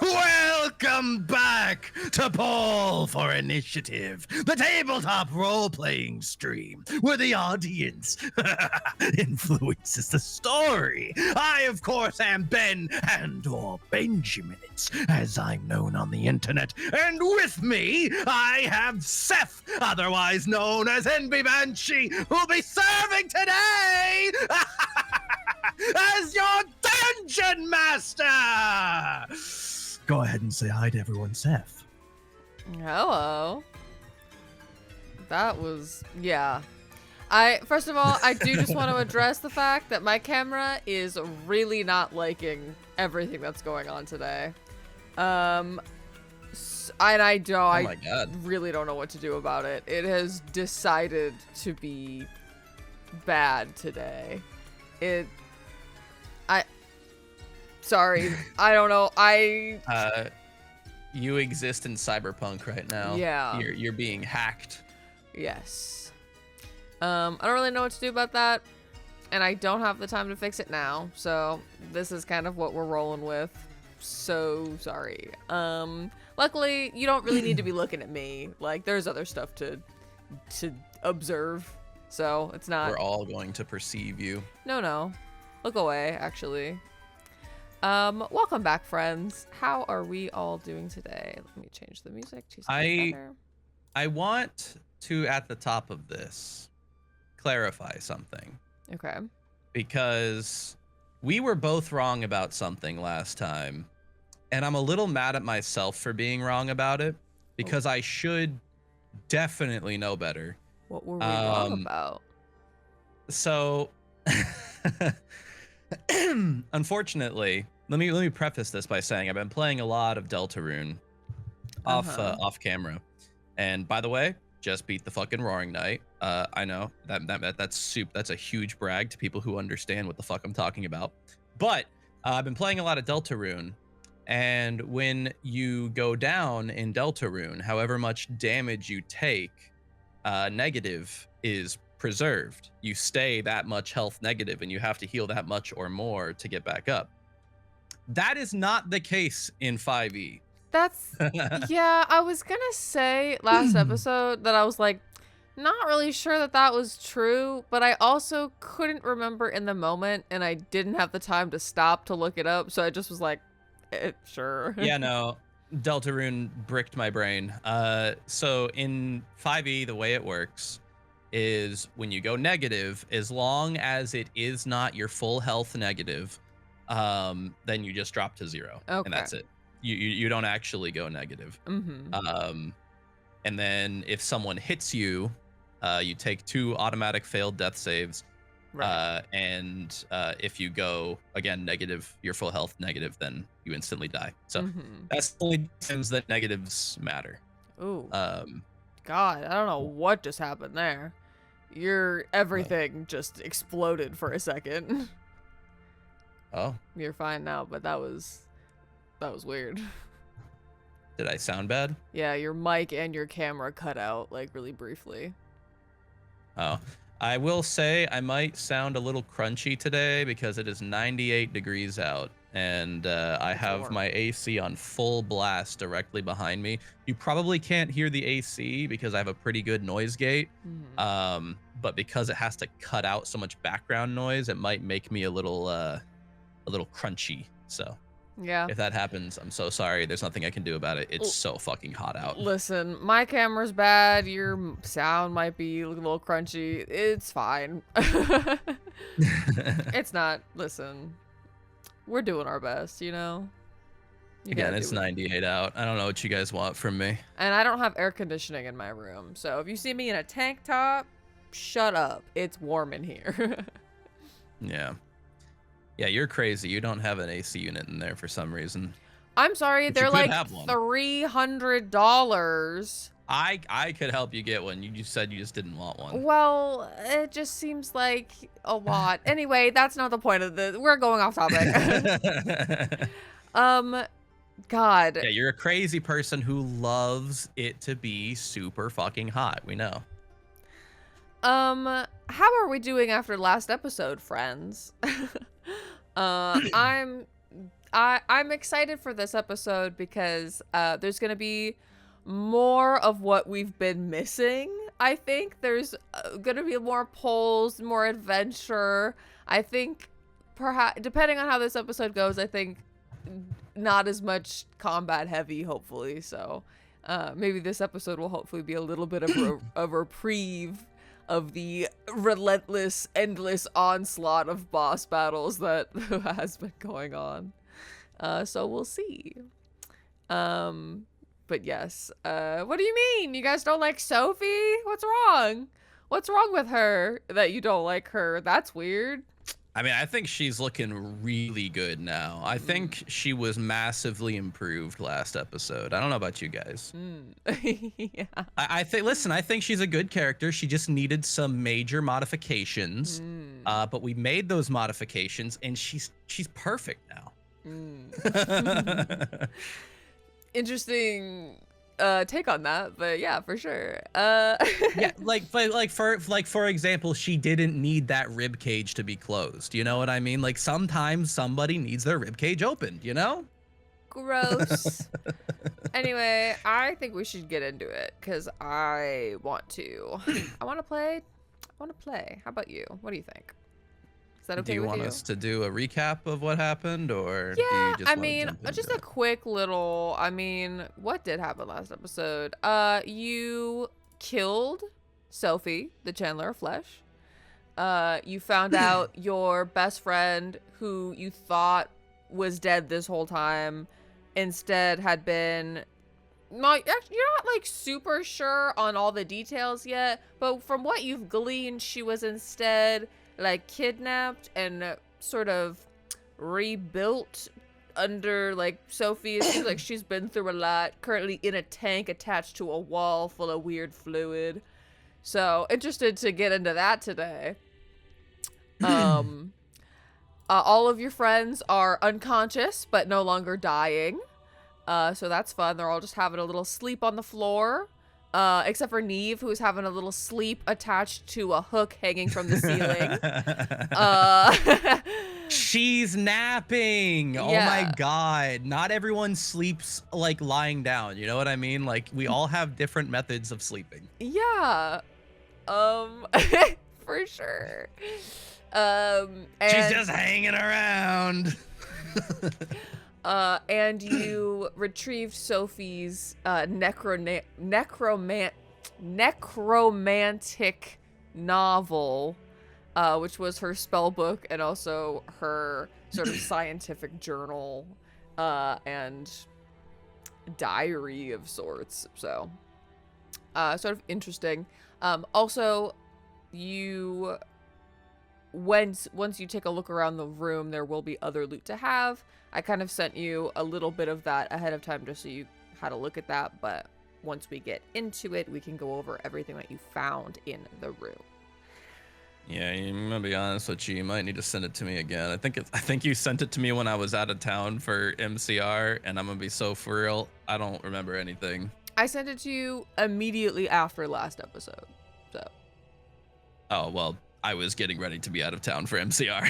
Welcome back to Poll for Initiative, the tabletop role-playing stream where the audience influences the story. I, of course, am Ben and/or Benjamin, as I'm known on the internet, and with me, I have Seth, otherwise known as NB Banshee, who'll be serving today as your Dungeon Master! Go ahead and say hi to everyone, Seth. Hello. That was, yeah. First of all, I do just want to address the fact that my camera is really not liking everything that's going on today. And I really don't know what to do about it. It has decided to be bad today. Sorry, I don't know. You exist in cyberpunk right now. Yeah. You're being hacked. Yes. I don't really know what to do about that, and I don't have the time to fix it now, so this is kind of what we're rolling with. So sorry. Luckily, you don't really need to be looking at me. Like, there's other stuff to observe, so it's not. We're all going to perceive you. No. Look away, actually. Welcome back, friends. How are we all doing today? Let me change the music to something better. I want to, at the top of this, clarify something. Okay. Because we were both wrong about something last time, and I'm a little mad at myself for being wrong about it, because I should definitely know better. What were we wrong about? So, unfortunately, let me preface this by saying I've been playing a lot of Deltarune off camera, and by the way, just beat the fucking Roaring Knight. I know that's a huge brag to people who understand what the fuck I'm talking about. But I've been playing a lot of Deltarune, and when you go down in Deltarune, however much damage you take, negative is preserved. You stay that much health negative, and you have to heal that much or more to get back up. That is not the case in 5e. That's, yeah, I was gonna say last episode that I was like, not really sure that was true, but I also couldn't remember in the moment, and I didn't have the time to stop to look it up, so I just was like, sure. Yeah, no, Deltarune bricked my brain. So in 5e, the way it works is when you go negative, as long as it is not your full health negative, then you just drop to 0, and that's it. You don't actually go negative. And then if someone hits you, you take 2 automatic failed death saves. Right. And if you go again negative, your full health negative, then you instantly die. So that's the only times that negatives matter. Ooh. God, I don't know what just happened there. Your everything just exploded for a second. Oh. You're fine now, but that was weird. Did I sound bad? Yeah, your mic and your camera cut out like really briefly. Oh. I will say I might sound a little crunchy today because it is 98 degrees out, and I have my AC on full blast directly behind me. You probably can't hear the AC because I have a pretty good noise gate, but because it has to cut out so much background noise, it might make me a little crunchy. So yeah, if that happens, I'm so sorry. There's nothing I can do about it. It's so fucking hot out. Listen, my camera's bad. Your sound might be a little crunchy. It's fine. It's not. Listen, we're doing our best, you know? Again, it's 98 out. I don't know what you guys want from me. And I don't have air conditioning in my room. So if you see me in a tank top, shut up. It's warm in here. Yeah. Yeah, you're crazy. You don't have an AC unit in there for some reason. I'm sorry, they're like $300. I could help you get one. You just said you just didn't want one. Well, it just seems like a lot. Anyway, that's not the point of this. We're going off topic. God. Yeah, you're a crazy person who loves it to be super fucking hot. We know. How how are we doing after last episode, friends? I'm excited for this episode because there's gonna be more of what we've been missing. I think there's gonna be more polls, more adventure. I think perhaps depending on how this episode goes, I think not as much combat heavy, hopefully. So maybe this episode will hopefully be a little bit of a reprieve of the relentless, endless onslaught of boss battles that has been going on. So we'll see. But yes, what do you mean? You guys don't like Sophie? What's wrong? What's wrong with her that you don't like her? That's weird. I mean, I think she's looking really good now. I think she was massively improved last episode. I don't know about you guys. Yeah. I think, listen, I think she's a good character. She just needed some major modifications. But we made those modifications and she's perfect now. Interesting take on that, but yeah, for sure. Yeah, for example, she didn't need that rib cage to be closed. You know what I mean? Like sometimes somebody needs their rib cage opened, you know? Gross. Anyway, I think we should get into it because I want to. I want to play. How about you? What do you think? Is that okay do you with want you? us to do a recap of what happened, or do Yeah, you just I wanna mean, jump just into a it? quick little. I mean, what did happen last episode? You killed Sophie, the Chandler of Flesh. You found out your best friend, who you thought was dead this whole time, instead had been. Not, you're not like super sure on all the details yet, but from what you've gleaned, she was instead like kidnapped and sort of rebuilt under like Sophie. It seems like she's been through a lot, currently in a tank attached to a wall full of weird fluid. So interested to get into that today. All of your friends are unconscious but no longer dying. So that's fun. They're all just having a little sleep on the floor. Except for Neve, who's having a little sleep attached to a hook hanging from the ceiling. She's napping. Oh Yeah. my god. Not everyone sleeps like lying down. You know what I mean? Like we all have different methods of sleeping. Yeah. For sure. And, She's just hanging around. and you retrieved Sophie's necromantic novel, which was her spell book and also her sort of scientific journal and diary of sorts. So, sort of interesting. Also, once you take a look around the room, there will be other loot to have. I kind of sent you a little bit of that ahead of time just so you had a look at that, but once we get into it, we can go over everything that you found in the room. Yeah, I'm gonna be honest with you. You might need to send it to me again. I think you sent it to me when I was out of town for MCR, and I'm gonna be so for real. I don't remember anything. I sent it to you immediately after last episode, so. Oh well, I was getting ready to be out of town for MCR.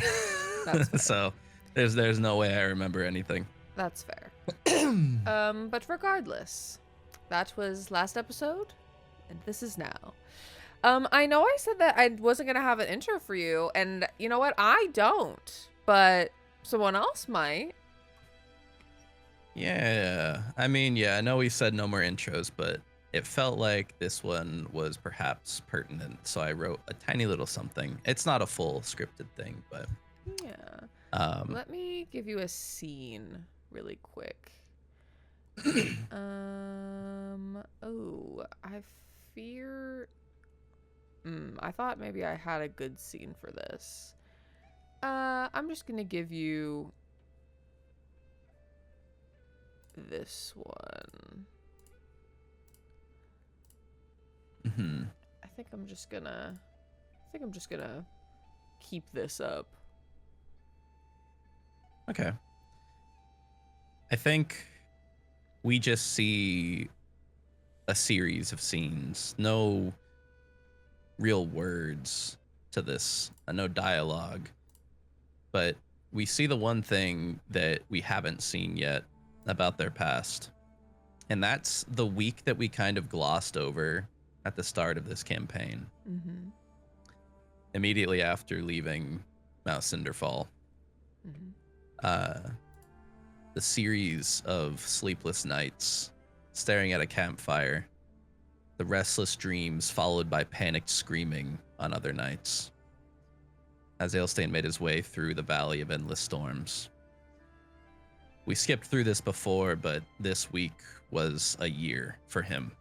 That's fair. So there's no way I remember anything. That's fair. But regardless, that was last episode, and this is now. I know I said that I wasn't gonna have an intro for you, and you know what? I don't, but someone else might. Yeah, I mean, yeah, I know we said no more intros, but it felt like this one was perhaps pertinent, so I wrote a tiny little something. It's not a full scripted thing, but Yeah. Let me give you a scene really quick. Oh, I fear. I thought maybe I had a good scene for this. I'm just gonna give you this one. I think I'm just gonna keep this up. okay. I think we just see a series of scenes, no real words. to this, no dialogue. But we see the one thing that we haven't seen yet about their past. And that's the week that we kind of glossed over at the start of this campaign. Mm-hmm. Immediately after leaving Mount Cinderfall. Mm-hmm. The series of sleepless nights, staring at a campfire, the restless dreams followed by panicked screaming on other nights, as Aelstein made his way through the Valley of Endless Storms. We skipped through this before, but this week was a year for him.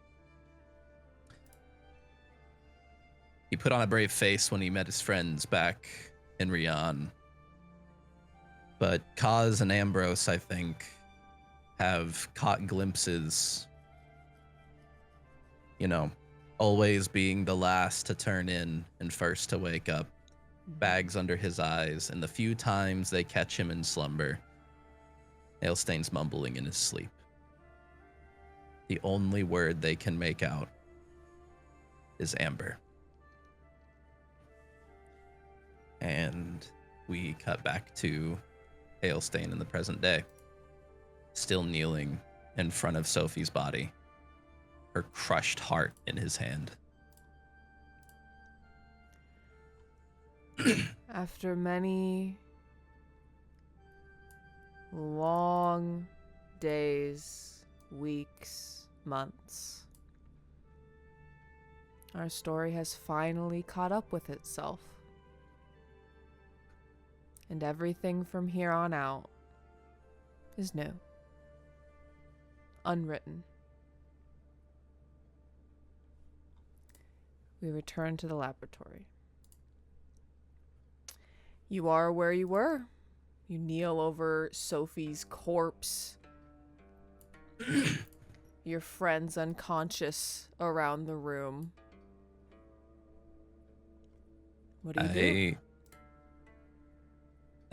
He put on a brave face when he met his friends back in Rian. But Kaz and Ambrose, I think, have caught glimpses, you know, always being the last to turn in and first to wake up, bags under his eyes, and the few times they catch him in slumber, Aelstein's mumbling in his sleep. The only word they can make out is Amber. And we cut back to Aelstein in the present day, still kneeling in front of Sophie's body, her crushed heart in his hand. After many long days, weeks, months, our story has finally caught up with itself. And everything from here on out is new. Unwritten. We return to the laboratory. You are where you were. You kneel over Sophie's corpse. Your friend's unconscious around the room. What do you do?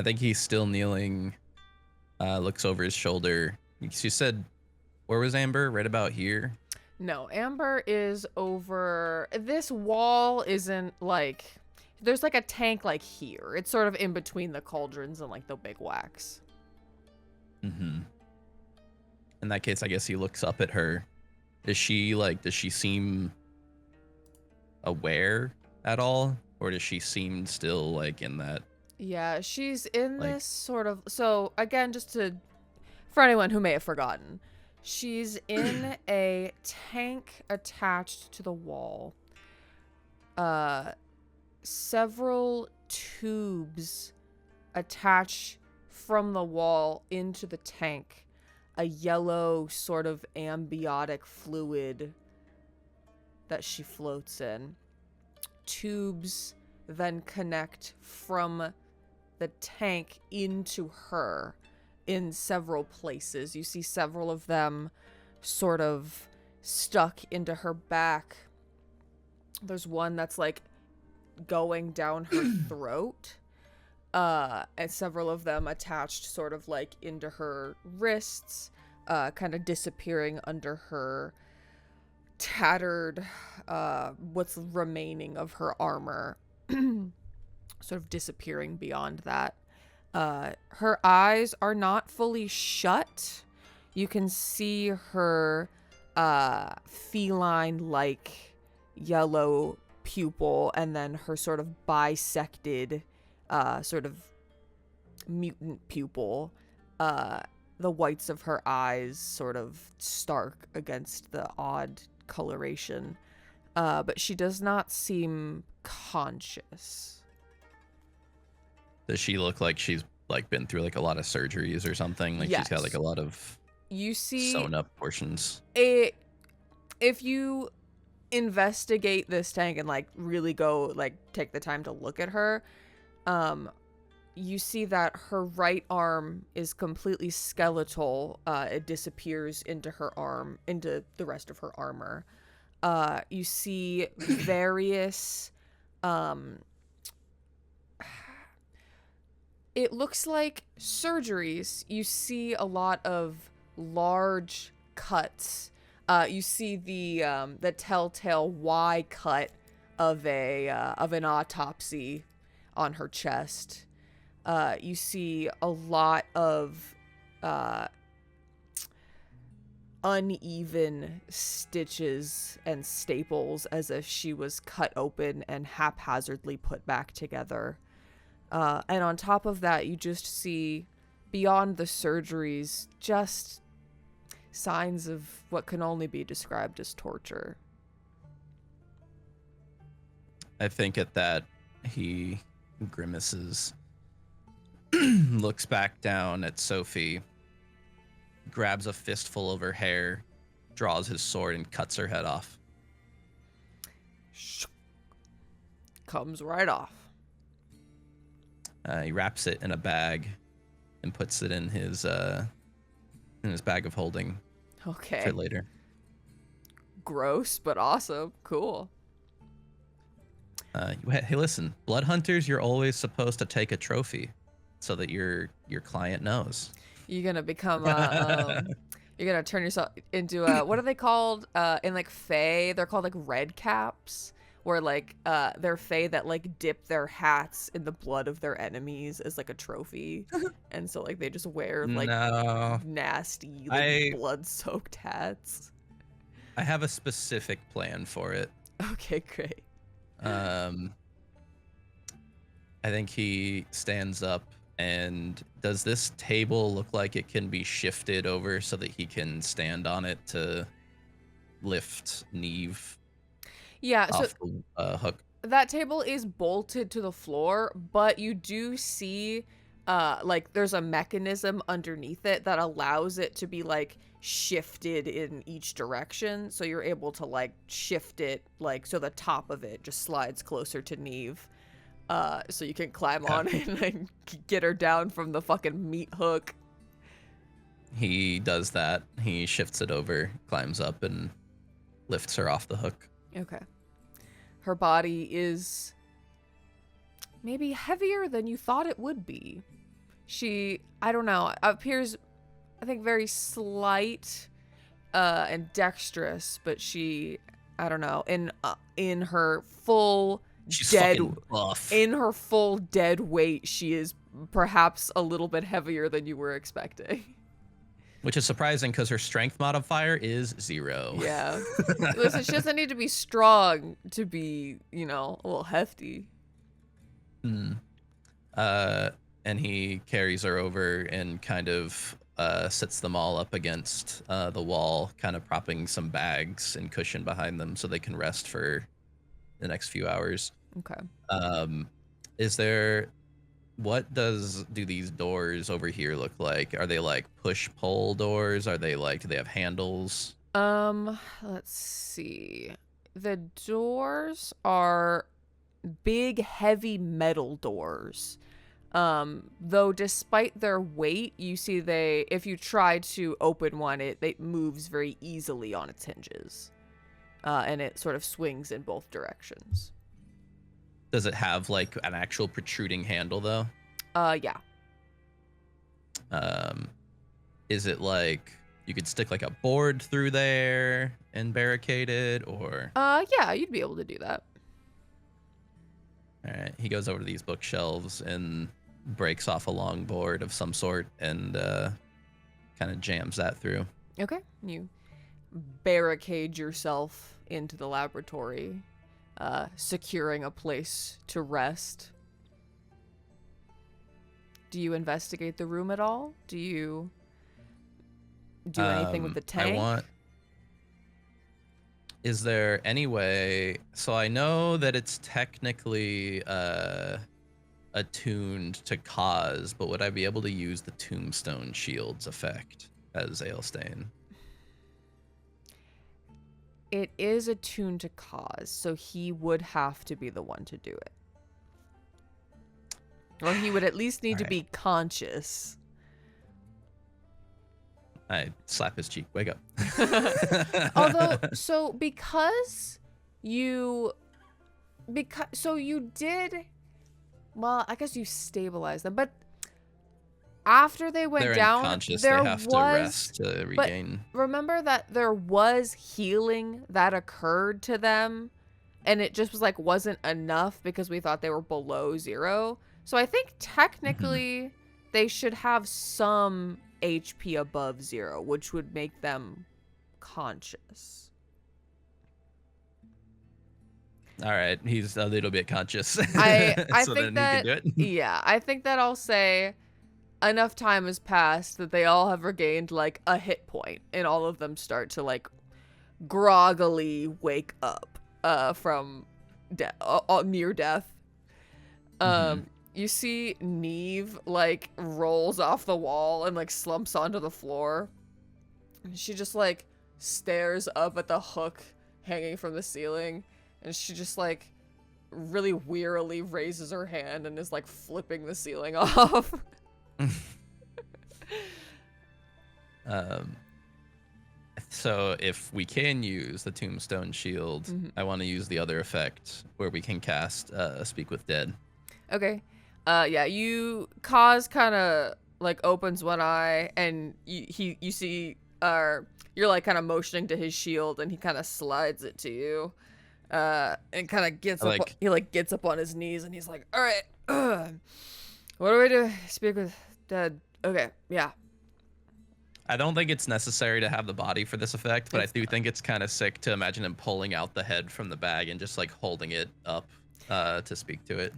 I think he's still kneeling, looks over his shoulder. She said, where was Amber? Right about here? No, Amber is over... This wall isn't like... There's like a tank like here. It's sort of in between the cauldrons and like the big wax. Mm-hmm. In that case, I guess he looks up at her. Does she seem aware at all? Or does she seem still like in that... Yeah, she's in this sort of... So, again, for anyone who may have forgotten, she's in a tank attached to the wall. Several tubes attach from the wall into the tank. A yellow sort of ambiotic fluid that she floats in. Tubes then connect from the tank into her in several places. You see several of them sort of stuck into her back. There's one that's like going down her throat, and several of them attached sort of like into her wrists, kind of disappearing under her tattered, what's remaining of her armor. Sort of disappearing beyond that. Her eyes are not fully shut. You can see her feline-like yellow pupil, and then her sort of bisected sort of mutant pupil. The whites of her eyes sort of stark against the odd coloration. But she does not seem conscious. Does she look like she's like been through like a lot of surgeries or something? Like Yes. She's got like a lot of sewn up portions. If you investigate this tank and like really go like take the time to look at her, you see that her right arm is completely skeletal. It disappears into her arm, into the rest of her armor. You see various it looks like surgeries. You see a lot of large cuts. You see the telltale Y cut of an autopsy on her chest. You see a lot of uneven stitches and staples, as if she was cut open and haphazardly put back together. And on top of that, you just see, beyond the surgeries, just signs of what can only be described as torture. I think at that, he grimaces, looks back down at Sophie, grabs a fistful of her hair, draws his sword, and cuts her head off. Comes right off. He wraps it in a bag and puts it in his bag of holding Okay. for later. Gross, but awesome. Cool. Hey, listen, blood hunters, you're always supposed to take a trophy so that your client knows. You're gonna become you're gonna turn yourself into what are they called in like Fae? They're called like red caps, where like they're Fae that like dip their hats in the blood of their enemies as like a trophy, and so like they just wear like nasty like blood-soaked hats. I have a specific plan for it. Okay, great. I think he stands up. And does this table look like it can be shifted over so that he can stand on it to lift Neve off the hook? That table is bolted to the floor, but you do see like there's a mechanism underneath it that allows it to be like shifted in each direction. So you're able to like shift it like so the top of it just slides closer to Neve. So you can climb on it and like, get her down from the fucking meat hook. He does that. He shifts it over, climbs up, and lifts her off the hook. Okay. Her body is maybe heavier than you thought it would be. She, I don't know, appears, I think, very slight and dexterous, but she, I don't know, in her full... She's dead fucking buff. In her full dead weight, she is perhaps a little bit heavier than you were expecting. Which is surprising because her strength modifier is 0. Yeah. Listen, she doesn't need to be strong to be, you know, a little hefty. And he carries her over and kind of sits them all up against the wall, kind of propping some bags and cushion behind them so they can rest for the next few hours. Okay. What do these doors over here look like? Are they like push-pull doors? Are they like, do they have handles? Let's see. The doors are big, heavy metal doors. Though despite their weight, you see if you try to open one, it moves very easily on its hinges. And it sort of swings in both directions. Does it have like an actual protruding handle though? Yeah. Is it like you could stick like a board through there and barricade it, or? Yeah, you'd be able to do that. All right. He goes over to these bookshelves and breaks off a long board of some sort and kind of jams that through. Okay. You barricade yourself into the laboratory, securing a place to rest. Do you investigate the room at all? Do you do anything with the tank? Is there any way? So I know that it's technically attuned to cause, but would I be able to use the tombstone shield's effect as Ailstain? It is attuned to cause, so he would have to be the one to do it. Or he would at least need to be conscious. I slap his cheek. Wake up. Although, so you did, well, I guess you stabilized them, but after they went down, unconscious. They have to rest to regain. But remember that there was healing that occurred to them, and it just was like wasn't enough because we thought they were below 0. So I think technically they should have some HP above 0, which would make them conscious. All right, he's a little bit conscious. I so think then that he can do it. yeah, I think that I'll say enough time has passed that they all have regained like a hit point, and all of them start to like groggily wake up from near death. You see Neve like rolls off the wall and like slumps onto the floor. She just like stares up at the hook hanging from the ceiling, and she just like really wearily raises her hand and is like flipping the ceiling off. So if we can use the Tombstone Shield, I want to use the other effect where we can cast Speak with Dead. Okay. Yeah, Kaz kind of like opens one eye, and you see you're like kind of motioning to his shield, and he kind of slides it to you. And kind of gets up. He like gets up on his knees, and he's like, "All right, what do we do? Speak with Dead." Okay, yeah. I don't think it's necessary to have the body for this effect, but I do think it's kind of sick to imagine him pulling out the head from the bag and just like holding it up to speak to it.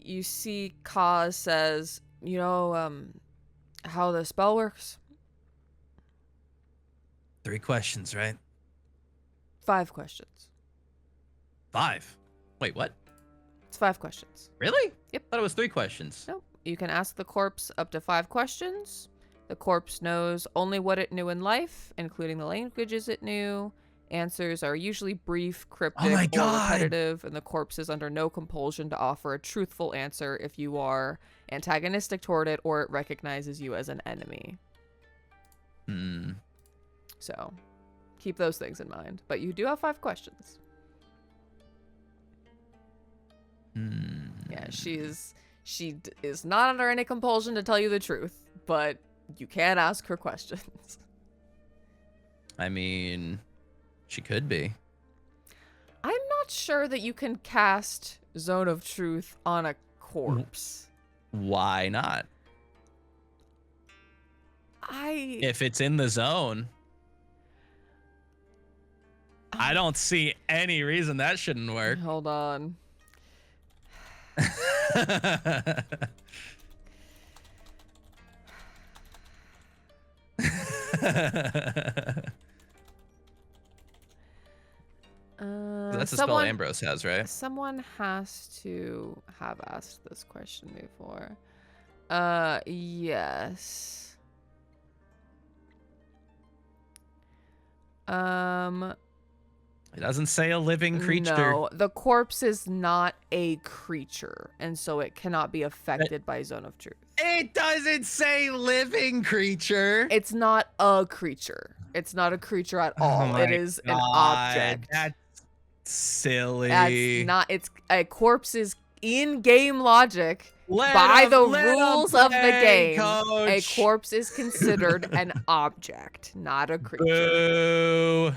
You see Kaz says, you know, how the spell works? 3 questions, right? 5 questions. 5? Wait, what? It's 5 questions. Really? Yep. I thought it was 3 questions. Nope. You can ask the corpse up to 5 questions. The corpse knows only what it knew in life, including the languages it knew. Answers are usually brief, cryptic, or repetitive, and the corpse is under no compulsion to offer a truthful answer if you are antagonistic toward it or it recognizes you as an enemy. So, keep those things in mind. But you do have 5 questions. Yeah, she is not under any compulsion to tell you the truth, but you can ask her questions. I mean, she could be. I'm not sure that you can cast Zone of Truth on a corpse. Why not? If it's in the zone, I don't see any reason that shouldn't work. Hold on. That's a spell Ambrose has, right? Someone has to have asked this question before. Yes. It doesn't say a living creature. No, the corpse is not a creature, and so it cannot be affected by Zone of Truth. It doesn't say living creature. It's not a creature. It's not a creature at all. It is an object. That's silly. That's not. It's a corpse's in-game logic. By the rules of the game, coach. A corpse is considered an object, not a creature. Boo.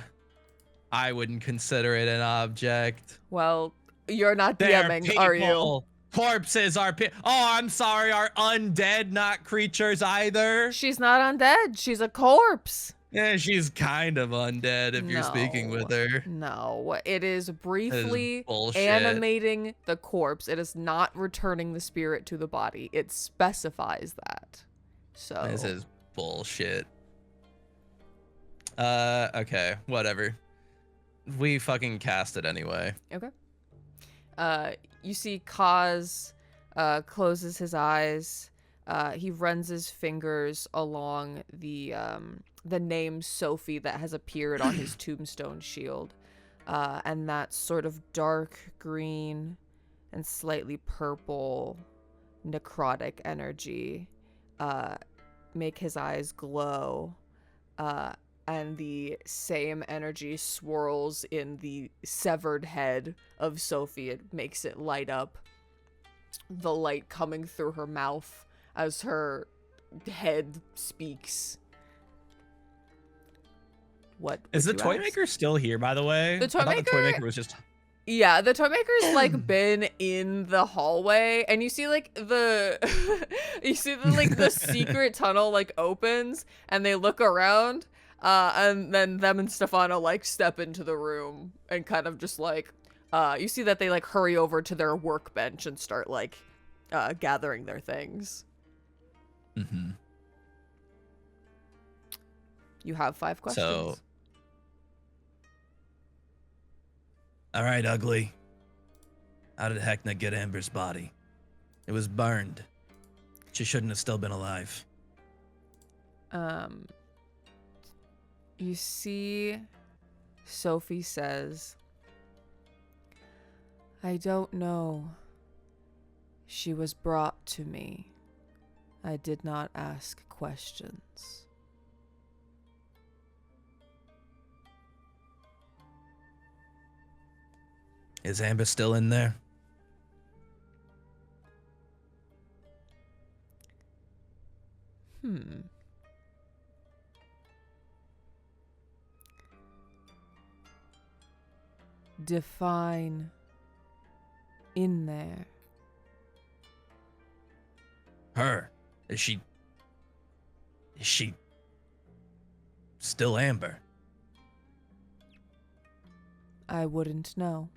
I wouldn't consider it an object. Well, you're not DMing, are you? Corpses are I'm sorry, are undead not creatures either? She's not undead. She's a corpse. Yeah, she's kind of undead if you're speaking with her. No, it is briefly animating the corpse. It is not returning the spirit to the body. It specifies that. So this is bullshit. Okay, whatever. We fucking cast it anyway. Okay. You see Kaz closes his eyes. He runs his fingers along the name Sophie that has appeared on his tombstone shield. And that sort of dark green and slightly purple necrotic energy make his eyes glow. And the same energy swirls in the severed head of Sophie. It makes it light up. The light coming through her mouth as her head speaks. What is the toy maker still here, by the way? The toy maker was just Yeah, the toy maker's like been in the hallway, and you see like the the secret tunnel like opens, and they look around, and then them and Stefano like step into the room and kind of just like you see that they like hurry over to their workbench and start like gathering their things. Mm-hmm. You have 5 questions. So, all right, Ugly. How did Heckna get Amber's body? It was burned. She shouldn't have still been alive. You see, Sophie says, I don't know. She was brought to me. I did not ask questions. Is Amber still in there? Define in there. Her? Is she still Amber? I wouldn't know.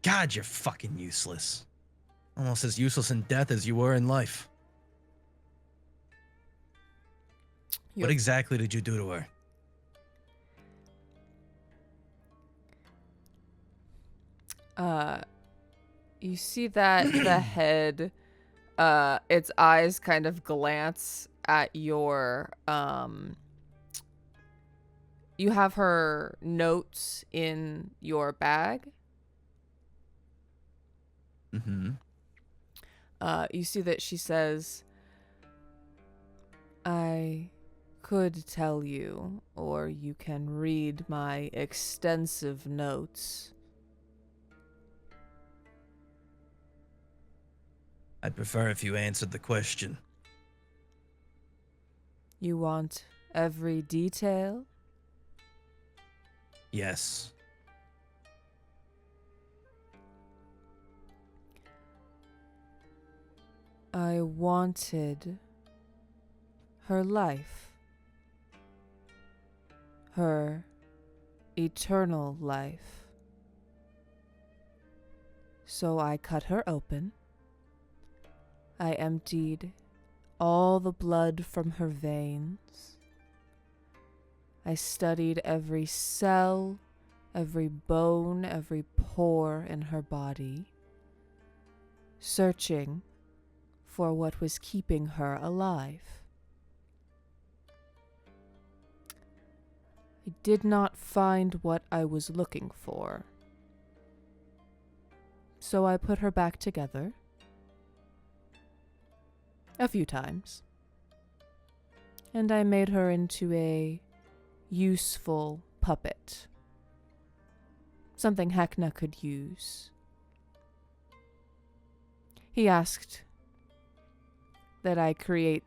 God, you're fucking useless. Almost as useless in death as you were in life. What exactly did you do to her? You see that the head, its eyes kind of glance at your, you have her notes in your bag. Mm-hmm. You see that she says, I could tell you, or you can read my extensive notes. I'd prefer if you answered the question. You want every detail? Yes. I wanted her life. Her eternal life. So I cut her open. I emptied all the blood from her veins. I studied every cell, every bone, every pore in her body, searching for what was keeping her alive. I did not find what I was looking for. So I put her back together. A few times. And I made her into a useful puppet. Something Heckna could use. He asked that I create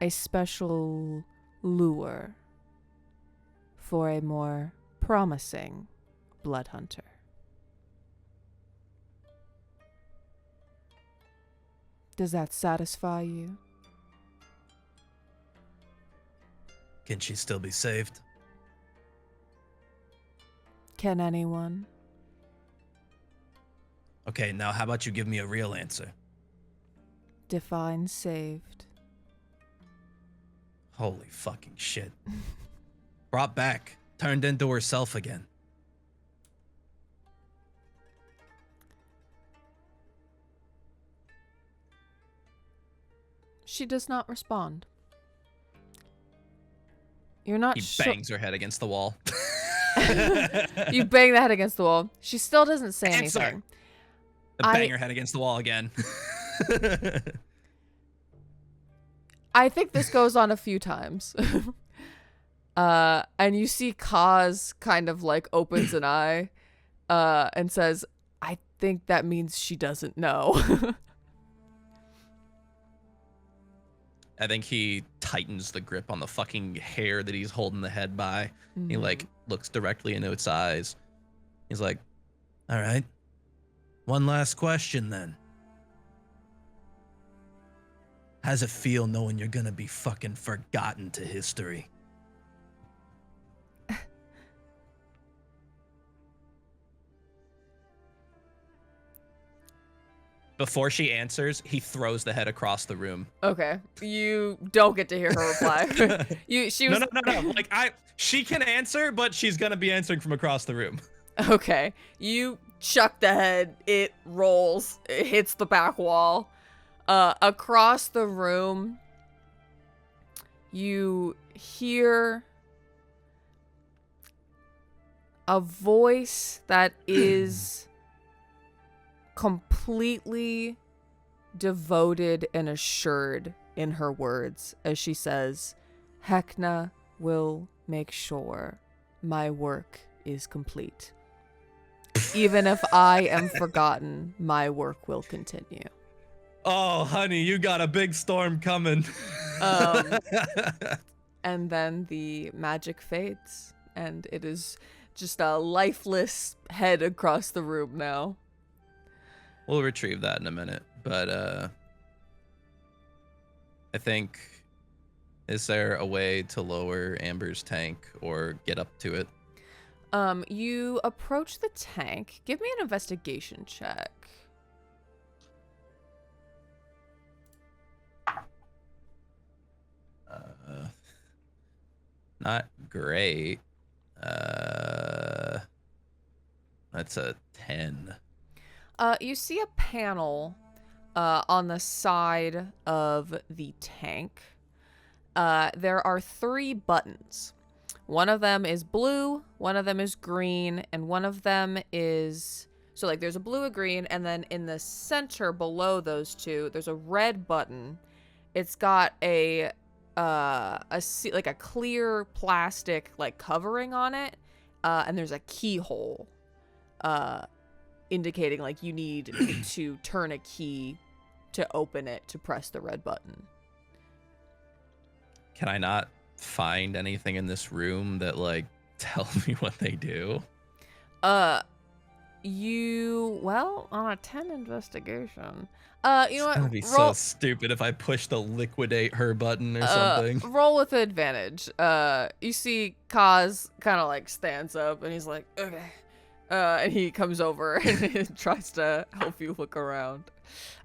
a special lure for a more promising blood hunter. Does that satisfy you? Can she still be saved? Can anyone? Okay, now how about you give me a real answer? Define saved. Holy fucking shit. Brought back. Turned into herself again. She does not respond. You're not He bangs her head against the wall. You bang the head against the wall. She still doesn't say Answer. anything. Bang her head against the wall again. I think this goes on a few times. And you see Kaz kind of like opens an eye and says, I think that means she doesn't know. I think he tightens the grip on the fucking hair that he's holding the head by. Mhm. He like looks directly into its eyes. He's like, all right, one last question then. How's it feel knowing you're gonna be fucking forgotten to history? Before she answers, he throws the head across the room. Okay, you don't get to hear her reply. She was No. Like she can answer, but she's gonna be answering from across the room. Okay, you chuck the head. It rolls. It hits the back wall. Across the room, you hear a voice that is completely devoted and assured in her words as she says, Hecna will make sure my work is complete. Even if I am forgotten, my work will continue. Oh, honey, you got a big storm coming. And then the magic fades, and it is just a lifeless head across the room now. We'll retrieve that in a minute, but I think, is there a way to lower Amber's tank or get up to it? You approach the tank. Give me an investigation check. Not great. That's a 10. You see a panel on the side of the tank. There are 3 buttons. One of them is blue, one of them is green, and one of them is... So, like, there's a blue, a green, and then in the center below those 2, there's a red button. It's got a clear plastic, like, covering on it, and there's a keyhole, indicating, like, you need to turn a key to open it to press the red button. Can I not find anything in this room that, like, tell me what they do? Well, on a 10 investigation. You know what? It's gonna be so stupid if I push the liquidate her button or something. Roll with advantage. You see Kaz kind of like stands up and he's like, okay. And he comes over and tries to help you look around.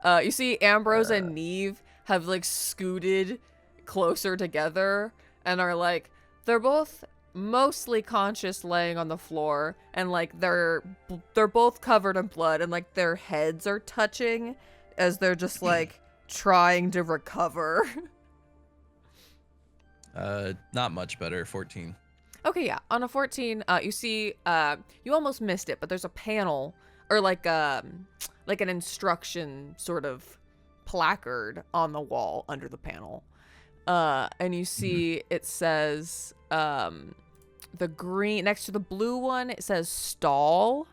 You see Ambrose and Neve have like scooted closer together and are like, they're both mostly conscious laying on the floor, and like they're both covered in blood, and like their heads are touching as they're just like trying to recover. Not much better. 14. Okay, yeah. On a 14, you see, you almost missed it, but there's a panel or like an instruction sort of placard on the wall under the panel. And you see it says, the green next to the blue one, it says stall.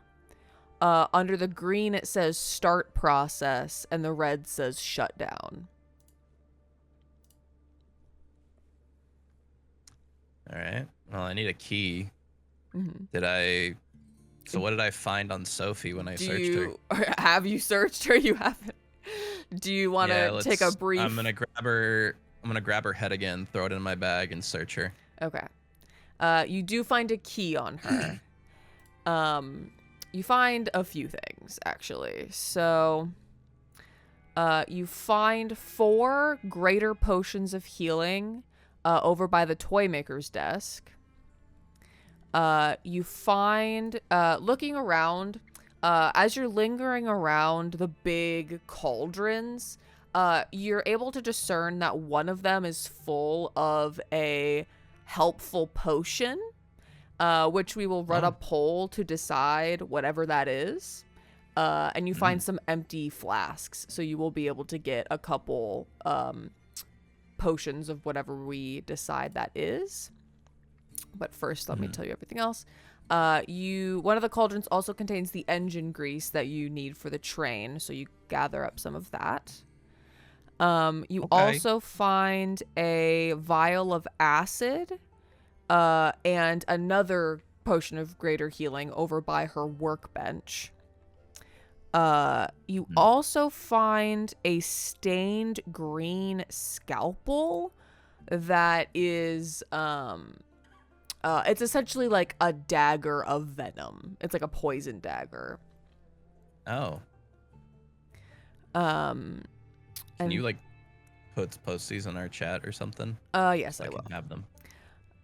Under the green, it says start process, and the red says shut down. All right. Well, I need a key. Mm-hmm. So what did I find on Sophie when I searched her? Have you searched her? You haven't. Do you want to take a brief? I'm gonna grab her head again, throw it in my bag, and search her. Okay. You do find a key on her. You find a few things, actually. So, you find 4 greater potions of healing over by the toy maker's desk. You find, looking around, as you're lingering around the big cauldrons, you're able to discern that one of them is full of a helpful potion, which we will run a poll to decide whatever that is. And you find some empty flasks, so you will be able to get a couple potions of whatever we decide that is. But first, let me tell you everything else. One of the cauldrons also contains the engine grease that you need for the train, so you gather up some of that. You Okay. also find a vial of acid, and another potion of greater healing over by her workbench. You also find a stained green scalpel that is, it's essentially like a dagger of venom. It's like a poison dagger. Oh. And Can you like post these in our chat or something? yes, So I I will. can have them.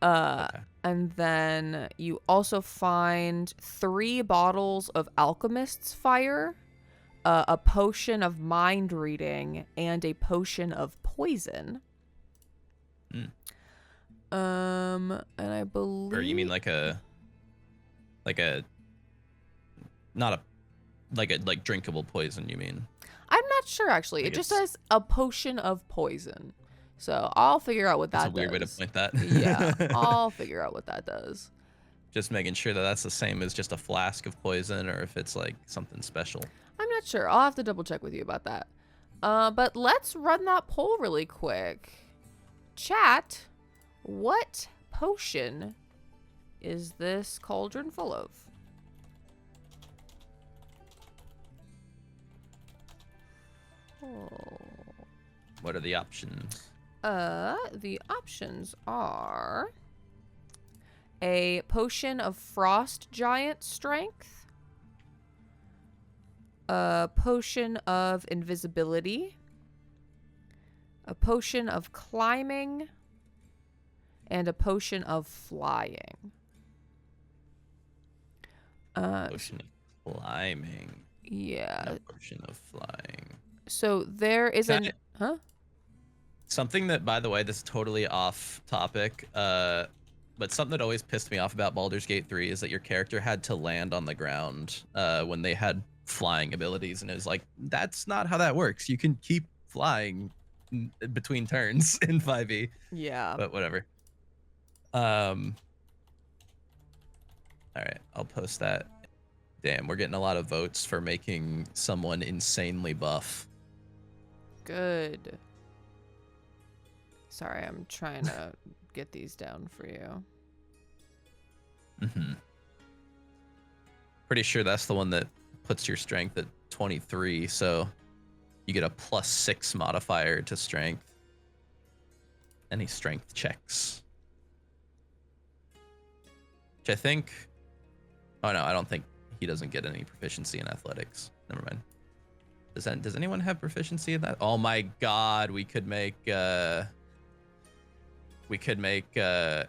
Okay. And then you also find 3 bottles of alchemist's fire, a potion of mind reading, and a potion of poison. And I believe. Or you mean like a not a like drinkable poison? You mean? I'm not sure actually. It just says a potion of poison. So I'll figure out what That's that a weird way to does. point that. Yeah, I'll figure out what that does. Just making sure that that's the same as just a flask of poison, or if it's like something special. I'm not sure. I'll have to double check with you about that. But let's run that poll really quick. Chat, what potion is this cauldron full of? Oh. What are the options? The options are a potion of frost giant strength, a potion of invisibility, a potion of climbing, and a potion of flying. Potion of climbing. Yeah. No potion of flying. So there is Can an... Huh? Something that, by the way, this is totally off topic, but something that always pissed me off about Baldur's Gate 3 is that your character had to land on the ground when they had flying abilities, and it was like, that's not how that works. You can keep flying between turns in 5e. Yeah. But whatever. All right, I'll post that. Damn, we're getting a lot of votes for making someone insanely buff. Good. Sorry, I'm trying to get these down for you. Pretty sure that's the one that puts your strength at 23, so you get a +6 modifier to strength. Any strength checks. Which I think... Oh no, I don't think he doesn't get any proficiency in athletics. Never mind. Does anyone have proficiency in that? Oh my god, we could make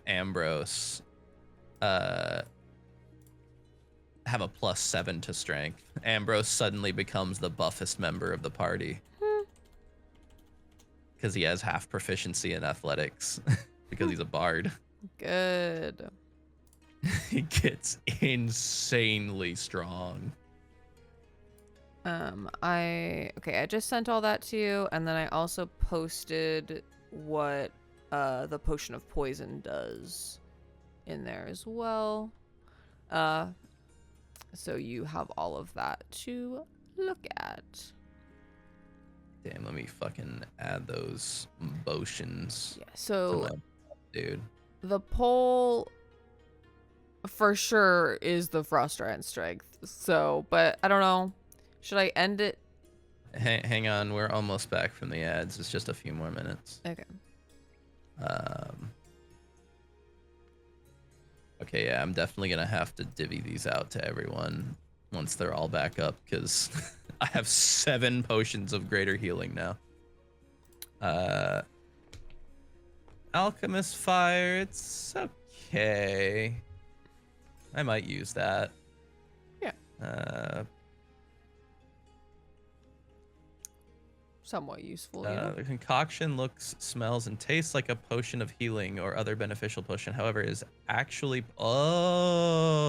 Ambrose have a +7 to strength. Ambrose suddenly becomes the buffest member of the party. Because he has half proficiency in athletics. Because he's a bard. Good. He gets insanely strong. I just sent all that to you, and then I also posted what the potion of poison does in there as well. So you have all of that to look at. Damn, let me fucking add those potions. Yeah, so dude. the poll for sure is the frost giant strength. So, but I don't know. Should I end it? Hang on, we're almost back from the ads. It's just a few more minutes. Okay. Okay, yeah, I'm definitely gonna have to divvy these out to everyone once they're all back up, because I have 7 potions of greater healing now. Alchemist fire, it's okay. I might use that. Yeah. Somewhat useful. The concoction looks, smells, and tastes like a potion of healing or other beneficial potion. However, is actually... Oh.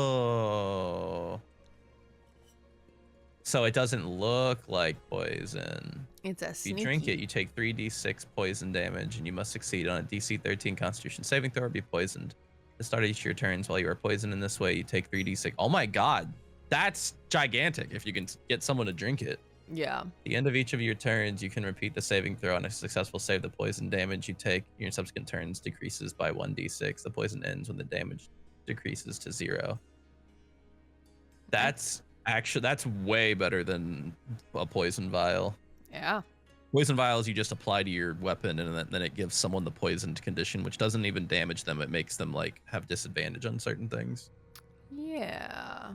So it doesn't look like poison. It's a If sneaky. you drink it, you take 3d6 poison damage, and you must succeed on a DC 13 Constitution saving throw or be poisoned. At the start of each of your turns, while you are poisoned in this way, you take 3d6. Oh my god, that's gigantic if you can get someone to drink it. Yeah. At the end of each of your turns, you can repeat the saving throw. On a successful save, the poison damage you take in your subsequent turns decreases by 1d6. The poison ends when the damage decreases to 0. That's way better than a poison vial. Yeah. Poison vials you just apply to your weapon, and then it gives someone the poisoned condition, which doesn't even damage them. It makes them like have disadvantage on certain things. Yeah.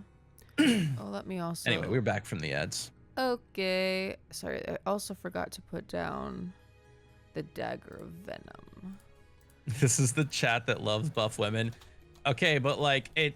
Oh, let me also. Anyway, we're back from the ads. Okay. Sorry, I also forgot to put down the dagger of venom. This is the chat that loves buff women. Okay, but like it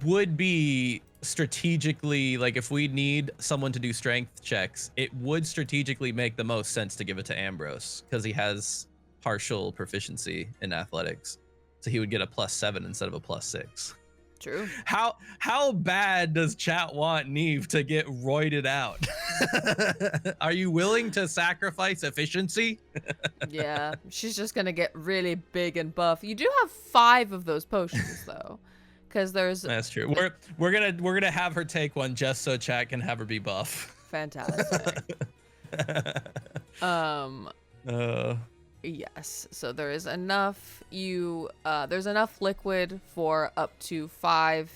would be strategically, like if we need someone to do strength checks, it would strategically make the most sense to give it to Ambrose because he has partial proficiency in athletics. So he would get a +7 instead of a +6. True. How bad does chat want Neve to get roided out? Are you willing to sacrifice efficiency? Yeah, she's just gonna get really big and buff. You do have 5 of those potions though, because there's. That's true. We're gonna have her take one just so chat can have her be buff. Fantastic. Yes. So there is enough. There's enough liquid for up to 5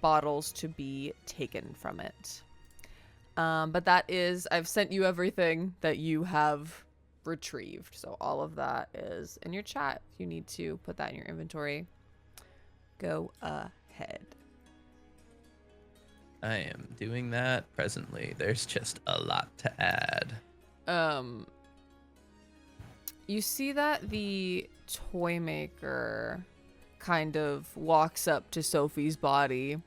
bottles to be taken from it. But that is, I've sent you everything that you have retrieved. So all of that is in your chat. If you need to put that in your inventory, go ahead. I am doing that presently. There's just a lot to add. You see that the toy maker kind of walks up to Sophie's body.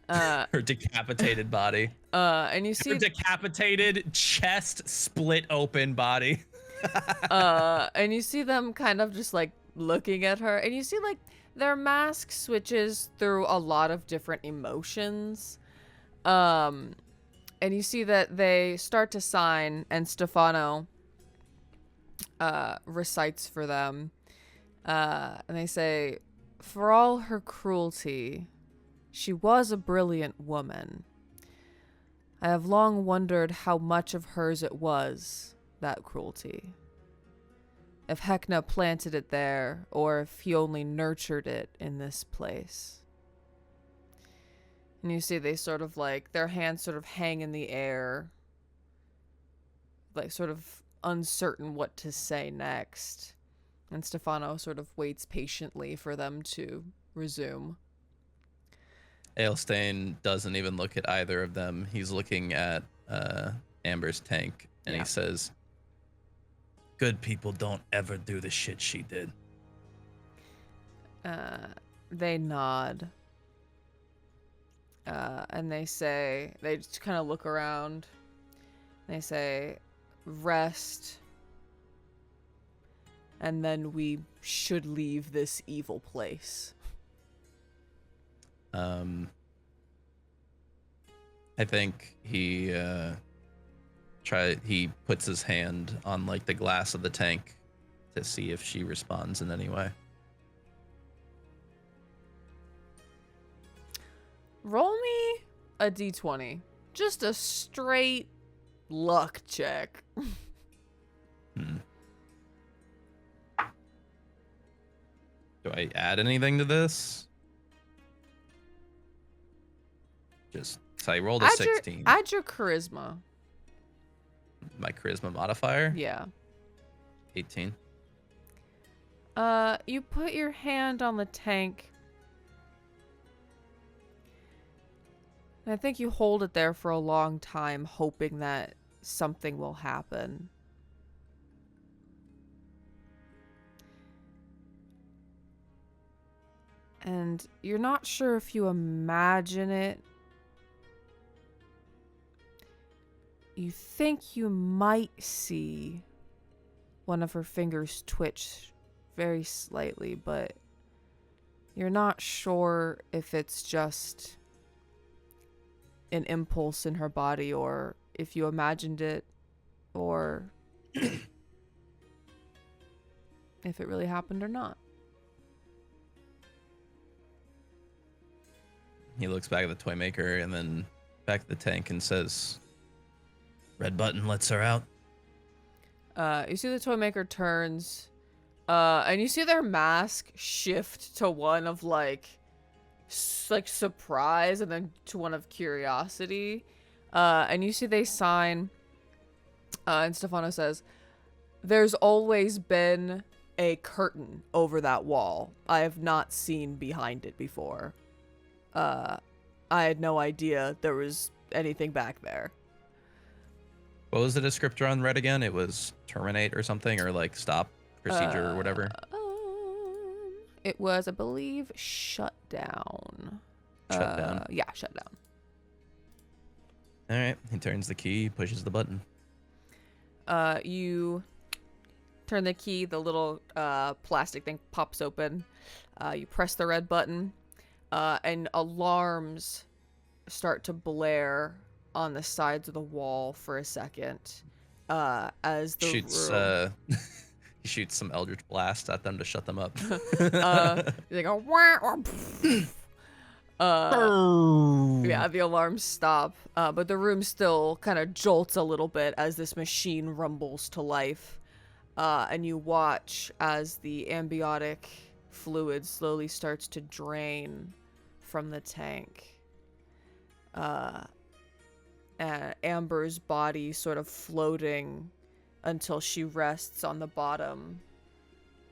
Her decapitated body. And you see her decapitated, chest split open body. And you see them kind of just like looking at her, and you see like their mask switches through a lot of different emotions. And you see that they start to sign, and Stefano recites for them. And they say, "For all her cruelty, she was a brilliant woman. I have long wondered how much of hers it was, that cruelty. If Hecna planted it there, or if he only nurtured it in this place." And you see they sort of like, their hands sort of hang in the air, like sort of uncertain what to say next. And Stefano sort of waits patiently for them to resume. Ailstain doesn't even look at either of them. He's looking at Amber's tank, and he says, "Good people don't ever do the shit she did." They nod. And they say, they just kind of look around. They say, "Rest. And then we should leave this evil place." I think he puts his hand on like the glass of the tank to see if she responds in any way. Roll me a d20. Just a straight luck check. Do I add anything to this? Just so I rolled a 16. Add your charisma. My charisma modifier? Yeah. 18. You put your hand on the tank. And I think you hold it there for a long time, hoping that something will happen. And you're not sure if you imagine it. You think you might see one of her fingers twitch very slightly, but you're not sure if it's just an impulse in her body, or if you imagined it, or if it really happened or not. He looks back at the toy maker and then back to the tank and says, "Red button lets her out." You see the toy maker turns, and you see their mask shift to one of like surprise, and then to one of curiosity. And you see they sign, and Stefano says, "There's always been a curtain over that wall. I have not seen behind it before. I had no idea there was anything back there." What was the descriptor on red again? It was terminate or something, or like stop procedure or whatever. It was, I believe, shut down. Shut down. Yeah, shut down. All right. He turns the key, pushes the button. You turn the key, the little plastic thing pops open. You press the red button, and alarms start to blare on the sides of the wall for a second. As the Shoots room... he shoots some eldritch blast at them to shut them up. They go wah, yeah, the alarms stop, but the room still kind of jolts a little bit as this machine rumbles to life, and you watch as the ambiotic fluid slowly starts to drain from the tank. Amber's body sort of floating until she rests on the bottom,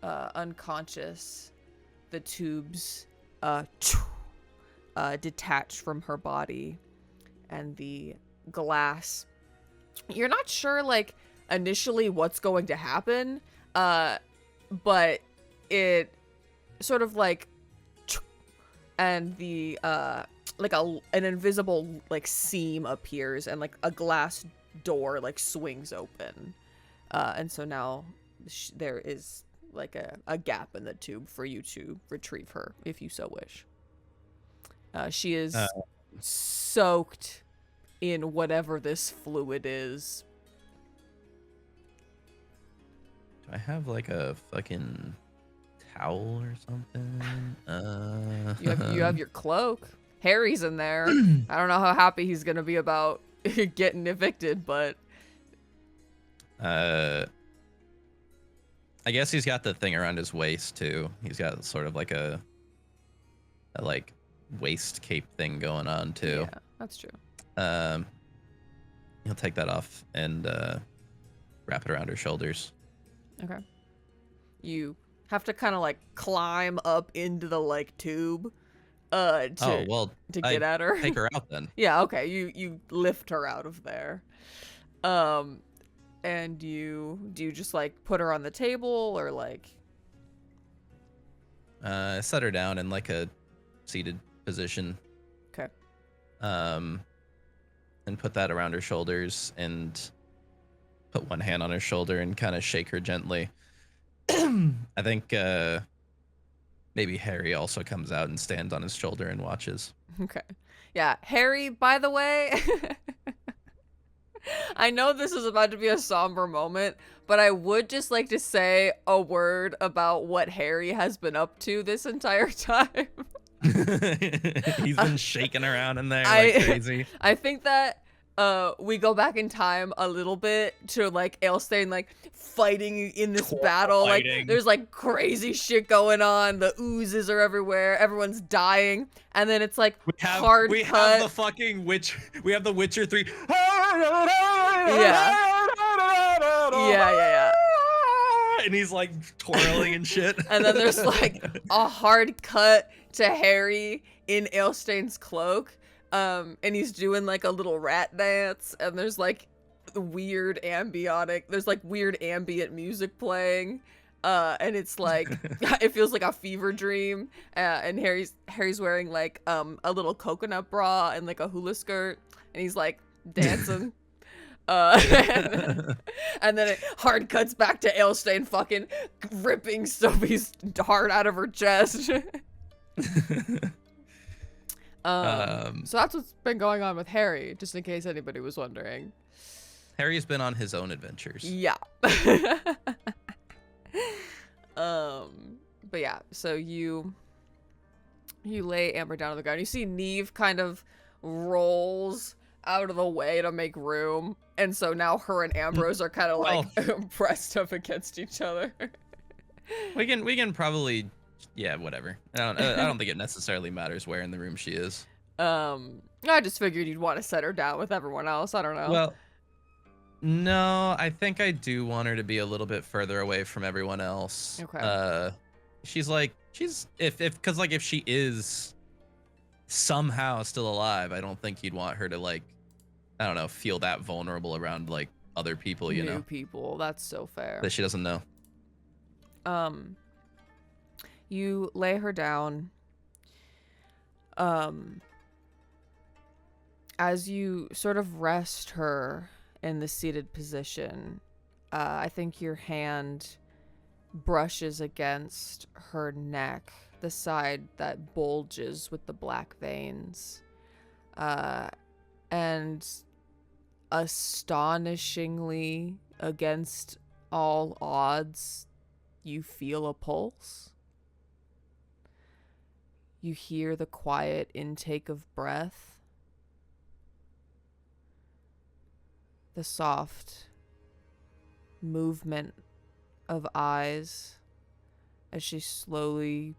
unconscious. The tubes detach from her body, and the glass. You're not sure, like, initially what's going to happen, but it sort of like, and the like an invisible like seam appears, and like a glass door like swings open, and so now there is like a gap in the tube for you to retrieve her if you so wish. She is soaked in whatever this fluid is. Do I have like a fucking towel or something? You have your cloak. Harry's in there. I don't know how happy he's gonna be about getting evicted, but I guess he's got the thing around his waist too. He's got sort of like a like waist cape thing going on too. Yeah, that's true. He'll take that off and wrap it around her shoulders. Okay. You have to kind of like climb up into the like tube to get at her. Take her out then. Yeah, okay. You lift her out of there. And do you just like put her on the table, or like set her down in like a seated position. Okay. And put that around her shoulders and put one hand on her shoulder and kind of shake her gently. I think maybe Harry also comes out and stands on his shoulder and watches. Okay. Yeah, Harry, by the way, I know this is about to be a somber moment, but I would just like to say a word about what Harry has been up to this entire time. He's been shaking around in there like crazy. I think that we go back in time a little bit to like Ailstein like fighting in this battle. Like there's like crazy shit going on. The oozes are everywhere. Everyone's dying, and then it's like hard cut. We have the fucking witch. We have the Witcher 3. Yeah. And he's like twirling and shit. And then there's like a hard cut to Harry in Ailstein's cloak. And he's doing like a little rat dance, and there's like weird ambient music playing. And it's like it feels like a fever dream. And Harry's wearing like a little coconut bra and like a hula skirt, and he's like dancing. And then it hard cuts back to Ailstein fucking ripping Sophie's heart out of her chest. So that's what's been going on with Harry, just in case anybody was wondering. Harry's been on his own adventures. Yeah. But yeah, so you lay Amber down on the ground. You see Neve kind of rolls out of the way to make room. And so now her and Ambrose are kind of like pressed up against each other. We can probably, yeah, whatever. I don't think it necessarily matters where in the room she is. I just figured you'd want to set her down with everyone else. I don't know. Well, no, I think I do want her to be a little bit further away from everyone else. Okay. She's because like if she is somehow still alive, I don't think you'd want her to like, I don't know, feel that vulnerable around like other people, you New know, people. That's so fair. that she doesn't know. You lay her down. As you sort of rest her in the seated position, I think your hand brushes against her neck, the side that bulges with the black veins. And astonishingly, against all odds, you feel a pulse. You hear the quiet intake of breath. The soft movement of eyes as she slowly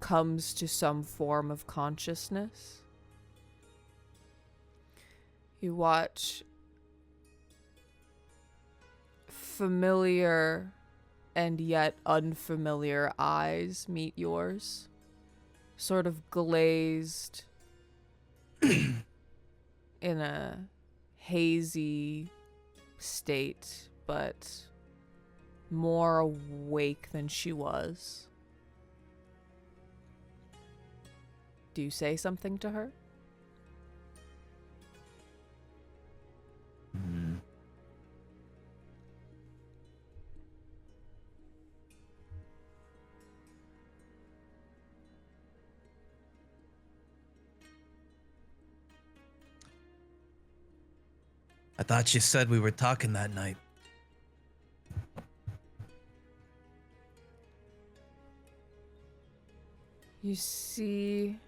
comes to some form of consciousness. You watch familiar and yet unfamiliar eyes meet yours, sort of glazed in a hazy state, but more awake than she was. Do you say something to her? I thought you said we were talking that night. You see,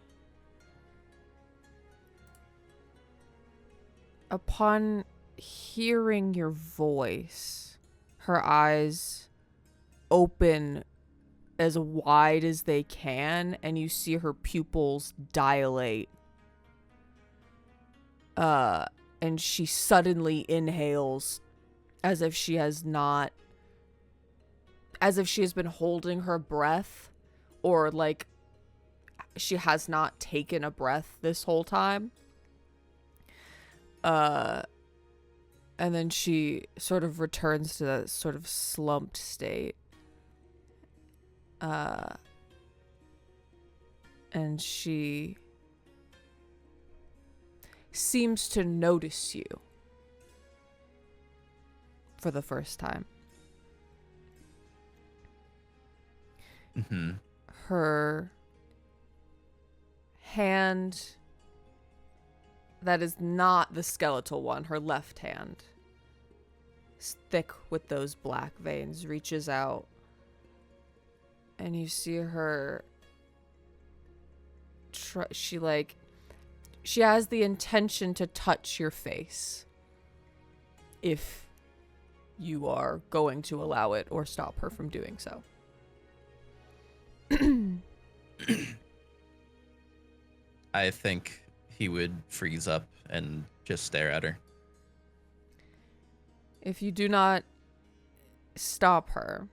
upon hearing your voice, her eyes open as wide as they can, and you see her pupils dilate. And she suddenly inhales as if she has been holding her breath, or like she has not taken a breath this whole time. And then she sort of returns to that sort of slumped state. And she seems to notice you for the first time. Mm-hmm. Her hand, that is not the skeletal one, her left hand, thick with those black veins, reaches out, and you see her she has the intention to touch your face, if you are going to allow it or stop her from doing so. I think he would freeze up and just stare at her. If you do not stop her,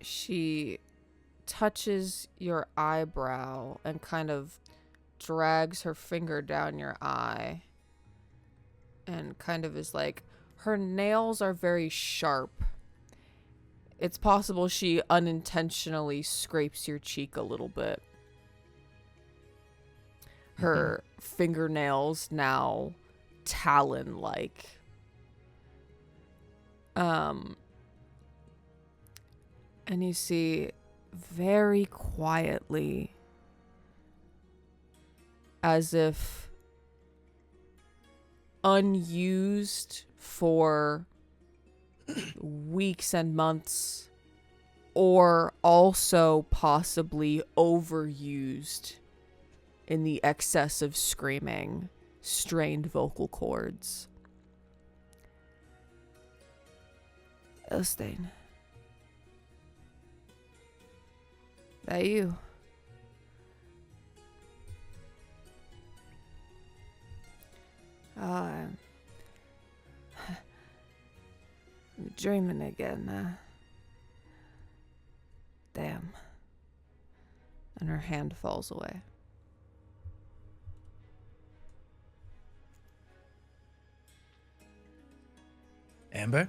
she touches your eyebrow and kind of drags her finger down your eye, and kind of is like, her nails are very sharp. It's possible she unintentionally scrapes your cheek a little bit. Her fingernails now talon-like. And you see, very quietly, as if unused for weeks and months, or also possibly overused in the excess of screaming, strained vocal cords. Elstein. That you? I'm dreaming again. Damn. And her hand falls away. Amber?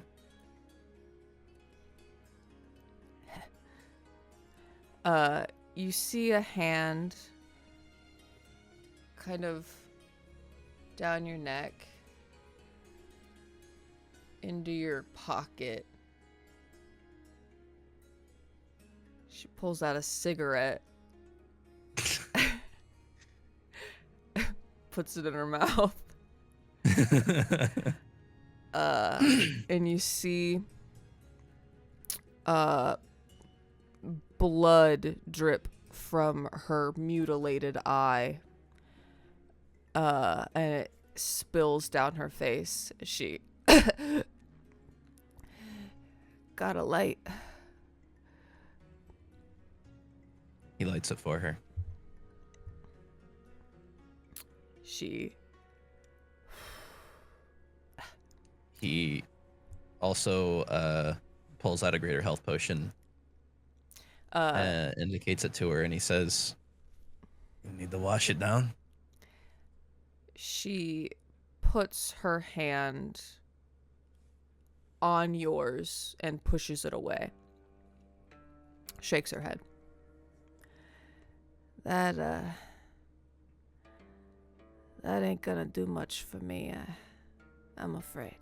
You see a hand kind of down your neck into your pocket. She pulls out a cigarette, puts it in her mouth. And you see blood drip from her mutilated eye, and it spills down her face. She got a light. He lights it for her. He also pulls out a greater health potion, indicates it to her, and he says, You need to wash it down? She puts her hand on yours and pushes it away. Shakes her head. That ain't gonna do much for me, I'm afraid.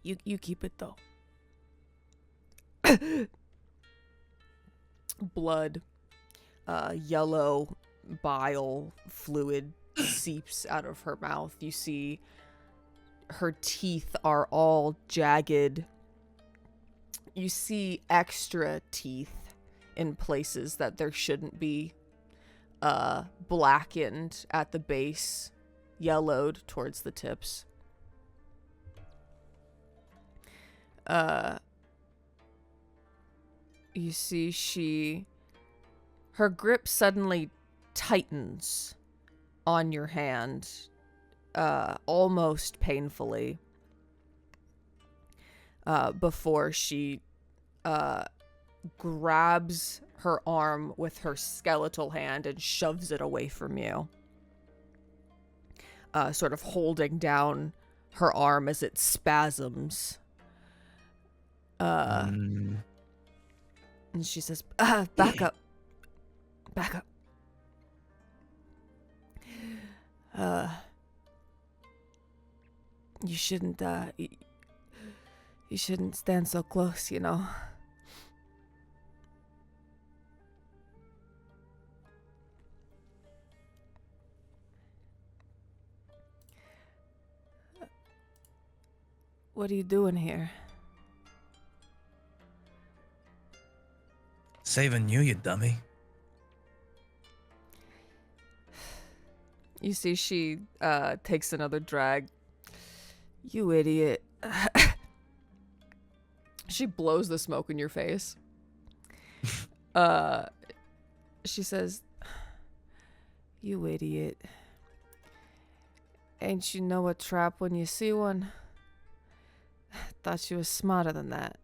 You keep it though. Blood, yellow bile fluid seeps out of her mouth. You see her teeth are all jagged. You see extra teeth in places that there shouldn't be, blackened at the base, yellowed towards the tips. You see her grip suddenly tightens on your hand, almost painfully, before she grabs her arm with her skeletal hand and shoves it away from you, sort of holding down her arm as it spasms. And she says, back up. Back up. You shouldn't, you shouldn't stand so close, you know. What are you doing here? Saving you, you dummy. You see she takes another drag. You idiot. She blows the smoke in your face. She says, you idiot. Ain't you know a trap when you see one? Thought you was smarter than that.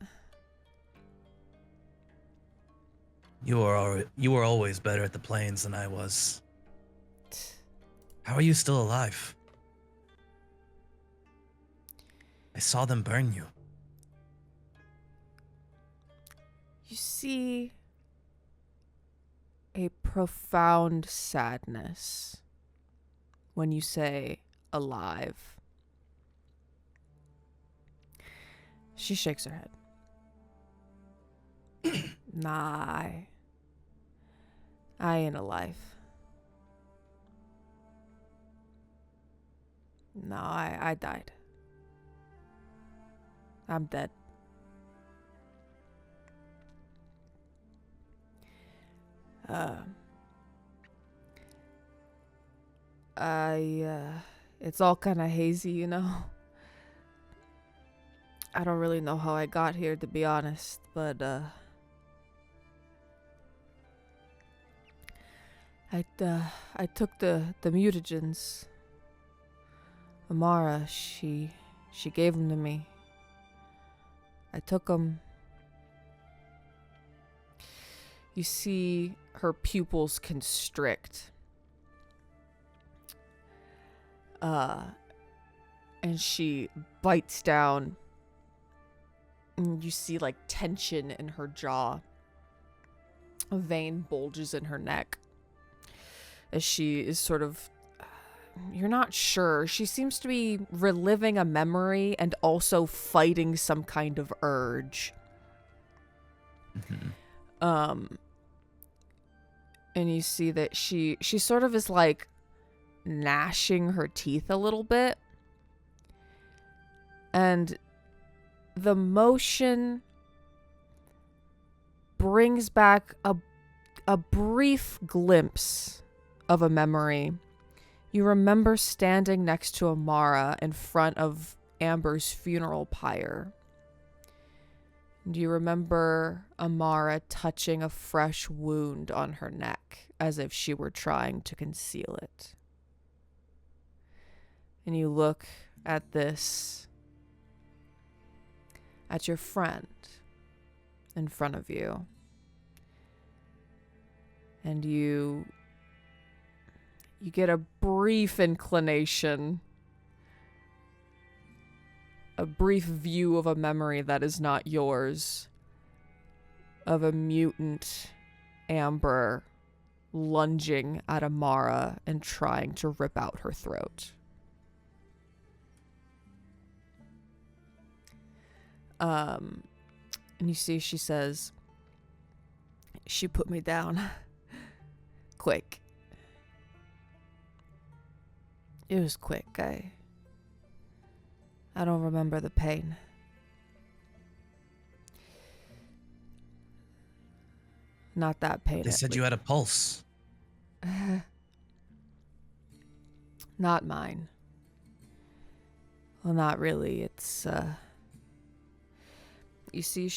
You were always better at the plains than I was. How are you still alive? I saw them burn you. You see a profound sadness when you say alive. She shakes her head. Nah, I ain't alive. No, I died. I'm dead. Uh, it's all kind of hazy, you know? I don't really know how I got here, to be honest, but, I took the mutagens. Amara, she gave them to me. I took them. You see her pupils constrict. And she bites down. And you see like tension in her jaw. A vein bulges in her neck. As she is sort of, you're not sure. She seems to be reliving a memory and also fighting some kind of urge. And you see that she sort of is like gnashing her teeth a little bit. And the motion brings back a brief glimpse of a memory. You remember standing next to Amara in front of Amber's funeral pyre. Do you remember Amara touching a fresh wound on her neck as if she were trying to conceal it? And you look at this, at your friend in front of you, and you get a brief inclination, a brief view of a memory that is not yours, of a mutant Amber lunging at Amara and trying to rip out her throat. And you see she says, she put me down quick. It was quick. I don't remember the pain. Not that pain. They said you had a pulse. Not mine. Well, not really. It's you see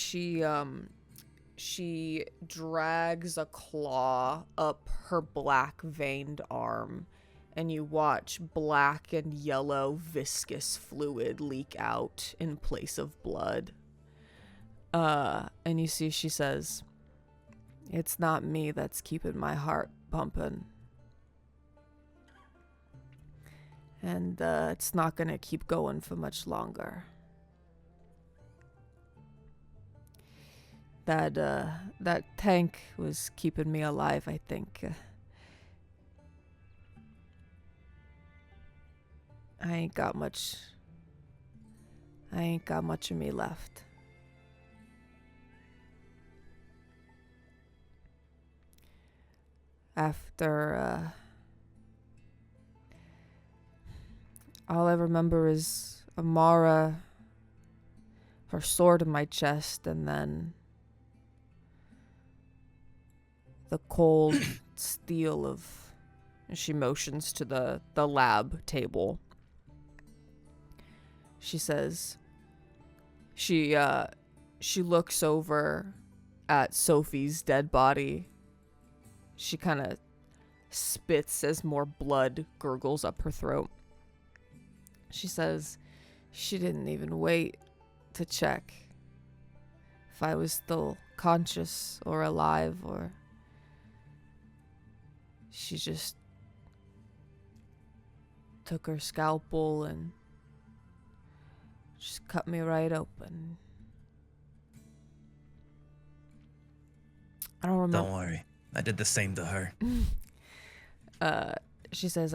she drags a claw up her black veined arm, and you watch black and yellow viscous fluid leak out in place of blood. And you see she says, "It's not me that's keeping my heart pumping. And it's not gonna keep going for much longer. That tank was keeping me alive, I think. I ain't got much of me left." After, all I remember is Amara, her sword in my chest, and then the cold steel of, she motions to the lab table. She says, she looks over at Sophie's dead body. She kind of spits as more blood gurgles up her throat. She says she didn't even wait to check if I was still conscious or alive, or she just took her scalpel and just cut me right open. I don't remember. Don't worry. I did the same to her. She says,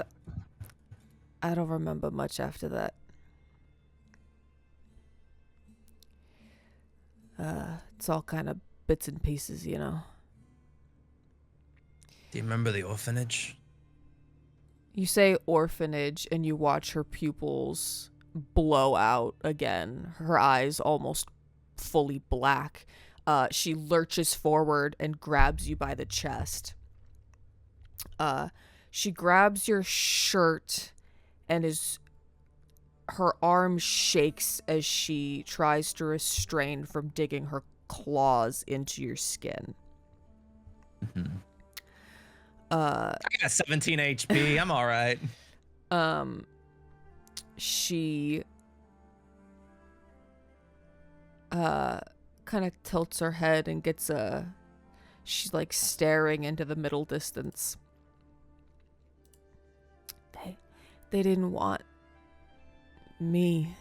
I don't remember much after that. It's all kind of bits and pieces, you know. Do you remember the orphanage? You say orphanage, and you watch her pupils blow out again. Her eyes almost fully black. She lurches forward and grabs you by the chest. She grabs your shirt and her arm shakes as she tries to restrain from digging her claws into your skin. Mm-hmm. I got 17 HP. I'm all right. She kind of tilts her head and gets she's like staring into the middle distance. They didn't want me.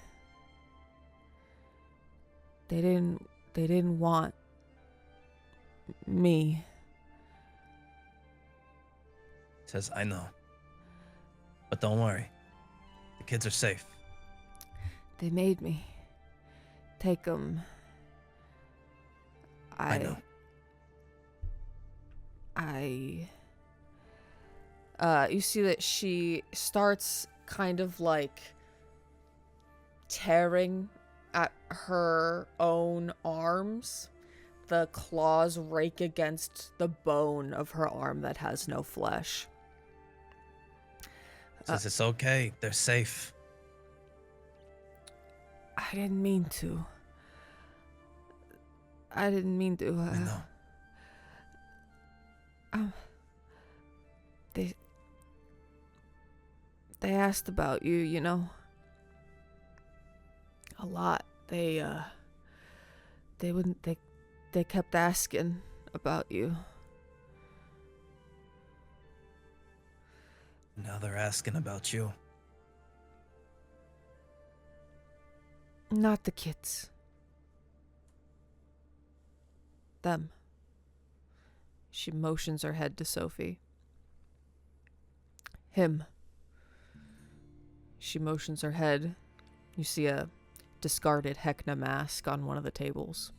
They didn't want me. Says, I know. But don't worry. The kids are safe. They made me take them. I know. You see that she starts kind of like tearing at her own arms. The claws rake against the bone of her arm that has no flesh. Says it's okay. They're safe. I didn't mean to. I I know. They asked about you, you know. A lot. They kept asking about you. Now they're asking about you. Not the kids. Them. She motions her head to Sophie. Him. She motions her head. You see a discarded Hecna mask on one of the tables.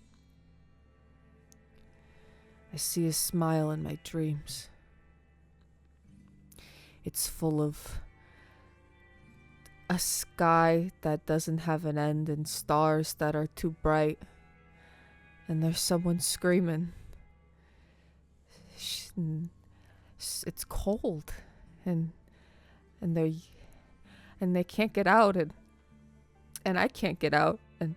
I see a smile in my dreams. It's full of a sky that doesn't have an end and stars that are too bright. And there's someone screaming. It's cold. And they can't get out, and I can't get out, and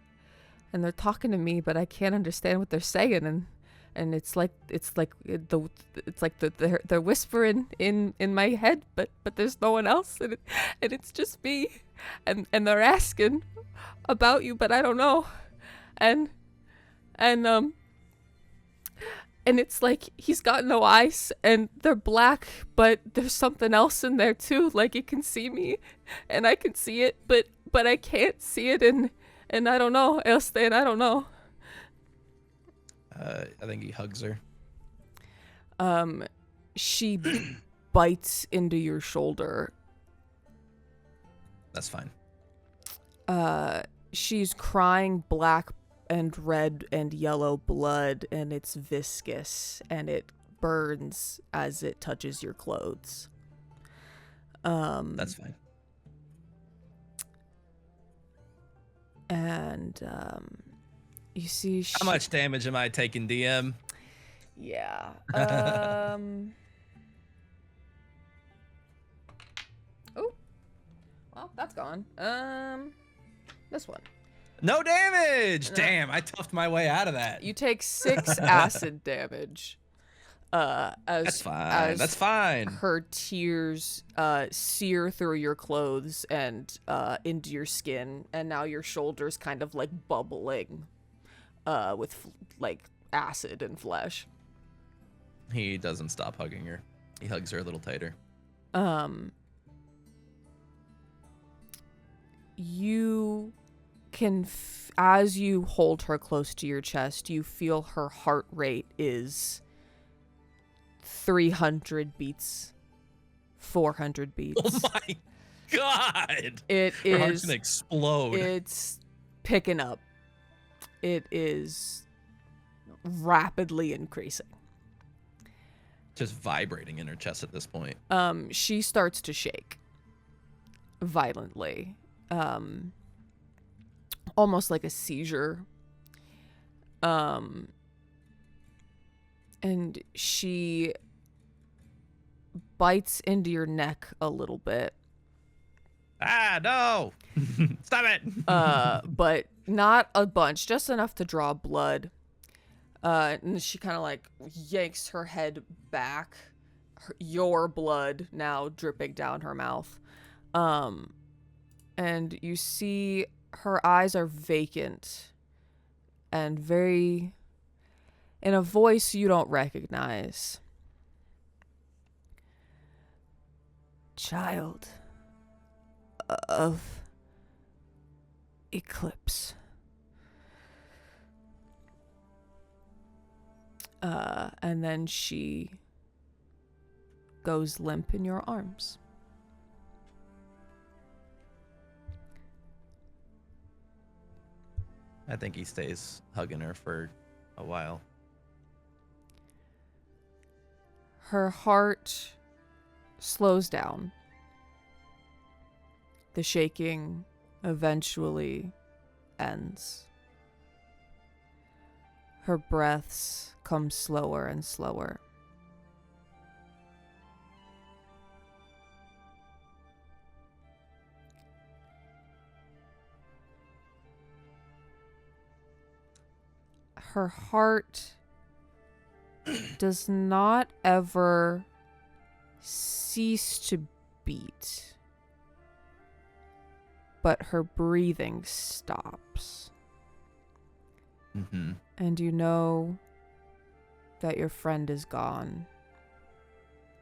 they're talking to me, but I can't understand what they're saying, and it's like they're whispering in my head, but there's no one else, and it's just me, and they're asking about you, but I don't know, and it's like he's got no eyes and they're black, but there's something else in there too. Like it can see me and I can see it, but I can't see it, and I don't know. Elstein, I don't know. I think he hugs her. She bites into your shoulder. That's fine. She's crying black and red and yellow blood, and it's viscous and it burns as it touches your clothes. That's fine. And you see how much damage am I taking, DM? Yeah. Oh, well, that's gone. This one. No damage! No. Damn, I toughed my way out of that. You take 6 acid damage. That's fine. Her tears sear through your clothes and into your skin, and now your shoulders kind of like bubbling with like acid and flesh. He doesn't stop hugging her. He hugs her a little tighter. You can, as you hold her close to your chest, you feel her heart rate is 300 beats, 400 beats. Oh my god! It her heart's is gonna explode. It's picking up. It is rapidly increasing. Just vibrating in her chest at this point. She starts to shake violently. Almost like a seizure. And she bites into your neck a little bit. Ah, no! Stop it! But not a bunch, just enough to draw blood. And she kind of like yanks her head back, your blood now dripping down her mouth. And you see her eyes are vacant and very, in a voice you don't recognize. Child of Eclipse. And then she goes limp in your arms. I think he stays hugging her for a while. Her heart slows down. The shaking eventually ends. Her breaths come slower and slower. Her heart does not ever cease to beat, but her breathing stops. Mm-hmm. And you know that your friend is gone,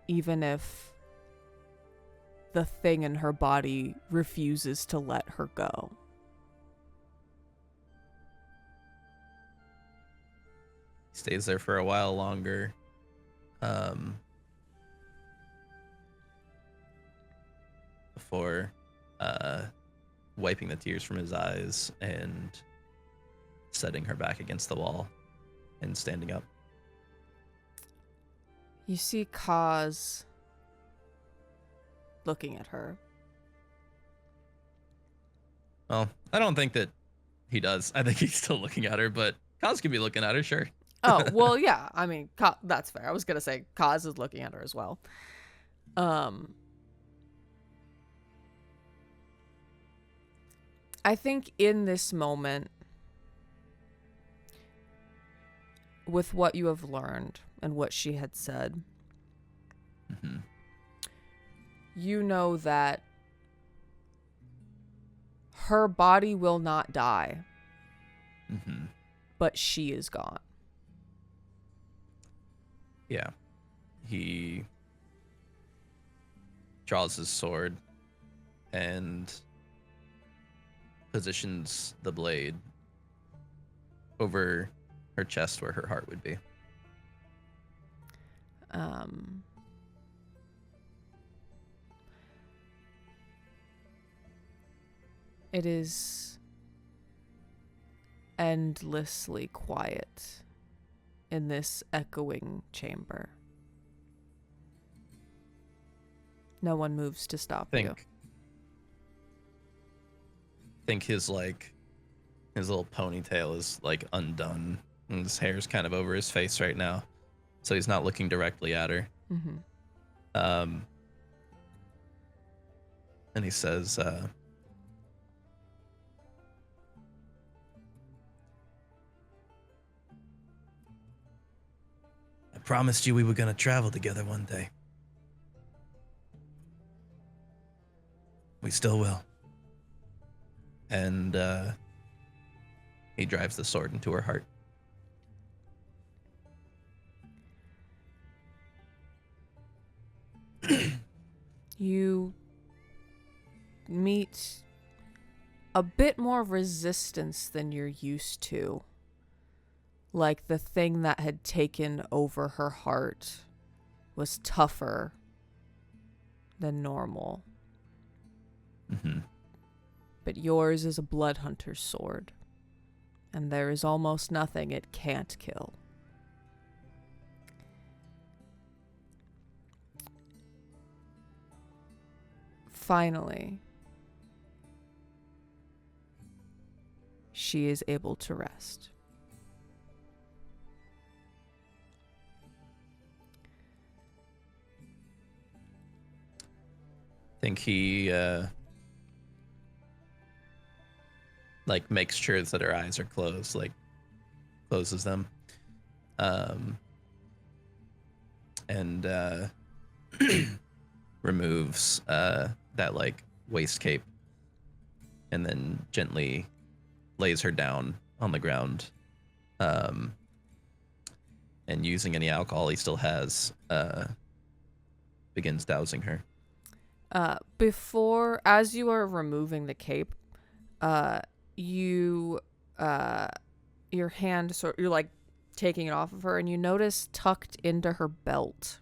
even if the thing in her body refuses to let her go. Stays there for a while longer. Before wiping the tears from his eyes and setting her back against the wall and standing up. You see Kaz looking at her. Well, I don't think that he does. I think he's still looking at her, but Kaz could be looking at her, sure. Oh, well, yeah. I mean, that's fair. I was going to say Kaz is looking at her as well. I think in this moment, with what you have learned and what she had said, Mm-hmm. you know that her body will not die, Mm-hmm. but she is gone. Yeah. He draws his sword and positions the blade over her chest where her heart would be. It is endlessly quiet in this echoing chamber. No one moves to stop you. Think his little ponytail is like undone and his hair's kind of over his face right now, so he's not looking directly at her. Mm-hmm. And he says, I promised you we were gonna travel together one day. We still will. And he drives the sword into her heart. You meet a bit more resistance than you're used to. Like the thing that had taken over her heart was tougher than normal. Mm-hmm. But yours is a blood hunter's sword, and there is almost nothing it can't kill. Finally, she is able to rest. think he like makes sure that her eyes are closed, like closes them, and removes that like waist cape, and then gently lays her down on the ground, and using any alcohol he still has, begins dousing her. As you are removing the cape, your hand you're like taking it off of her, and you notice tucked into her belt,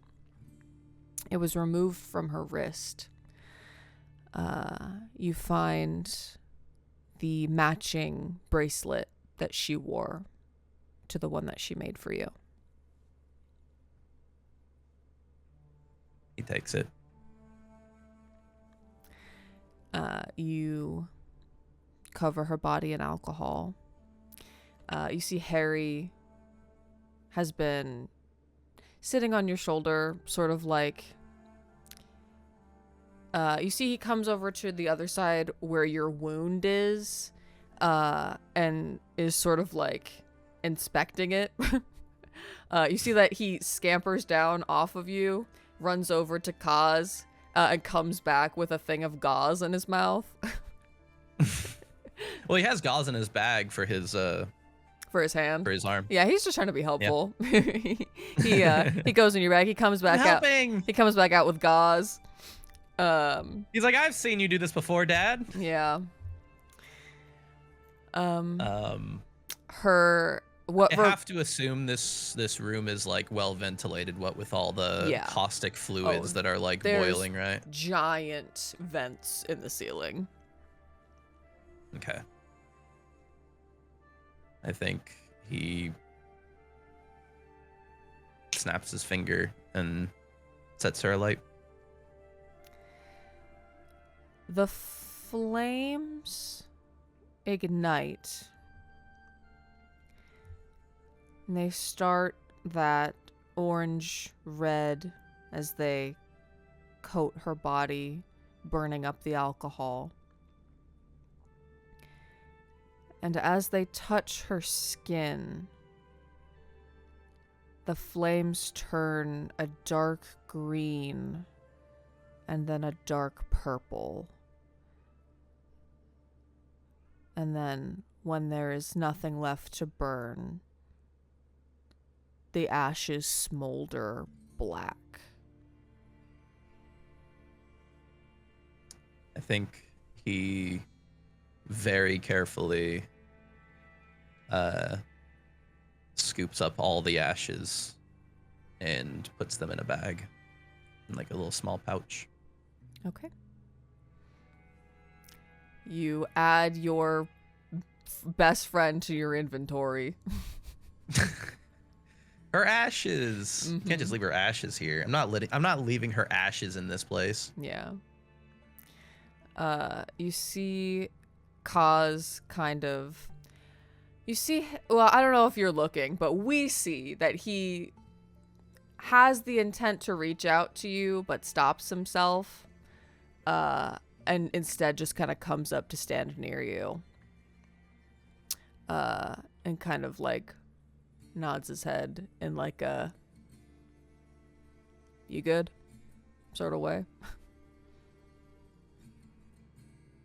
it was removed from her wrist. You find the matching bracelet that she wore to the one that she made for you. He takes it. You cover her body in alcohol. You see Harry has been sitting on your shoulder, sort of like... you see he comes over to the other side where your wound is, and is sort of like inspecting it. You see that he scampers down off of you, runs over to Kaz, and comes back with a thing of gauze in his mouth. Well, he has gauze in his bag for his hand, for his arm. Yeah, he's just trying to be helpful. Yeah. he goes in your bag. He comes back out. He comes back out with gauze. He's like, I've seen you do this before, Dad. Yeah. I have to assume this room is like well ventilated, what with all the caustic fluids that are like boiling, right? Giant vents in the ceiling. Okay. I think he snaps his finger and sets her alight. The flames ignite. And they start that orange red as they coat her body, burning up the alcohol. And as they touch her skin, the flames turn a dark green and then a dark purple. And then, when there is nothing left to burn, the ashes smolder black. I think he very carefully scoops up all the ashes and puts them in a bag, in like a little small pouch. Okay. You add your best friend to your inventory. Her ashes. You can't just leave her ashes here. I'm not leaving her ashes in this place. Yeah. You see Kaz kind of... You see... Well, I don't know if you're looking, but we see that he has the intent to reach out to you, but stops himself. And instead just kind of comes up to stand near you. And kind of like nods his head in like a "you good?" sort of way.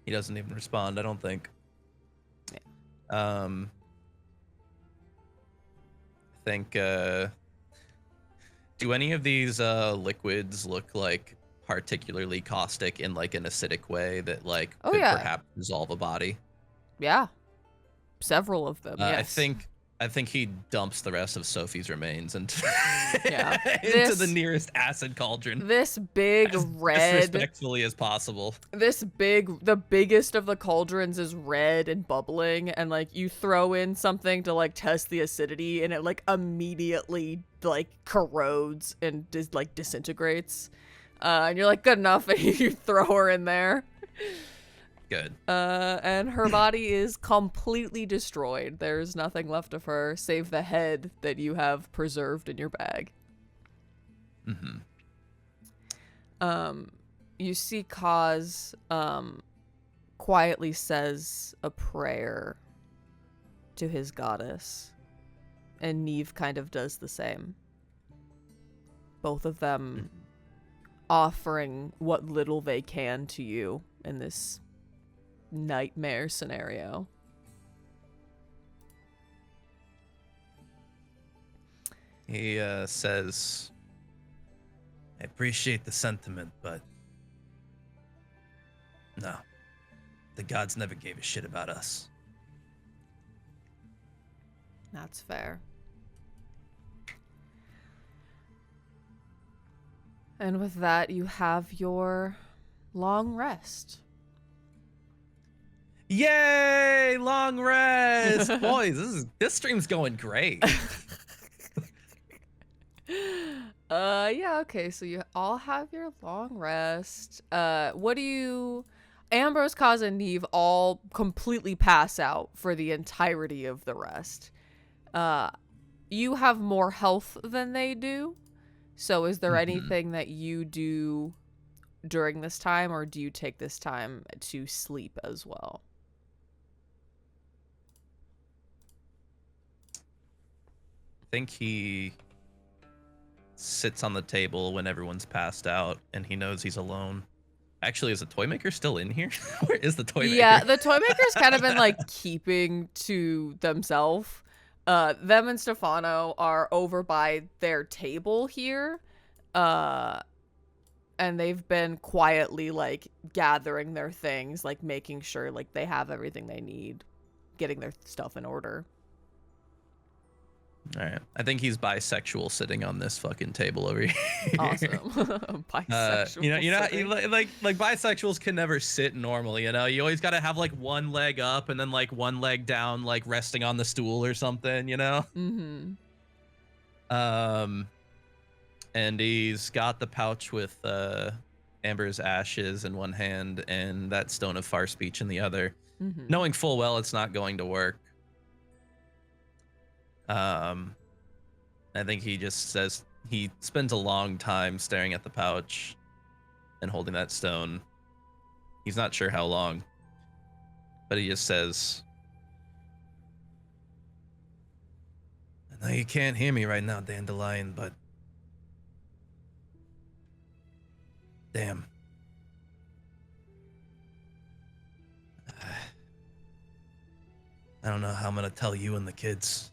He doesn't even respond, I don't think. Yeah. I think do any of these liquids look like particularly caustic in like an acidic way that like could perhaps dissolve a body? Yeah. Several of them, yes. I think he dumps the rest of Sophie's remains into the nearest acid cauldron. This big red... As respectfully as possible. The biggest of the cauldrons is red and bubbling, and like you throw in something to like test the acidity, and it like immediately like corrodes and disintegrates. And you're like, good enough, and you throw her in there. Good. And her body is completely destroyed. There's nothing left of her save the head that you have preserved in your bag. you see Kaz quietly says a prayer to his goddess, and Neve kind of does the same. Both of them offering what little they can to you in this nightmare scenario. He says, I appreciate the sentiment, but no. The gods never gave a shit about us. That's fair. And with that, you have your long rest. "Yay, long rest, boys! This stream's going great." Yeah, okay, so you all have your long rest. What do you... Ambrose, Kaz, and Neve all completely pass out for the entirety of the rest. You have more health than they do. So is there anything that you do during this time, or do you take this time to sleep as well? I think he sits on the table when everyone's passed out and he knows he's alone. Actually, is the toy maker still in here? Where is the toy maker? Yeah, the toy maker's kind of been like keeping to themselves. Them and Stefano are over by their table here. And they've been quietly like gathering their things, like making sure like they have everything they need, getting their stuff in order. All right. I think he's bisexual sitting on this fucking table over here. Awesome. Bisexual. Like bisexuals can never sit normally, you know? You always got to have like one leg up and then like one leg down, like resting on the stool or something, you know? Mm-hmm. And he's got the pouch with Amber's ashes in one hand and that stone of far speech in the other, knowing full well it's not going to work. I think he just says he spends a long time staring at the pouch and holding that stone. He's not sure how long, but he just says, I know you can't hear me right now, Dandelion, but damn. I don't know how I'm gonna tell you and the kids.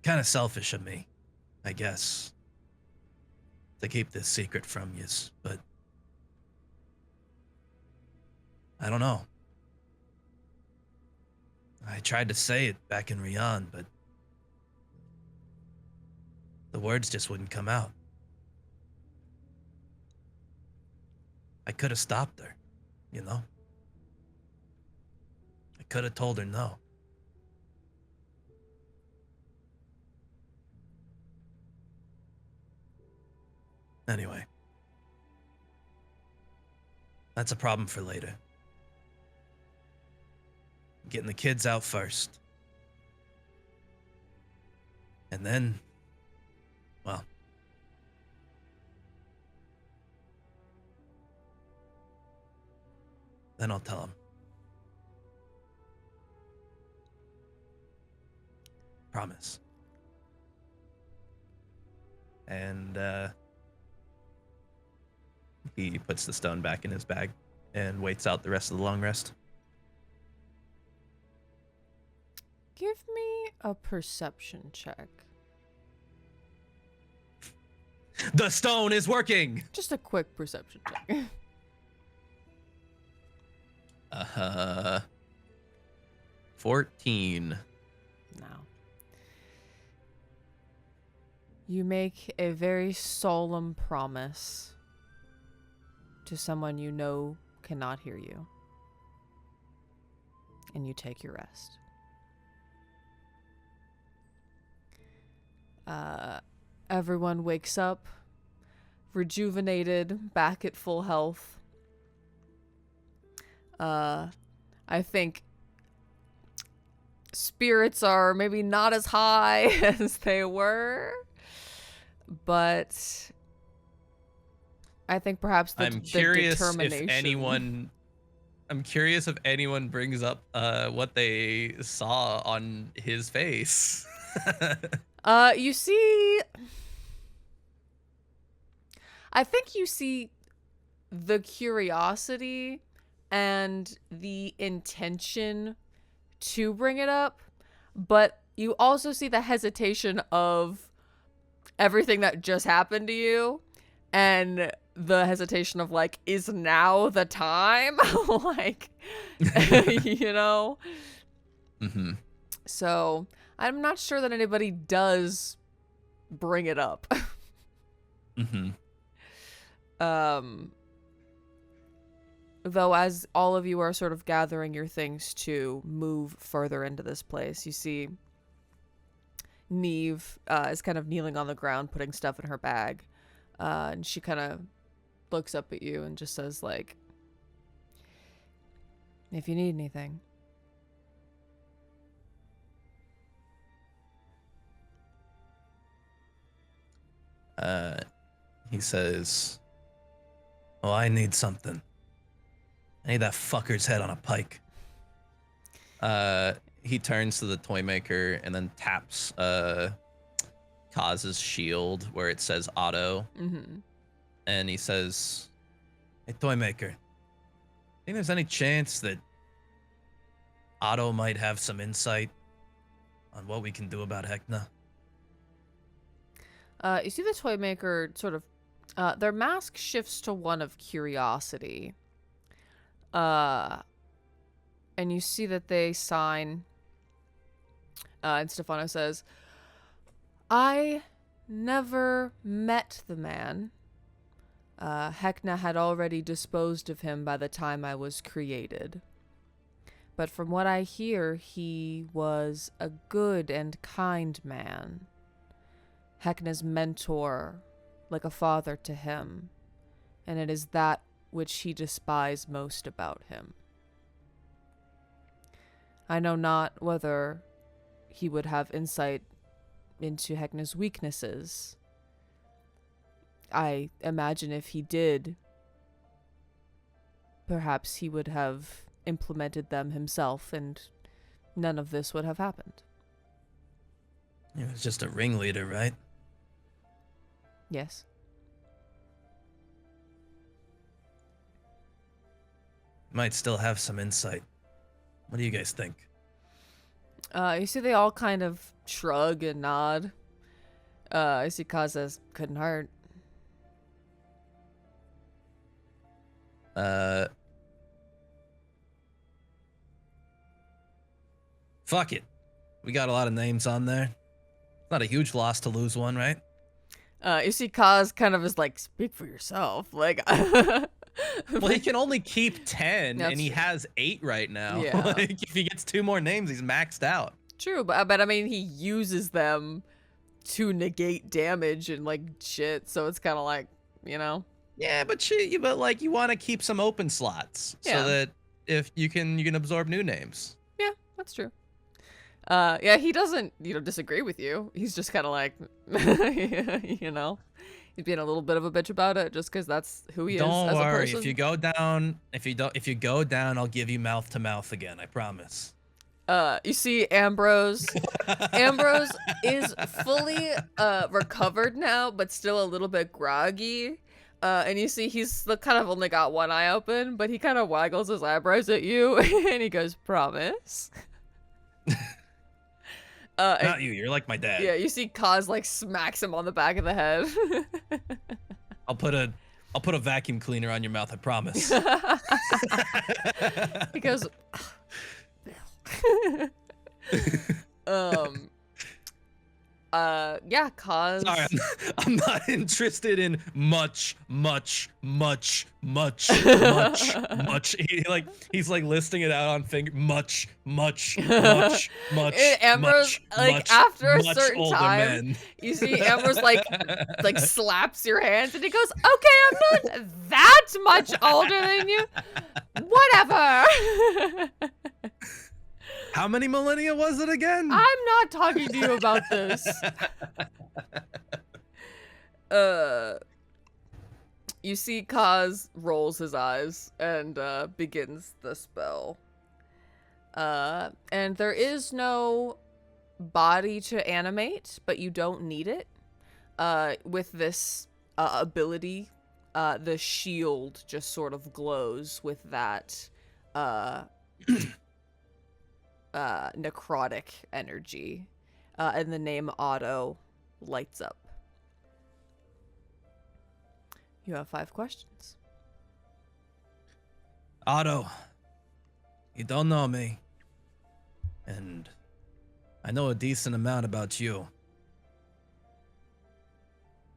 Kind of selfish of me, I guess, to keep this secret from yous, but I don't know. I tried to say it back in Rion, but the words just wouldn't come out. I could have stopped her, you know? I could have told her no. Anyway, that's a problem for later. Getting the kids out first. And then, well, then I'll tell them. Promise. and he puts the stone back in his bag and waits out the rest of the long rest. Give me a perception check. The stone is working! Just a quick perception check. 14. Now, you make a very solemn promise to someone you know cannot hear you, and you take your rest. Everyone wakes up, rejuvenated, back at full health. I think spirits are maybe not as high as they were, but I think perhaps the determination. I'm curious if anyone brings up what they saw on his face. You see, I think you see the curiosity and the intention to bring it up, but you also see the hesitation of everything that just happened to you and the hesitation of like, is now the time? Like, you know? Mm-hmm. So I'm not sure that anybody does bring it up. Mm-hmm. Though as all of you are sort of gathering your things to move further into this place, you see Neve is kind of kneeling on the ground, putting stuff in her bag. And she kind of looks up at you and just says, like, if you need anything. He says, "Oh, I need something. I need that fucker's head on a pike." He turns to the toy maker and then taps Kaz's shield where it says Otto. Mm-hmm. And he says, "Hey, toy maker, think there's any chance that Otto might have some insight on what we can do about Hecna?" You see the toy maker sort of, their mask shifts to one of curiosity. And you see that they sign, and Stefano says, "I never met the man. Hecna had already disposed of him by the time I was created. But from what I hear, he was a good and kind man. Hecna's mentor, like a father to him, and it is that which he despised most about him. I know not whether he would have insight into Hecna's weaknesses. I imagine if he did, perhaps he would have implemented them himself, and none of this would have happened." He was just a ringleader, right? Yes. Might still have some insight. What do you guys think? You see they all kind of shrug and nod. I see Kaz says, "Couldn't hurt." Fuck it. We got a lot of names on there. Not a huge loss to lose one, right? You see Kaz kind of is like, "Speak for yourself." Like, well, he can only keep 10, That's and he true. has 8 right now. Yeah. Like, if he gets 2 more names, he's maxed out. True, but I mean, he uses them to negate damage and like shit, so it's kind of like, you know. Yeah, but you want to keep some open slots Yeah. so that if you can absorb new names. Yeah, that's true. Yeah, he doesn't, disagree with you. He's just kind of like, he's being a little bit of a bitch about it just because that's who he is Don't as a worry. person. If you go down, I'll give you mouth to mouth again. I promise. You see Ambrose. Ambrose is fully recovered now, but still a little bit groggy. And you see he's kind of only got one eye open, but he kind of waggles his eyebrows at you, and he goes, "Promise." Not you. You're like my dad. Yeah, you see Kaz like smacks him on the back of the head. I'll put a vacuum cleaner on your mouth. I promise. He goes, yeah, Kaz. Sorry, I'm not interested in much. He's like listing it out on finger. Much. Ambrose, like after a certain time, you see Ambrose like slaps your hands, and he goes, "Okay, I'm not that much older than you. Whatever." How many millennia was it again? I'm not talking to you about this. You see Kaz rolls his eyes and begins the spell. And there is no body to animate, but you don't need it. With this ability, the shield just sort of glows with that necrotic energy, and the name Otto lights up. You have 5 questions. Otto, you don't know me, and I know a decent amount about you.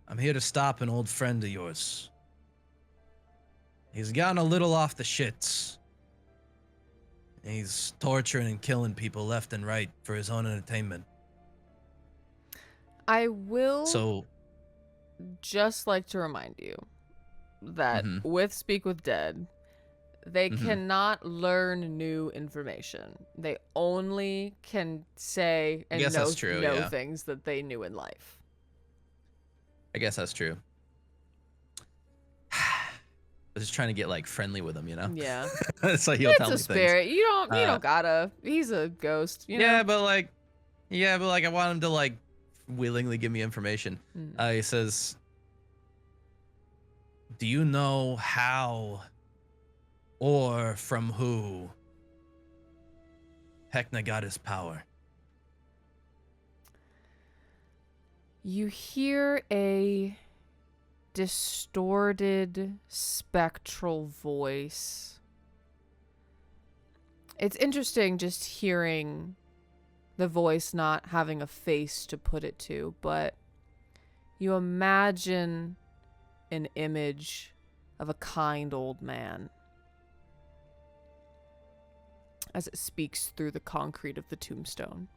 I'm here to stop an old friend of yours. He's gotten a little off the shits. He's torturing and killing people left and right for his own entertainment. I will So, just like to remind you that with Speak with Dead, they cannot learn new information. They only can say and know things that they knew in life. I guess that's true. I was just trying to get like friendly with him, you know? Yeah. So he'll tell me It's a spirit. things. You don't gotta. He's a ghost. You know? Yeah, but like I want him to like willingly give me information. He says, "Do you know how or from who Hecna got his power?" You hear a distorted, spectral voice. It's interesting just hearing the voice not having a face to put it to, but you imagine an image of a kind old man as it speaks through the concrete of the tombstone.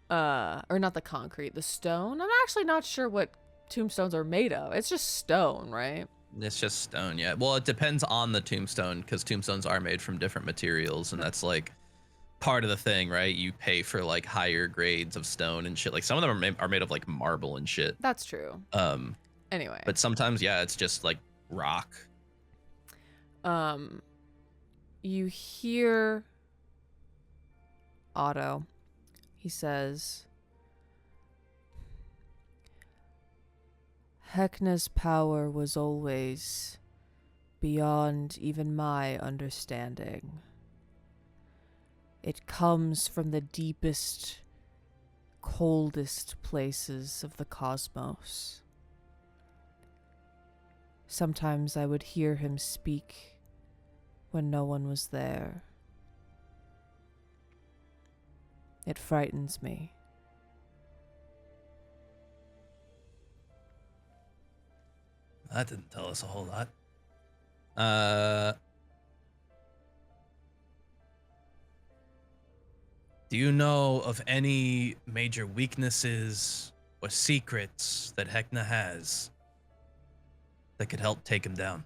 Or not the concrete, the stone. I'm actually not sure what tombstones are made of. It's just stone, right? It's just stone, yeah. Well, it depends on the tombstone, because tombstones are made from different materials, and that's like part of the thing, right? You pay for like higher grades of stone and shit. Like some of them are made of like marble and shit. That's true. Anyway. But sometimes, yeah, it's just like rock. You hear Otto. He says, Hecna's power was always beyond even my understanding. It comes from the deepest, coldest places of the cosmos. Sometimes I would hear him speak when no one was there. It frightens me. That didn't tell us a whole lot. Do you know of any major weaknesses or secrets that Hecna has that could help take him down?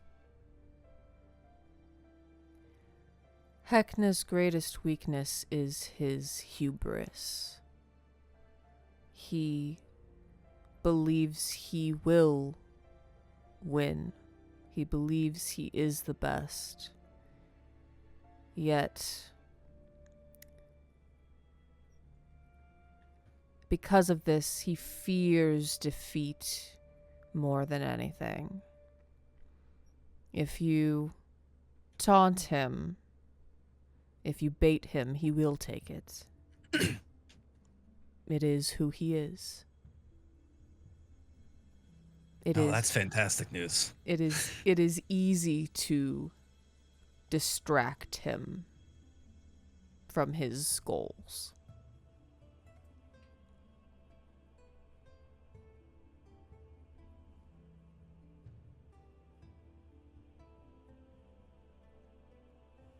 Hecna's greatest weakness is his hubris. He believes he will win. He believes he is the best. Yet, because of this, he fears defeat more than anything. If you taunt him, if you bait him, he will take it. It is who he is. That's fantastic news. It is easy to distract him from his goals.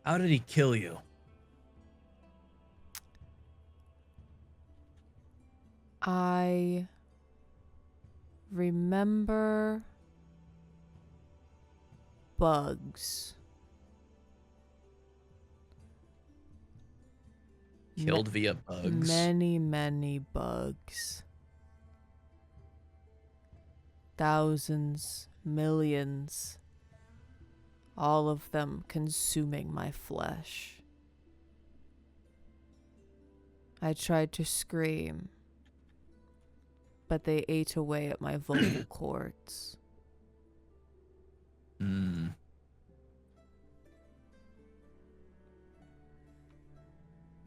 How did he kill you? I remember bugs. Killed via bugs. Many, many bugs. Thousands, millions. All of them consuming my flesh. I tried to scream, but they ate away at my vocal cords. Hmm.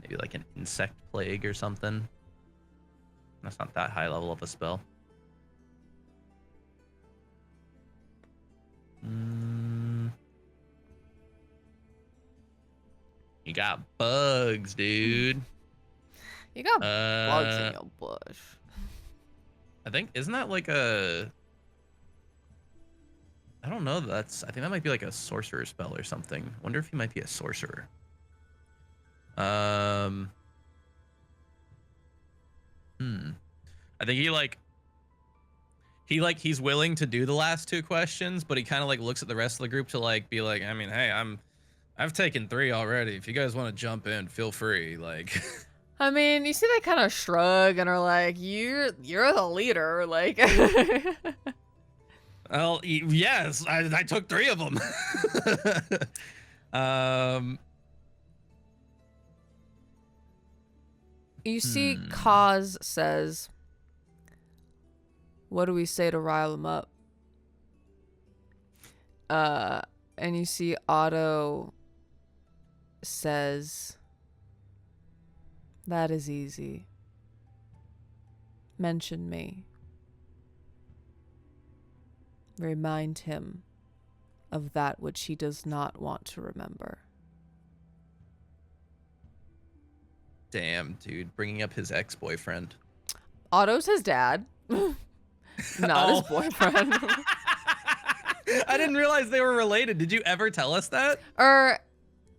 Maybe like an insect plague or something. That's not that high level of a spell. You got bugs, dude. You got bugs in your bush. I think, isn't that like a... I don't know. I think that might be like a sorcerer spell or something. Wonder if he might be a sorcerer. I think he's willing to do the last two questions, but he kind of like looks at the rest of the group to like be like, I mean, hey, I've taken 3 already. If you guys want to jump in, feel free. Like, I mean, you see they kind of shrug and are like, you're the leader, like. well, yes, I took 3 of them. You see Kaz says, what do we say to rile him up? And you see Otto says, that is easy. Mention me. Remind him of that which he does not want to remember. Damn, dude, bringing up his ex-boyfriend. Otto's his dad, not his boyfriend. I didn't realize they were related. Did you ever tell us that?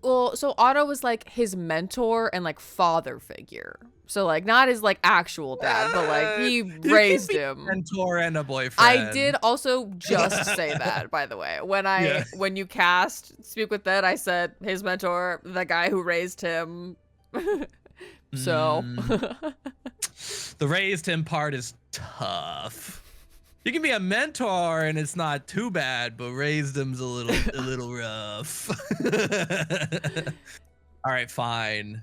Well, so Otto was like his mentor and like father figure. So like not his like actual dad, but like he raised him. Mentor and a boyfriend. I did also just say that, by the way. When you cast Speak with Dead, I said his mentor, the guy who raised him. So the raised him part is tough. You can be a mentor and it's not too bad, but raised him's a little rough. All right, fine.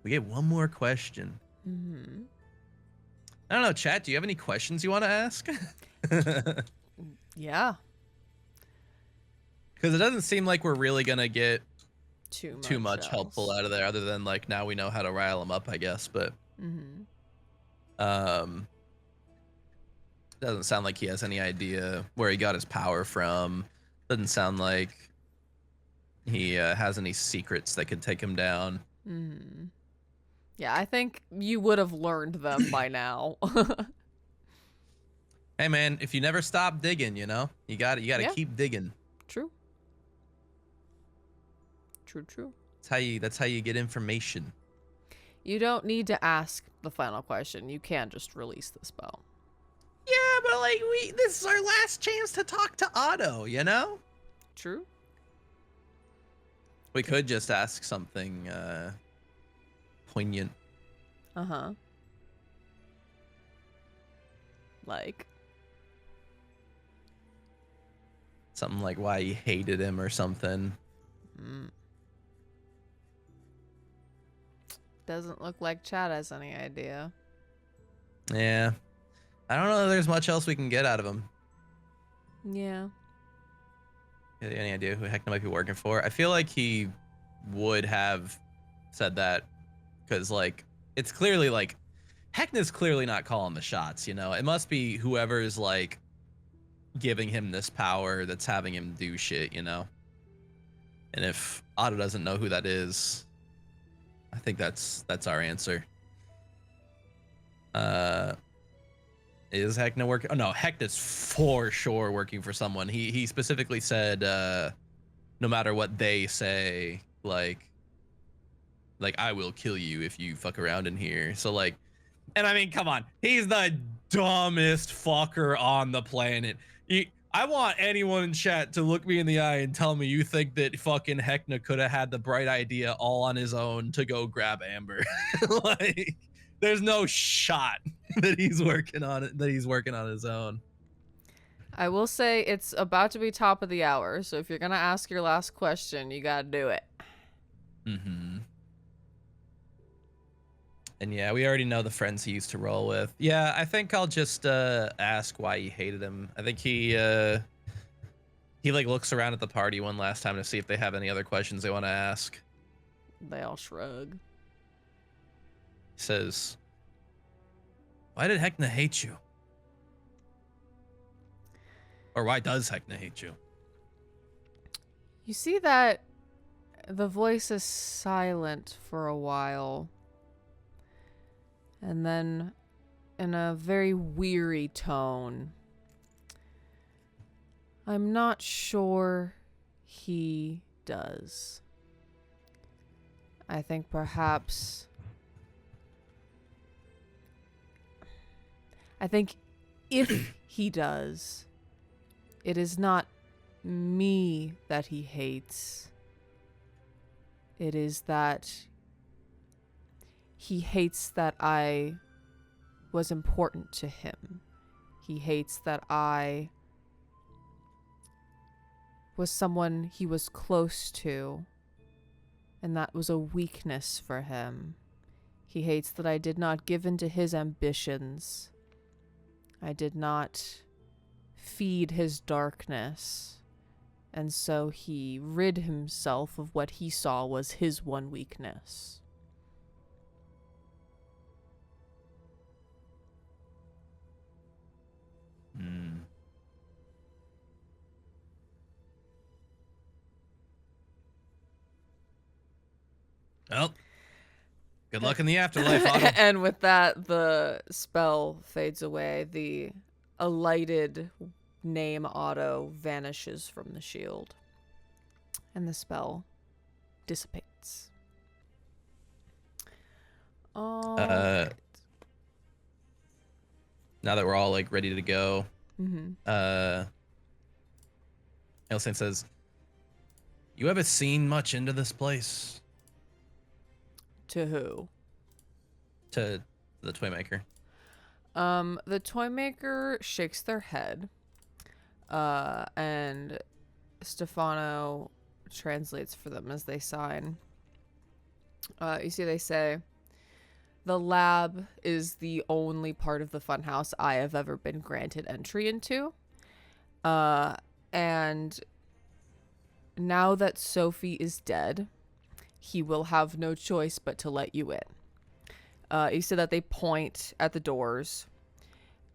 We get one more question. I don't know, chat. Do you have any questions you want to ask? yeah. Because it doesn't seem like we're really gonna get too much helpful out of there, other than like now we know how to rile him up, I guess. But doesn't sound like he has any idea where he got his power from. Doesn't sound like he has any secrets that could take him down. Yeah, I think you would have learned them by now. Hey man, if you never stop digging, you know, you gotta keep digging. True. That's how you get information. You don't need to ask the final question. You can just release the spell. Yeah, but like this is our last chance to talk to Otto, you know? True. We could just ask something poignant. Like something like why he hated him or something. Doesn't look like Chad has any idea. Yeah. I don't know if there's much else we can get out of him. Yeah. Any idea who Heckna might be working for? I feel like he would have said that because, like, it's clearly, like, Heckna's clearly not calling the shots, you know? It must be whoever's, like, giving him this power that's having him do shit, you know? And if Otto doesn't know who that is, I think that's our answer. Is Heckna working? Oh no, Heckna's for sure working for someone. He specifically said no matter what they say, like I will kill you if you fuck around in here. So like, and I mean, come on, he's the dumbest fucker on the planet. I want anyone in chat to look me in the eye and tell me you think that fucking Heckna could have had the bright idea all on his own to go grab Amber. Like, there's no shot that he's working on it, that he's working on his own. I will say it's about to be top of the hour, so if you're gonna ask your last question, you gotta do it. Mm-hmm. And yeah, we already know the friends he used to roll with. Yeah, I think I'll just ask why he hated him. I think he like looks around at the party one last time to see if they have any other questions they want to ask. They all shrug. He says, "Why did Heckna hate you? Or why does Heckna hate you?" You see that the voice is silent for a while. And then, in a very weary tone, "I'm not sure he does. I think perhaps... I think if he does, it is not me that he hates. It is that he hates that I was important to him. He hates that I was someone he was close to, and that was a weakness for him. He hates that I did not give in to his ambitions. I did not feed his darkness, and so he rid himself of what he saw was his one weakness." Hmm. Well, good luck in the afterlife, Otto. And with that, the spell fades away. The alighted name Otto vanishes from the shield. And the spell dissipates. Now that we're all like ready to go, Elsane says, "You ever seen much into this place?" To who? To the toy maker. The toy maker shakes their head, and Stefano translates for them as they sign. You see, they say, "The lab is the only part of the funhouse I have ever been granted entry into. And now that Sophie is dead, he will have no choice but to let you in." You see that they point at the doors,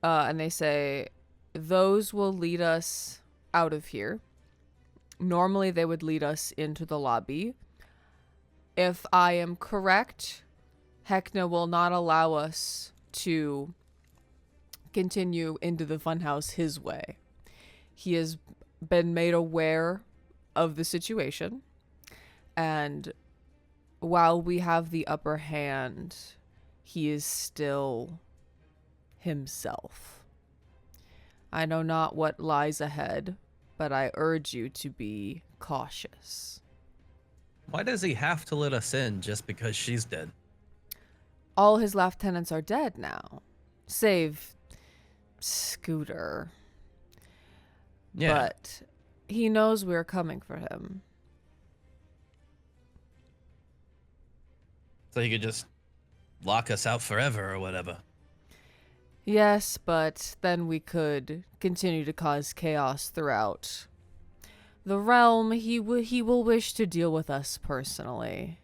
and they say, "Those will lead us out of here. Normally, they would lead us into the lobby. If I am correct, Heckna will not allow us to continue into the funhouse his way. He has been made aware of the situation, and while we have the upper hand, he is still himself. I know not what lies ahead, but I urge you to be cautious." Why does he have to let us in just because she's dead? All his lieutenants are dead now, save Scooter. Yeah. But he knows we're coming for him. So he could just lock us out forever or whatever. Yes, but then we could continue to cause chaos throughout the realm. He will wish to deal with us personally.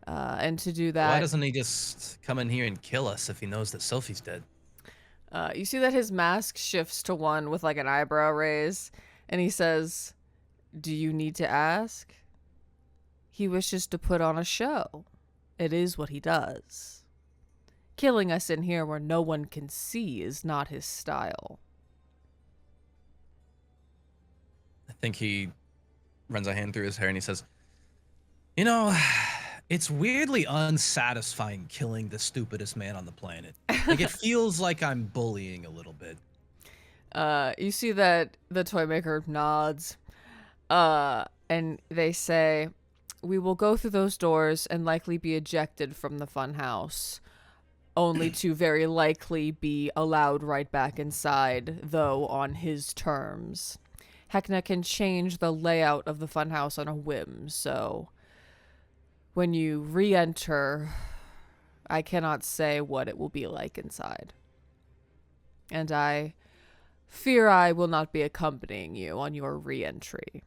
And to do that... Why doesn't he just come in here and kill us if he knows that Sophie's dead? You see that his mask shifts to one with like an eyebrow raise, and he says, "Do you need to ask? He wishes to put on a show. It is what he does. Killing us in here where no one can see is not his style." I think he runs a hand through his hair and he says, "You know, it's weirdly unsatisfying killing the stupidest man on the planet. Like, it feels like I'm bullying a little bit." You see that the toy maker nods. And they say, "We will go through those doors and likely be ejected from the funhouse, only to very likely be allowed right back inside, though on his terms. Heckna can change the layout of the funhouse on a whim, so when you re-enter, I cannot say what it will be like inside. And I fear I will not be accompanying you on your re-entry.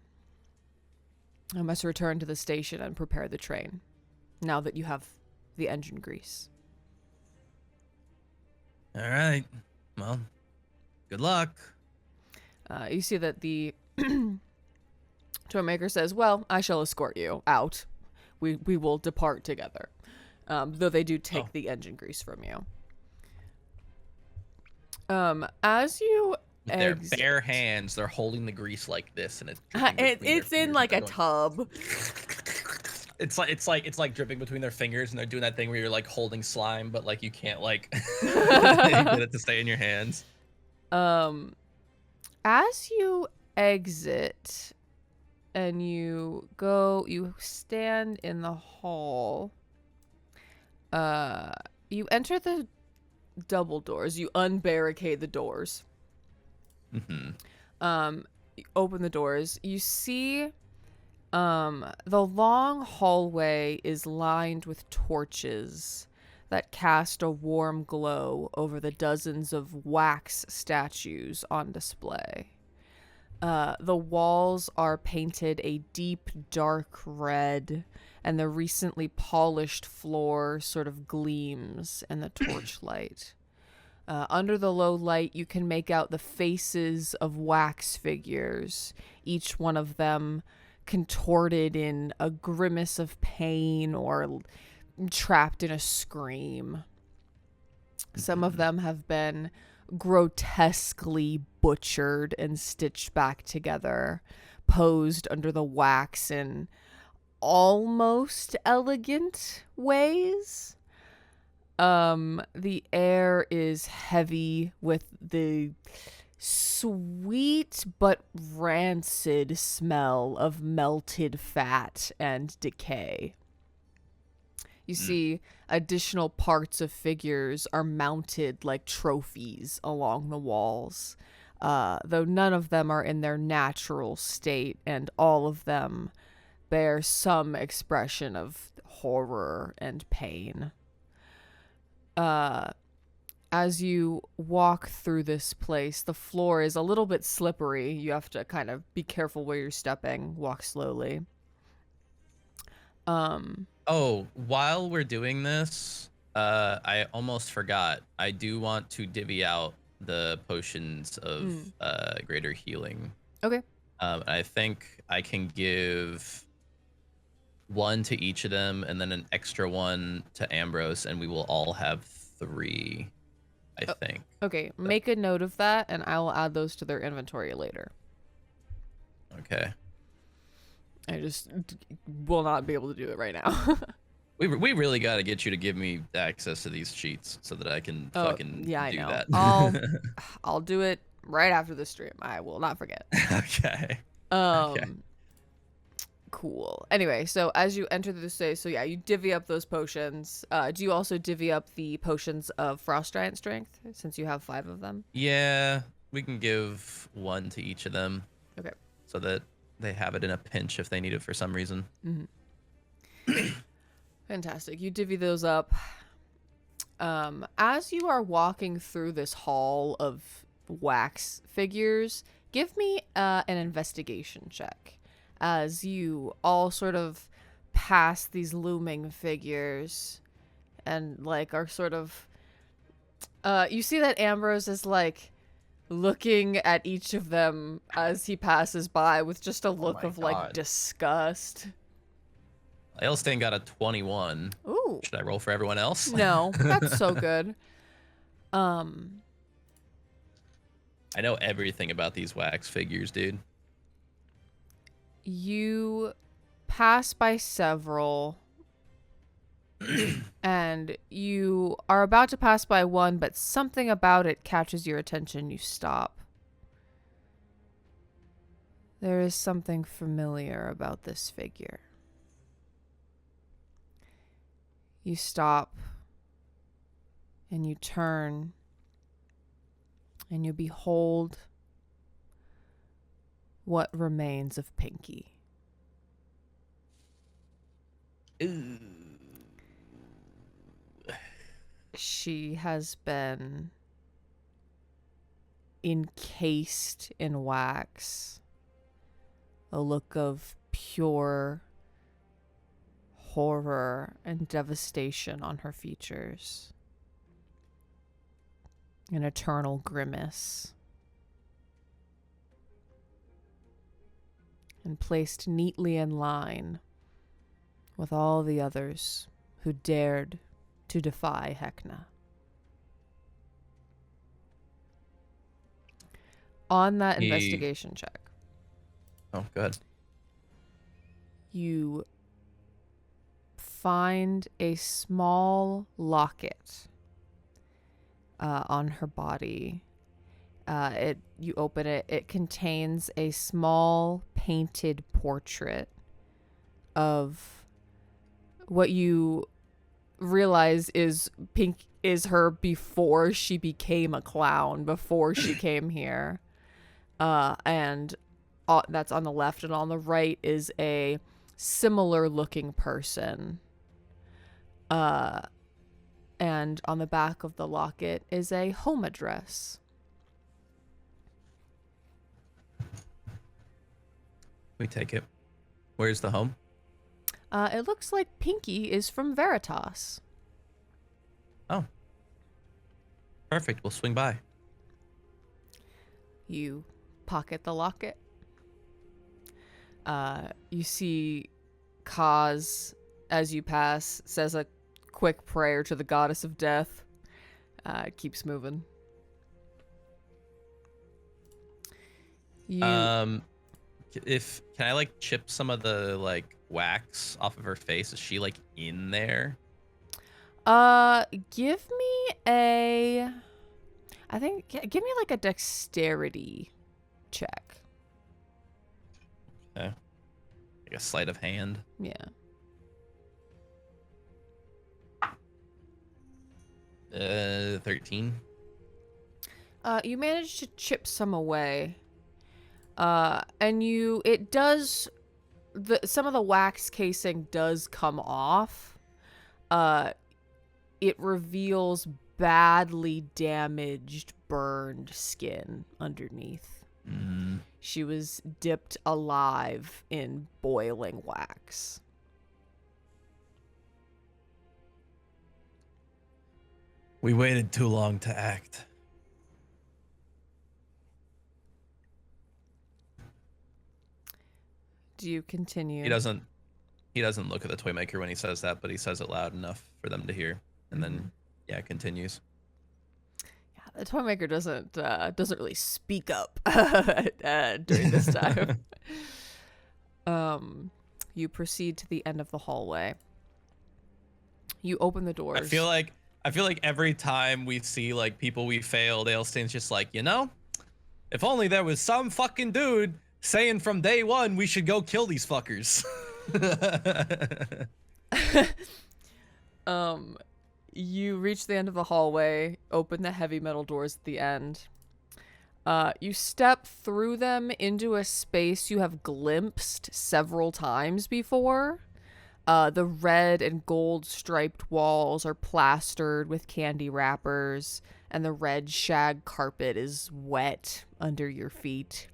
I must return to the station and prepare the train, now that you have the engine grease." All right. Well, good luck. You see that the toy maker says, "Well, I shall escort you out. We will depart together." Though they do take the engine grease from you. As you With their exit, bare hands, they're holding the grease like this, and it's it's in like a tub. It's like dripping between their fingers, and they're doing that thing where you're like holding slime, but like you can't like get it to stay in your hands. As you exit and you stand in the hall. You enter the double doors. You unbarricade the doors. Mm-hmm. You open the doors. You see the long hallway is lined with torches that cast a warm glow over the dozens of wax statues on display. The walls are painted a deep, dark red, and the recently polished floor sort of gleams in the torchlight. Under the low light, you can make out the faces of wax figures, each one of them contorted in a grimace of pain or trapped in a scream. Some of them have been grotesquely butchered and stitched back together, posed under the wax in almost elegant ways. The air is heavy with the sweet but rancid smell of melted fat and decay. You see additional parts of figures are mounted like trophies along the walls, though none of them are in their natural state, and all of them bear some expression of horror and pain. As you walk through this place, the floor is a little bit slippery. You have to kind of be careful where you're stepping, walk slowly. Oh, while we're doing this, I almost forgot. I do want to divvy out the potions of greater healing. Okay. I think I can give one to each of them, and then an extra one to Ambrose, and we will all have 3, I think. Okay, make a note of that, and I will add those to their inventory later. Okay. I just will not be able to do it right now. We really got to get you to give me access to these cheats so that I can fucking do that. I'll do it right after the stream. I will not forget. Okay. Okay. Cool. Anyway, so as you enter this space, so yeah, you divvy up those potions. Do you also divvy up the potions of Frost Giant Strength, since you have 5 of them? Yeah, we can give 1 to each of them. Okay. So that they have it in a pinch if they need it for some reason. Mm-hmm. Fantastic. You divvy those up. As you are walking through this hall of wax figures, give me an investigation check. As you all sort of pass these looming figures and like are sort of you see that Ambrose is like looking at each of them as he passes by with just a look of like disgust. Ailstain got a 21. Ooh. Should I roll for everyone else? No, that's so good. I know everything about these wax figures, dude. You pass by several, and you are about to pass by one, but something about it catches your attention. You stop. There is something familiar about this figure. You stop and you turn and you behold what remains of Pinky. Ooh. She has been encased in wax, a look of pure horror and devastation on her features, an eternal grimace, and placed neatly in line with all the others who dared to defy Hecna. On that investigation check, Oh, good. you find a small locket on her body. You open it. It contains a small painted portrait of what you realize is her before she became a clown, before she came here. And that's on the left, and on the right is a similar looking person. And on the back of the locket is a home address. We take it. Where's the home? It looks like Pinky is from Veritas. Oh. Perfect. We'll swing by. You pocket the locket. You see Kaz, as you pass, says a quick prayer to the goddess of death. Keeps moving. Can I like chip some of the like wax off of her face? Is she like in there? Give me like a dexterity check. Okay. Like a sleight of hand. Yeah. 13. You manage to chip some away. And some of the wax casing does come off. It reveals badly damaged, burned skin underneath. Mm. She was dipped alive in boiling wax. We waited too long to act. Do you continue? He doesn't look at the toy maker when he says that, but he says it loud enough for them to hear, and then continues. Yeah, the toy maker doesn't really speak up during this time. You proceed to the end of the hallway. You open the doors. I feel like every time we see like people we failed, Ailstein's just like, if only there was some fucking dude saying from day one we should go kill these fuckers. You reach the end of the hallway, open the heavy metal doors at the end. You step through them into a space you have glimpsed several times before. The red and gold striped walls are plastered with candy wrappers, and the red shag carpet is wet under your feet.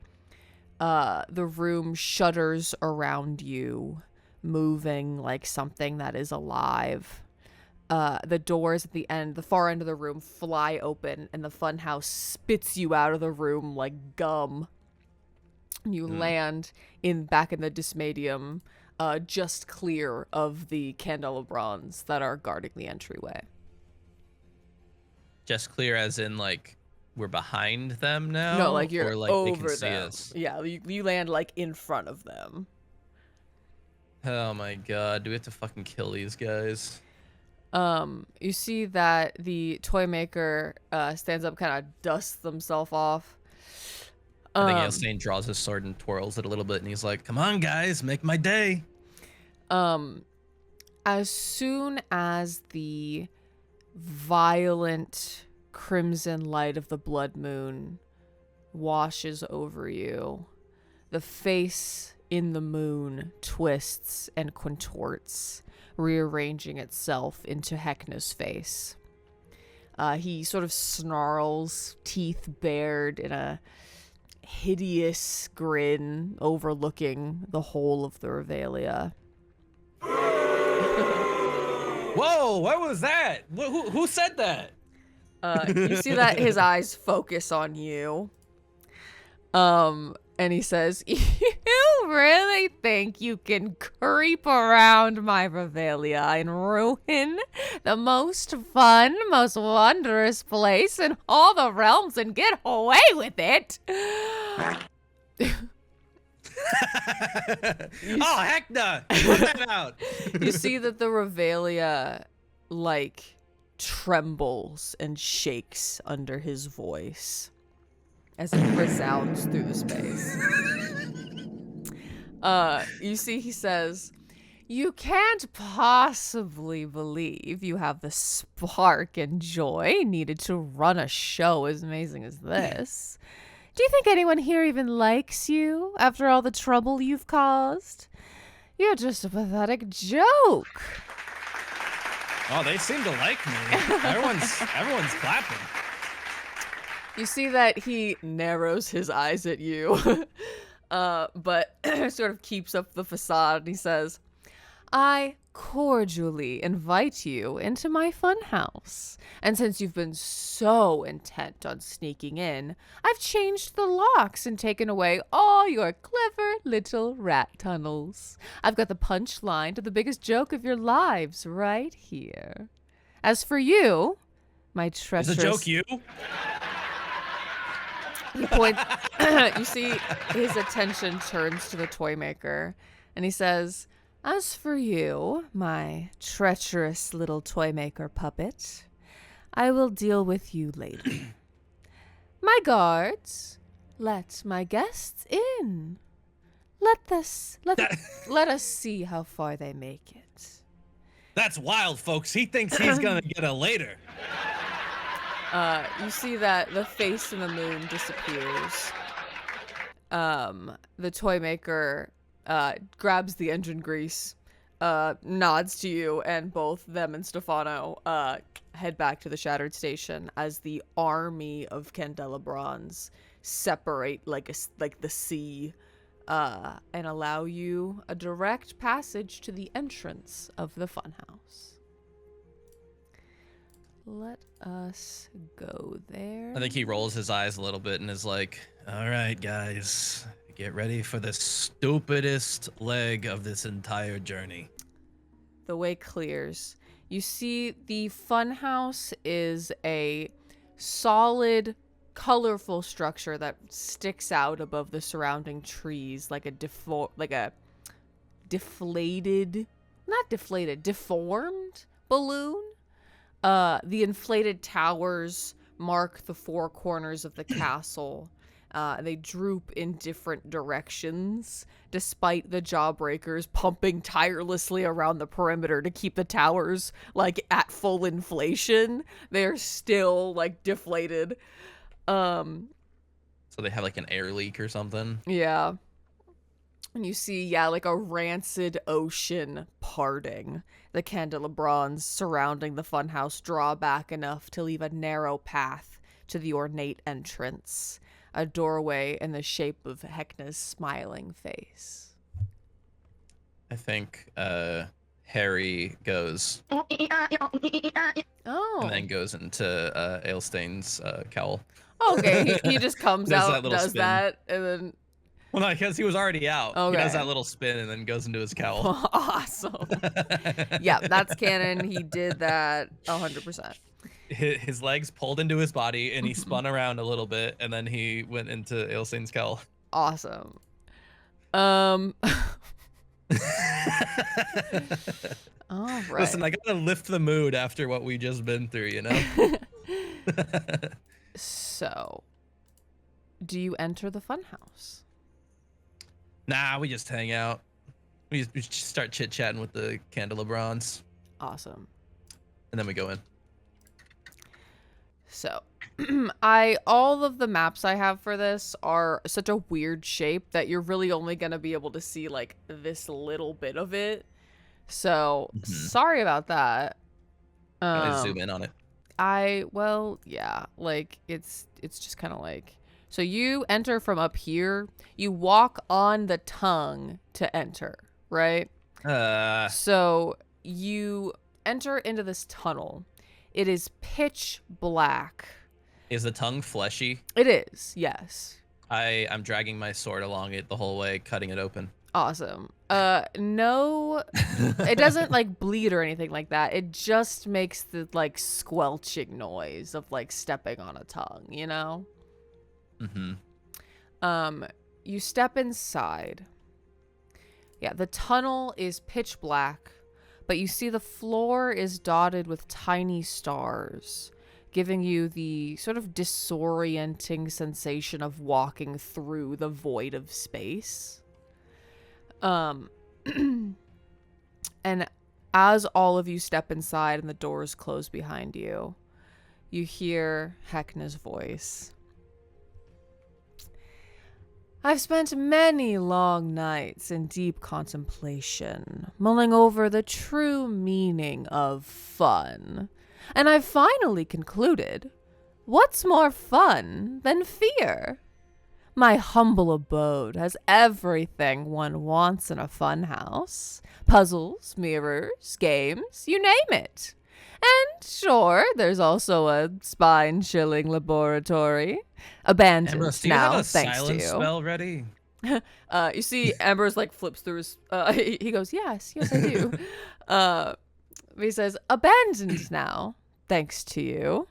The room shudders around you, moving like something that is alive. The doors at the far end of the room fly open, and the funhouse spits you out of the room like gum. You land back in the Dysmadium, just clear of the candelabrons that are guarding the entryway. Just clear as in like we're behind them now? No, like you're or, like, over they can see them. us? Yeah, you land like in front of them. Oh my god, do we have to fucking kill these guys? You see that the toy maker stands up, kind of dusts themselves off. I think Ailstein draws his sword and twirls it a little bit, and he's like, "Come on, guys, make my day." As soon as the violent crimson light of the blood moon washes over you, the face in the moon twists and contorts, rearranging itself into Hecna's face. He sort of snarls, teeth bared in a hideous grin overlooking the whole of the Revelia. Whoa, what was that? Who said that? You see that his eyes focus on you. And he says, "You really think you can creep around my Revelia and ruin the most fun, most wondrous place in all the realms and get away with it?" Oh, heck no! Put that out. You see that the Revelia, like, trembles and shakes under his voice as it resounds through the space. You see he says, "You can't possibly believe you have the spark and joy needed to run a show as amazing as this. Do you think anyone here even likes you after all the trouble you've caused? You're just a pathetic joke." Oh, they seem to like me. Everyone's clapping. You see that he narrows his eyes at you, but sort of keeps up the facade, and he says, "I cordially invite you into my funhouse. And since you've been so intent on sneaking in, I've changed the locks and taken away all your clever little rat tunnels. I've got the punchline to the biggest joke of your lives right here. As for you, my treacherous..." Is the joke you? He points. You see his attention turns to the toy maker, and he says, "As for you, my treacherous little toy maker puppet, I will deal with you later. My guards, let my guests in. Let us see how far they make it." That's wild, folks. He thinks he's gonna get a later. You see that the face in the moon disappears. The toy maker grabs the engine grease, nods to you, and both them and Stefano head back to the Shattered Station as the army of Candelabrons separate like the sea, and allow you a direct passage to the entrance of the funhouse. Let us go there. I think he rolls his eyes a little bit and is like, "All right, guys, get ready for the stupidest leg of this entire journey." The way clears. You see the funhouse is a solid, colorful structure that sticks out above the surrounding trees like a deformed balloon. The inflated towers mark the four corners of the castle. They droop in different directions, despite the jawbreakers pumping tirelessly around the perimeter to keep the towers, like, at full inflation. They're still, like, deflated. So they have, like, an air leak or something? Yeah. And you see, like a rancid ocean parting. The Candelabrons surrounding the funhouse draw back enough to leave a narrow path to the ornate entrance. A doorway in the shape of Hecna's smiling face. I think Harry goes. Oh. And then goes into Ailstein's cowl. Okay, he just comes out, does spin. that, and then... Well, no, because he was already out. Okay. He does that little spin and then goes into his cowl. Awesome. Yeah, that's canon. He did that 100%. His legs pulled into his body and he spun around a little bit and then he went into Ailstein's cowl. Awesome. All right. Listen, I gotta lift the mood after what we just been through, you know? So, do you enter the funhouse? Nah, we just hang out. We just start chit-chatting with the Candelabrons. Awesome. And then we go in. So, all of the maps I have for this are such a weird shape that you're really only going to be able to see, like, this little bit of it. So, sorry about that. I zoom in on it. Well, yeah, like, it's just kind of like, so you enter from up here, you walk on the tongue to enter, right? So, you enter into this tunnel. It is pitch black. Is the tongue fleshy? It is, yes. I'm dragging my sword along it the whole way, cutting it open. Awesome. No, it doesn't like bleed or anything like that. It just makes the like squelching noise of like stepping on a tongue, you know? You step inside. Yeah, the tunnel is pitch black, but you see the floor is dotted with tiny stars, giving you the sort of disorienting sensation of walking through the void of space. And as all of you step inside and the doors close behind you, you hear Hecna's voice. I've spent many long nights in deep contemplation, mulling over the true meaning of fun. And I've finally concluded, what's more fun than fear? My humble abode has everything one wants in a fun house. Puzzles, mirrors, games, you name it. And sure, there's also a spine-chilling laboratory. Abandoned Ambrose, do you now, have a thanks to silence you. spell ready? You see Ambrose like flips through his, he goes, yes, I do. He says, abandoned now, thanks to you.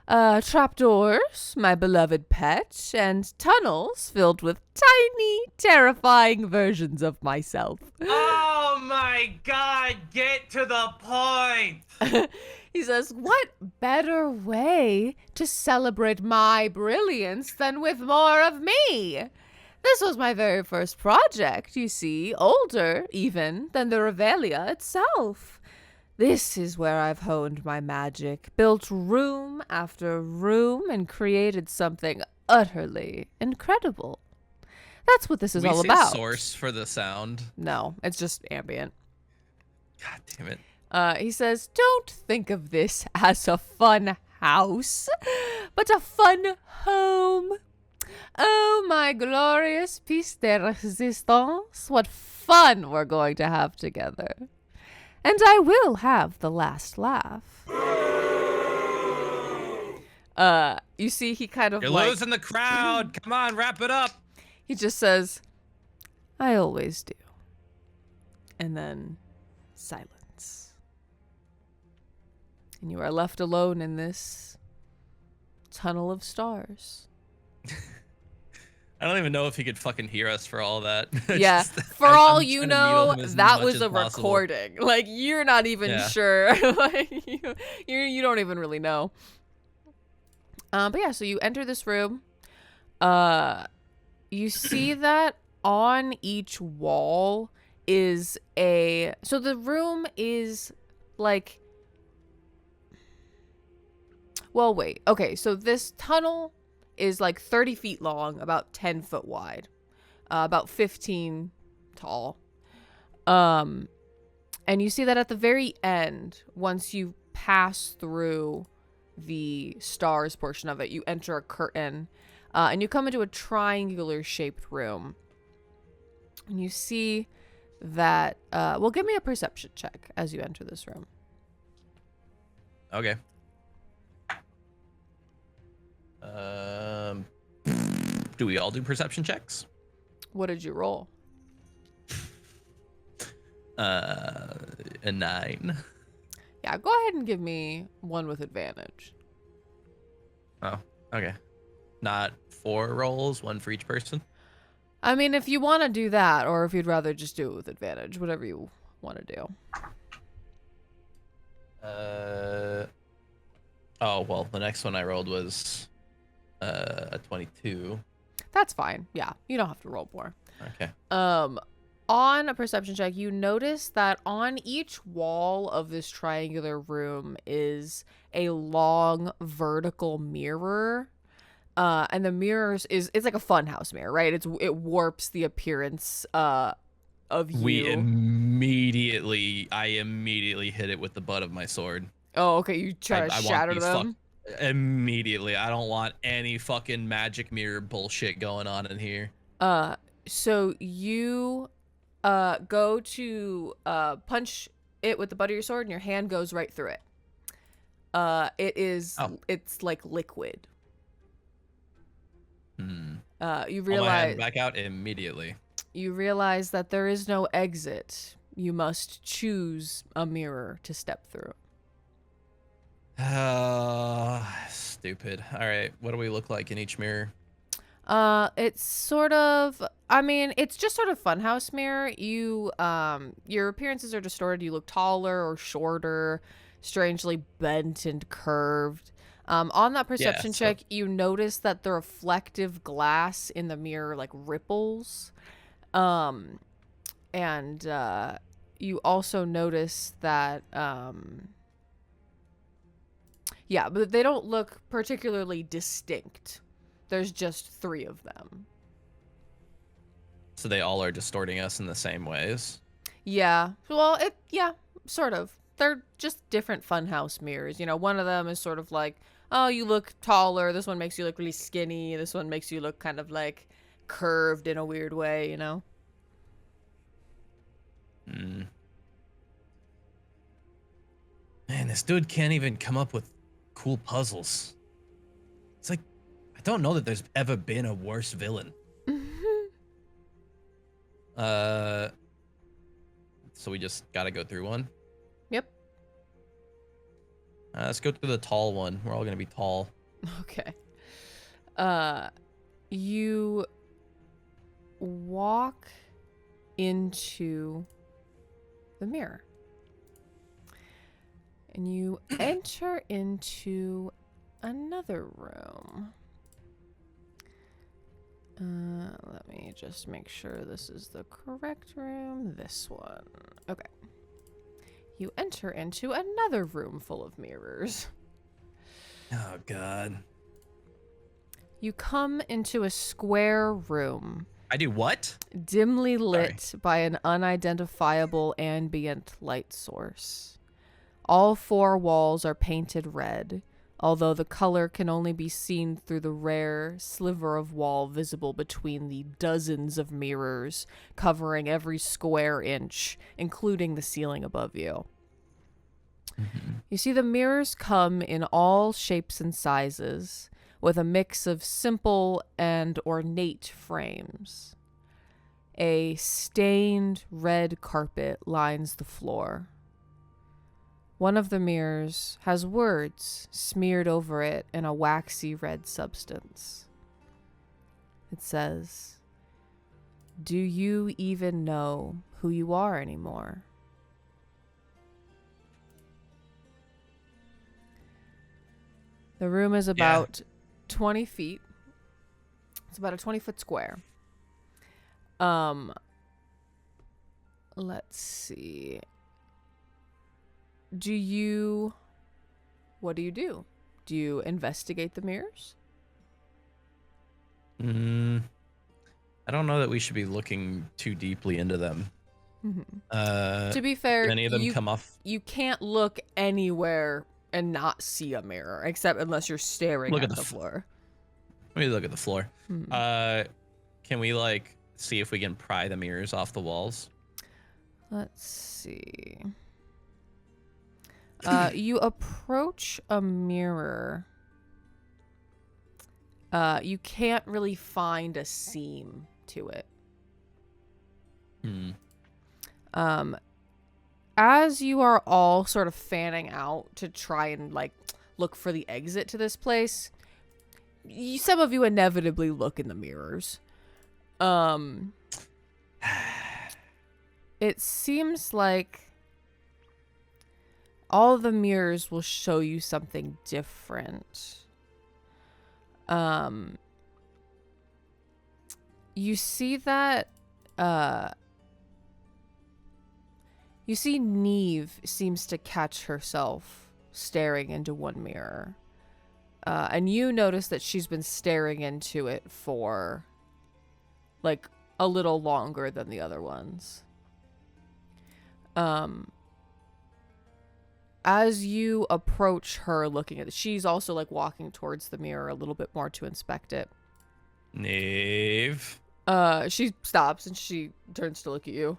Trapdoors, my beloved pet, and tunnels filled with tiny, terrifying versions of myself. Oh my god, get to the point! He says, what better way to celebrate my brilliance than with more of me? This was my very first project, you see, older even than the Revelia itself. This is where I've honed my magic, built room after room, and created something utterly incredible. That's what this is all about. A source for the sound? No, it's just ambient. God damn it. He says, don't think of this as a fun house, but a fun home. Oh, my glorious piece de resistance. What fun we're going to have together. And I will have the last laugh. You see, he kind of You're like... losing the crowd. Come on, wrap it up. He just says, I always do. And then silence. And you are left alone in this tunnel of stars. I don't even know if he could fucking hear us for all that. Yeah, for all you know, that was a recording. Like, you're not even sure. Like, you don't even really know. But yeah, so you enter this room. You see that on each wall is a... So the room is like... Well, wait. Okay, so this tunnel is like 30 feet long, about 10 foot wide, about 15 tall. And you see that at the very end, once you pass through the stars portion of it, you enter a curtain, and you come into a triangular shaped room. And you see that, well, give me a perception check as you enter this room. Okay. Do we all do perception checks? What did you roll? A 9. Yeah, go ahead and give me one with advantage. Oh, okay. Not 4 rolls, 1 for each person? I mean, if you want to do that, or if you'd rather just do it with advantage, whatever you want to do. Oh, well, the next one I rolled was A 22. That's fine. Yeah, you don't have to roll more. Okay. On a perception check, you notice that on each wall of this triangular room is a long vertical mirror. And the mirrors it's like a funhouse mirror, right? It warps the appearance of you. I immediately hit it with the butt of my sword. Oh, okay. You try to shatter them? Immediately. I don't want any fucking magic mirror bullshit going on in here. So you go to punch it with the butt of your sword and your hand goes right through it. It's like liquid. You Pull my hand realize back out immediately. You realize that there is no exit. You must choose a mirror to step through. Stupid. All right, what do we look like in each mirror? It's sort of, I mean, it's just sort of funhouse mirror. You, your appearances are distorted. You look taller or shorter, strangely bent and curved. On that perception check, you notice that the reflective glass in the mirror like ripples. And you also notice that, yeah, but they don't look particularly distinct. There's just 3 of them. So they all are distorting us in the same ways? Yeah. Well, yeah, sort of. They're just different funhouse mirrors. You know, one of them is sort of like, oh, you look taller. This one makes you look really skinny. This one makes you look kind of like curved in a weird way, you know? Man, this dude can't even come up with cool puzzles. It's like, I don't know that there's ever been a worse villain. So we just gotta go through one? Yep. Let's go through the tall one. We're all gonna be tall. Okay. You walk into the mirror. And you enter into another room. Let me just make sure this is the correct room. This one. Okay. You enter into another room full of mirrors. Oh, God. You come into a square room. I do what? Dimly lit by an unidentifiable ambient light source. All 4 walls are painted red, although the color can only be seen through the rare sliver of wall visible between the dozens of mirrors covering every square inch, including the ceiling above you. You see the mirrors come in all shapes and sizes, with a mix of simple and ornate frames. A stained red carpet lines the floor. One of the mirrors has words smeared over it in a waxy red substance. It says, "Do you even know who you are anymore?" The room is about 20 feet. It's about a 20-foot square. Let's see. What do you do? Do you investigate the mirrors? I don't know that we should be looking too deeply into them. To be fair, any of them come off? You can't look anywhere and not see a mirror, except unless you're staring at the floor. Let me look at the floor. Can we like see if we can pry the mirrors off the walls? Let's see. You approach a mirror. You can't really find a seam to it. As you are all sort of fanning out to try and like look for the exit to this place, some of you inevitably look in the mirrors. It seems like all the mirrors will show you something different. You see that you see Neve seems to catch herself staring into one mirror. And you notice that she's been staring into it for like a little longer than the other ones. As you approach her looking at it, she's also like walking towards the mirror a little bit more to inspect it. Nave. She stops and she turns to look at you.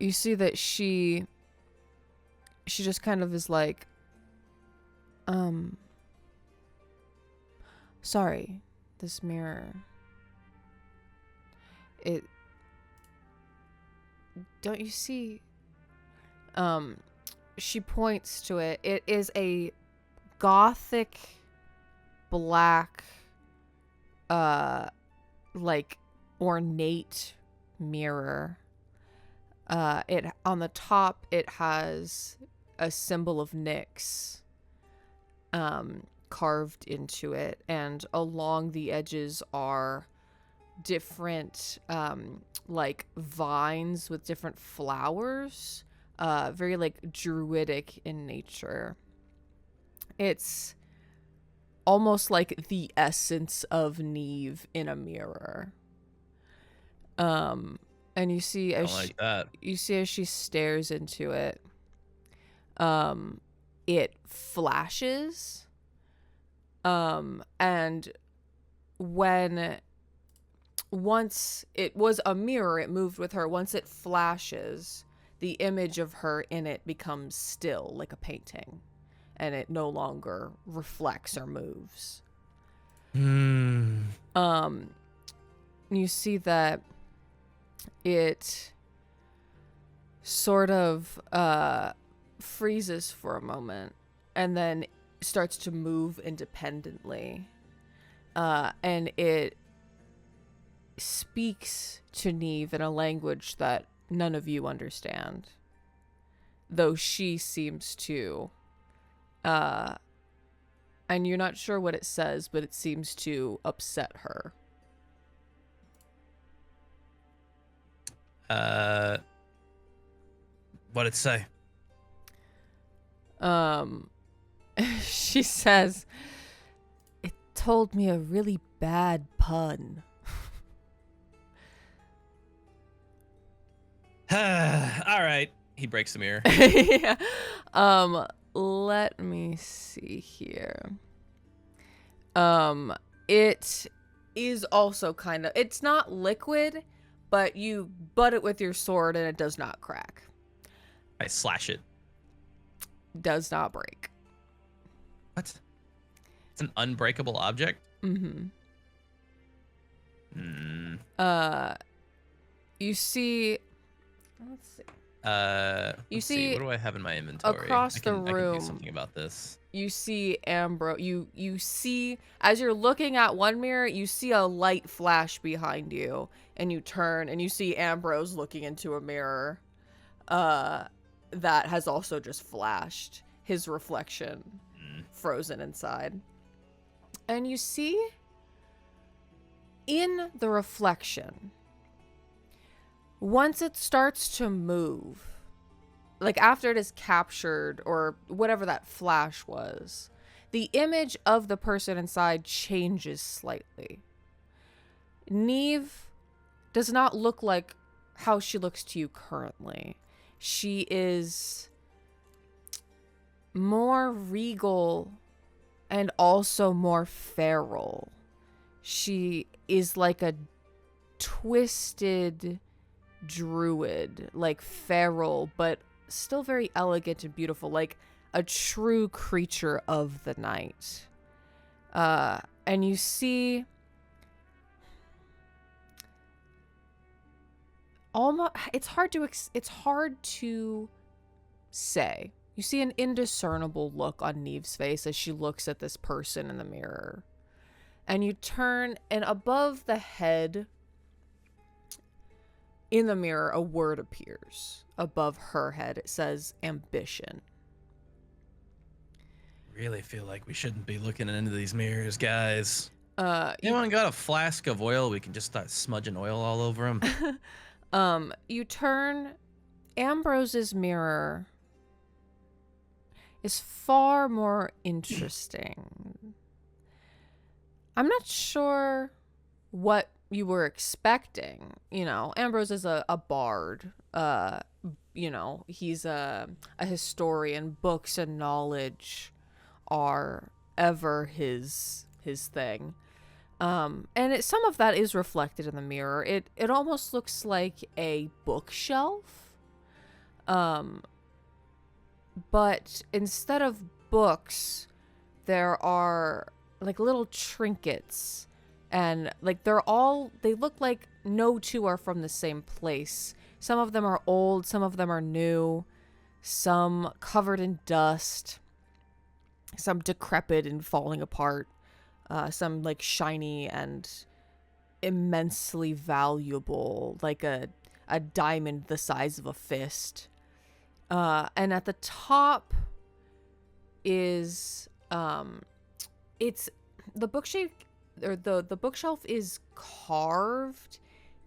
You see that she just kind of is like, sorry, this mirror, don't you see, she points to it. It is a gothic black, like ornate mirror. It on the top it has a symbol of Nyx carved into it, and along the edges are different like vines with different flowers, very like druidic in nature. It's almost like the essence of Neve in a mirror. And you see as she stares into it, it flashes. And once it was a mirror, it moved with her. Once it flashes, the image of her in it becomes still like a painting, and it no longer reflects or moves. You see that it sort of freezes for a moment and then starts to move independently, and it speaks to Neve in a language that none of you understand, though she seems to, and you're not sure what it says, but it seems to upset her. What'd it say? She says, it told me a really bad pun. All right. He breaks the mirror. Yeah. Let me see here. It is also kind of, it's not liquid, but you butt it with your sword and it does not crack. I slash it. Does not break. What? It's an unbreakable object? Mm-hmm. You see, let's see. You see, what do I have in my inventory? Across the room, I can do something about this. You see Ambrose. You see, as you're looking at one mirror, you see a light flash behind you, and you turn and you see Ambrose looking into a mirror, that has also just flashed, his reflection frozen inside. And you see in the reflection, once it starts to move, like after it is captured or whatever that flash was, the image of the person inside changes slightly. Neve does not look like how she looks to you currently. She is more regal and also more feral. She is like a twisted druid, like feral, but still very elegant and beautiful, like a true creature of the night. And you see almost, it's hard to say. You see an indiscernible look on Neve's face as she looks at this person in the mirror. And you turn, and above the head in the mirror, a word appears above her head. It says ambition. really feel like we shouldn't be looking into these mirrors, guys. You Anyone got a flask of oil? We can just start smudging oil all over them. you turn Ambrose's mirror is far more interesting. I'm not sure what you were expecting. You know, Ambrose is a bard. You know, he's a historian. Books and knowledge are ever his thing. And some of that is reflected in the mirror. It almost looks like a bookshelf. But instead of books, there are like little trinkets, and like they look like no two are from the same place. Some of them are old, some of them are new, some covered in dust, some decrepit and falling apart, some like shiny and immensely valuable, like a diamond the size of a fist. And at the top is it's the bookshelf, or the bookshelf is carved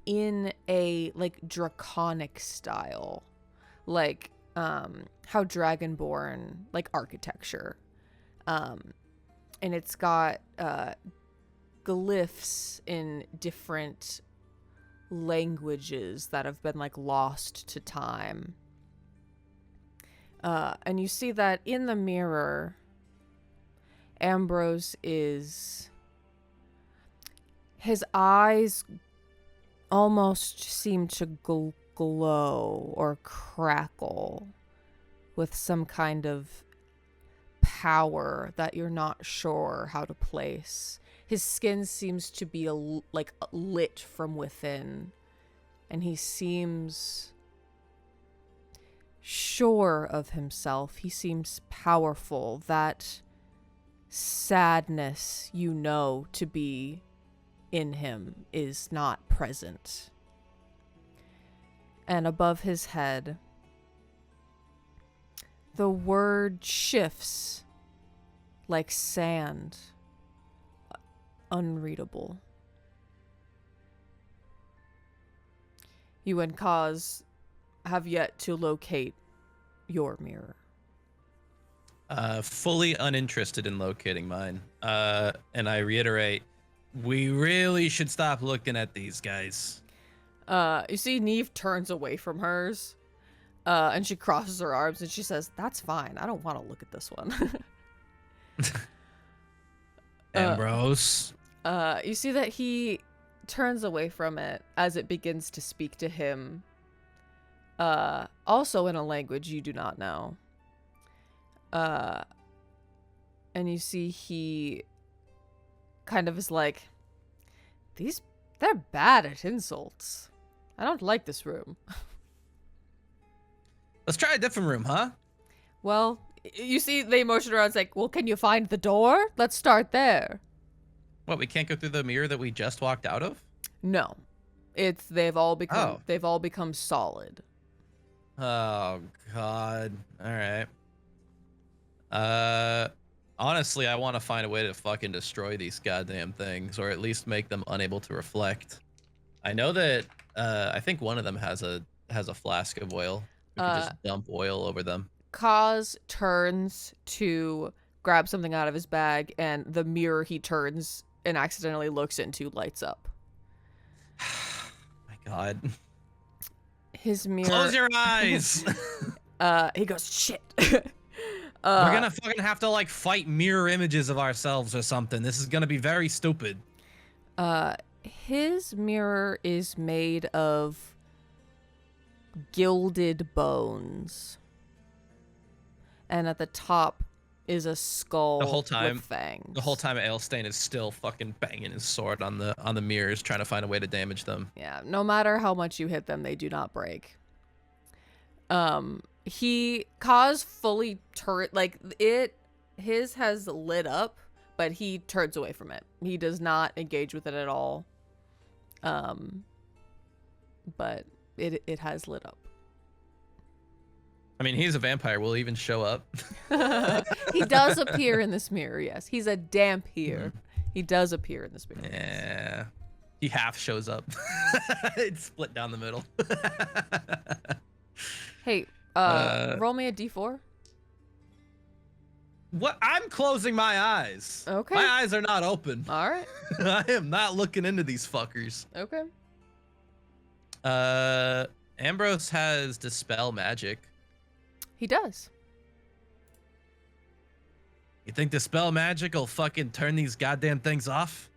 in a like draconic style, like how Dragonborn like architecture, and it's got glyphs in different languages that have been like lost to time. And you see that in the mirror, Ambrose his eyes almost seem to glow or crackle with some kind of power that you're not sure how to place. His skin seems to be like lit from within, and he seems sure of himself. He seems powerful. That sadness you know to be in him is not present. And above his head, the word shifts like sand, unreadable. You and Kaz have yet to locate your mirror. Fully uninterested in locating mine. And I reiterate, we really should stop looking at these guys. You see Neve turns away from hers, and she crosses her arms and she says, "That's fine. I don't want to look at this one." Ambrose. You see that he turns away from it as it begins to speak to him, also in a language you do not know. And you see he kind of is like, they're bad at insults. I don't like this room. Let's try a different room, huh? Well, you see they motion around. It's like, well, can you find the door? Let's start there. What, we can't go through the mirror that we just walked out of? No, they've all become solid. Oh God. All right. Honestly, I want to find a way to fucking destroy these goddamn things, or at least make them unable to reflect. I know that I think one of them has a flask of oil. We can just dump oil over them. Kaz turns to grab something out of his bag, and the mirror he turns and accidentally looks into lights up. My God. His mirror. Close your eyes. He goes, shit. We're gonna fucking have to like fight mirror images of ourselves or something. This is gonna be very stupid. His mirror is made of gilded bones, and at the top is a skull with fangs. The whole time Ailstain is still fucking banging his sword on the mirrors, trying to find a way to damage them. Yeah, no matter how much you hit them, they do not break. Kaz fully his has lit up, but he turns away from it. He does not engage with it at all. But it has lit up. I mean, he's a vampire. Will he even show up? He does appear in this mirror, yes. He's a damp here. He does appear in this mirror. Yeah. He half shows up. It's split down the middle. Hey, roll me a d4. What? I'm closing my eyes. Okay. My eyes are not open. All right. I am not looking into these fuckers. Okay. Ambrose has Dispel Magic. He does. You think Dispel Magic will fucking turn these goddamn things off?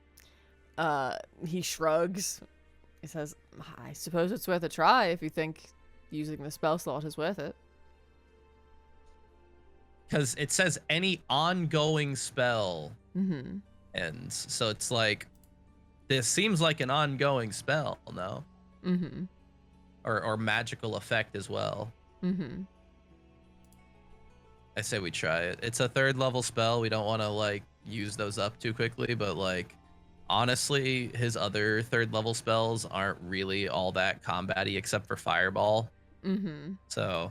He shrugs. He says, I suppose it's worth a try if you think using the spell slot is worth it. Because it says any ongoing spell Mm-hmm. ends. So it's like, this seems like an ongoing spell, no? Mm-hmm. Or magical effect as well. Mm-hmm. I say we try it. It's a 3rd level spell. We don't want to like use those up too quickly, but like honestly, his other 3rd level spells aren't really all that combat-y except for Fireball. Mm-hmm. So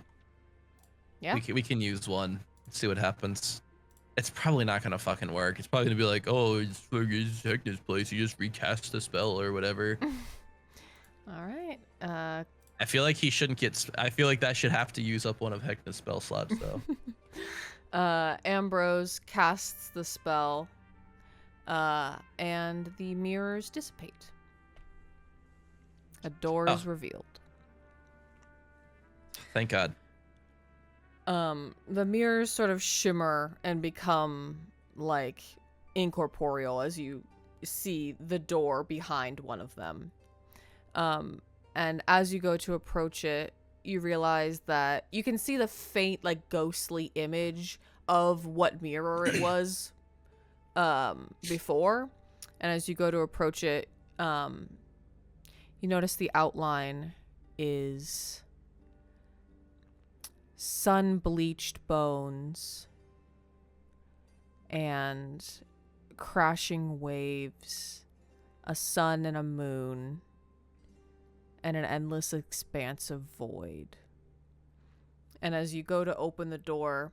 yeah, we can use one, see what happens. It's probably not gonna fucking work. It's probably gonna be like, oh, it's fucking Hector's place. You just recast the spell or whatever. All right. I feel like he shouldn't get. I feel like that should have to use up one of Hector's spell slots, though. Ambrose casts the spell, and the mirrors dissipate. A door is revealed. Thank God. The mirrors sort of shimmer and become like incorporeal as you see the door behind one of them. And as you go to approach it, you realize that you can see the faint, like, ghostly image of what mirror it was before. And as you go to approach it, you notice the outline is sun-bleached bones and crashing waves, a sun and a moon, and an endless expanse of void. And as you go to open the door,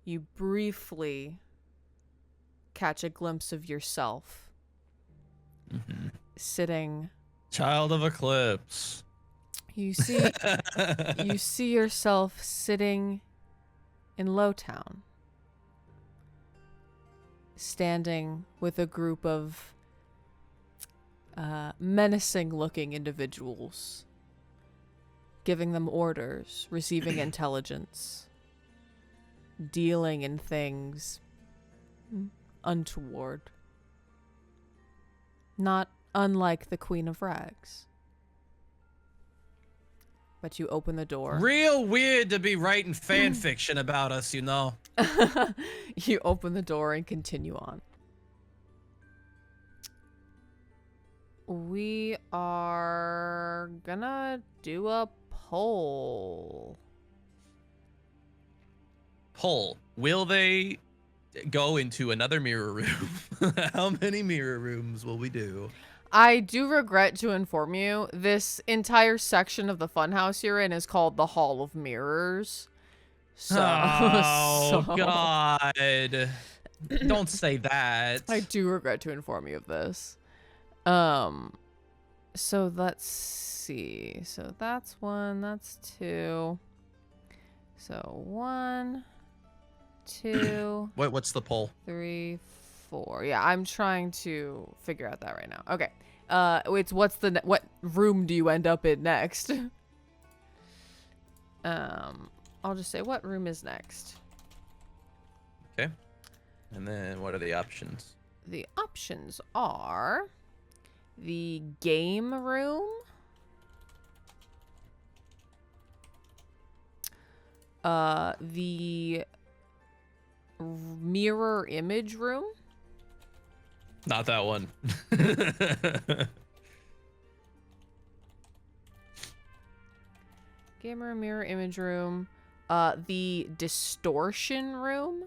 you briefly catch a glimpse of yourself sitting. Child of Eclipse. You see yourself sitting in Lowtown, standing with a group of menacing-looking individuals, giving them orders, receiving intelligence, dealing in things untoward. Not unlike the Queen of Rags. But you open the door. Real weird to be writing fan fiction about us, you know. You open the door and continue on. We are gonna do a poll. Poll. Will they go into another mirror room? How many mirror rooms will we do? I do regret to inform you, this entire section of the funhouse you're in is called the Hall of Mirrors. So, Oh, God. Don't say that. I do regret to inform you of this. So let's see. So that's 1, that's 2. So 1, 2. What's the poll? 3, 4. Yeah, I'm trying to figure out that right now. Okay. It's what room do you end up in next? I'll just say what room is next. Okay. And then what are the options? The options are the game room, the mirror image room. Not that one. Gamer mirror image room. The distortion room.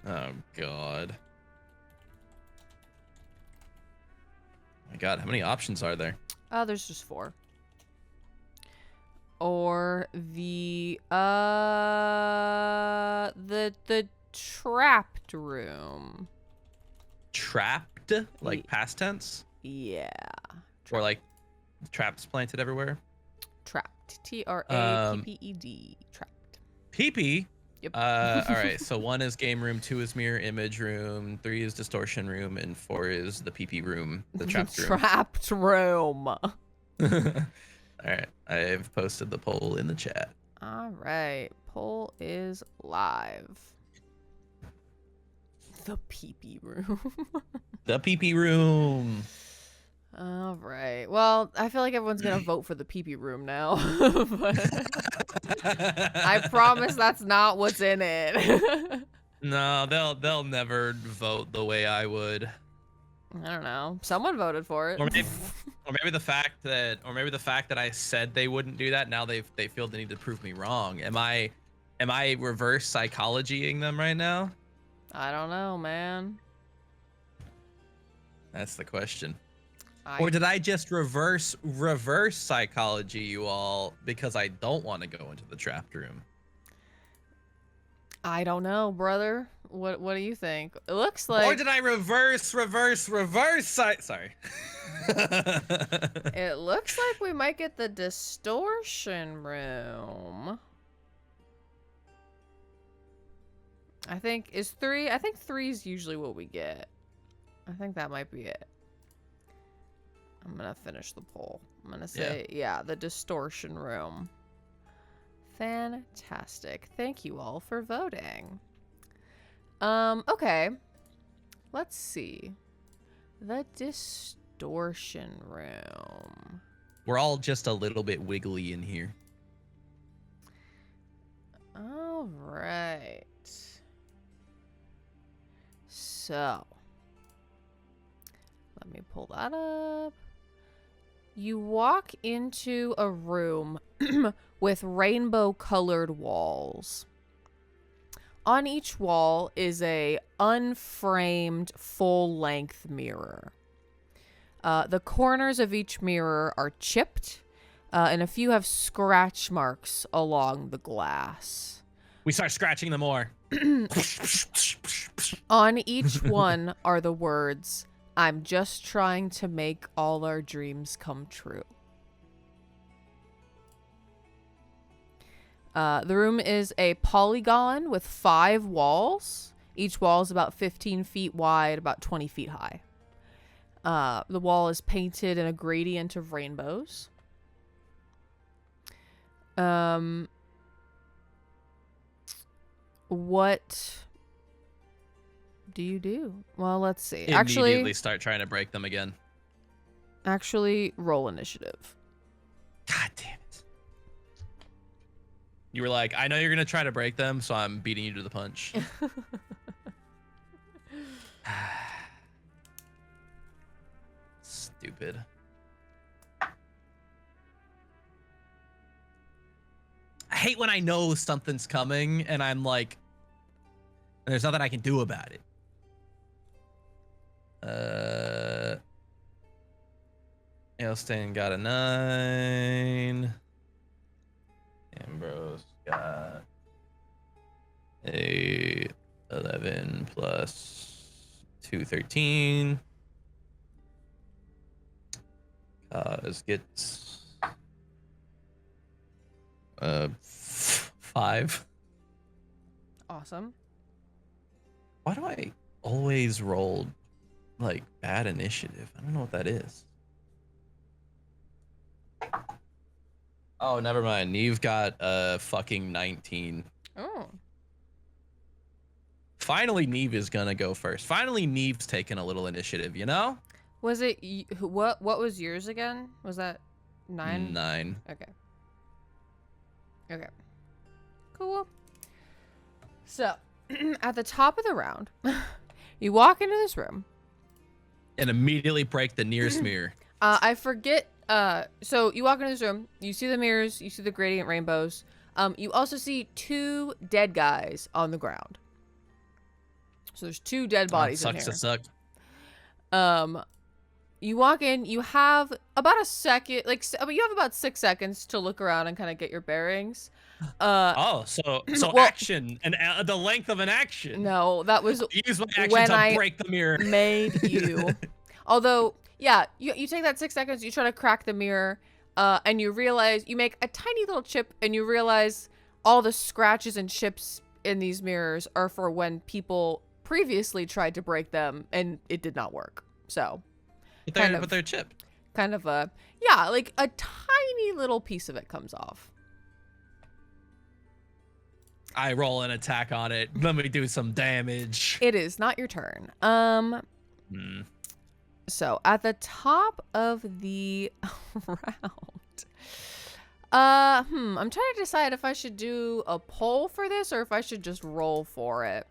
Oh, God. My God, how many options are there? There's just 4. Or the The trapped room. Trapped? Like past tense? Yeah. Or like traps planted everywhere? Trapped. Trapped. Trapped. PP? Yep. All right, so 1 is game room, 2 is mirror image room, 3 is distortion room, and 4 is the PP room, the trapped room. Trapped room. All right, I've posted the poll in the chat. All right, poll is live. The PP room. The PP room. All right. Well, I feel like everyone's gonna vote for the PP room now. I promise that's not what's in it. No, they'll never vote the way I would. I don't know. Someone voted for it. Or maybe the fact that I said they wouldn't do that, now they feel the need to prove me wrong. Am I reverse psychologying them right now? I don't know, man. That's the question. Or did I just reverse psychology you all because I don't want to go into the trapped room? I don't know, brother. What do you think? It looks like. Or did I reverse sorry. It looks like we might get the distortion room. I think 3 is usually what we get. I think that might be it. I'm gonna finish the poll. I'm gonna say, yeah, the distortion room. Fantastic. Thank you all for voting. Okay. Let's see. The distortion room. We're all just a little bit wiggly in here. All right. So, let me pull that up. You walk into a room with rainbow-colored walls. On each wall is a unframed full-length mirror. The corners of each mirror are chipped, and a few have scratch marks along the glass. We start scratching them more. On each one are the words, "I'm just trying to make all our dreams come true." The room is a polygon with 5 walls. Each wall is about 15 feet wide, about 20 feet high. The wall is painted in a gradient of rainbows. What do you do? Well, let's see. Immediately start trying to break them again. Actually, roll initiative. God damn it. You were like, I know you're going to try to break them, so I'm beating you to the punch. Stupid. I hate when I know something's coming and I'm like, and there's nothing I can do about it. Ailstain got a 9. Ambrose got a 11 plus 2, 13. Kaz gets 5. Awesome. Why do I always roll like bad initiative? I don't know what that is. Oh, never mind. Neve got a fucking 19. Oh. Finally, Neve is gonna go first. Finally, Neve's taking a little initiative, you know? Was it what was yours again? Was that 9? 9. Okay. Okay. Cool. So, at the top of the round, you walk into this room And immediately break the nearest mirror. I forget. So you walk into this room, you see the mirrors, you see the gradient rainbows. You also see 2 dead guys on the ground. So there's 2 dead bodies in here. Sucks to suck. You walk in, you have about a second, like, you have about 6 seconds to look around and kind of get your bearings. Oh, so well, action and the length of an action. no, that was Use my action when to I break the mirror. made you. Although, yeah, you take that 6 seconds, you try to crack the mirror, and you realize, you make a tiny little chip, and you realize all the scratches and chips in these mirrors are for when people previously tried to break them, and it did not work. So, But they're chipped. kind of yeah, like a tiny little piece of it comes off. I roll an attack on it. Let me do some damage. It is not your turn. So at the top of the round, I'm trying to decide if I should do a poll for this or if I should just roll for it.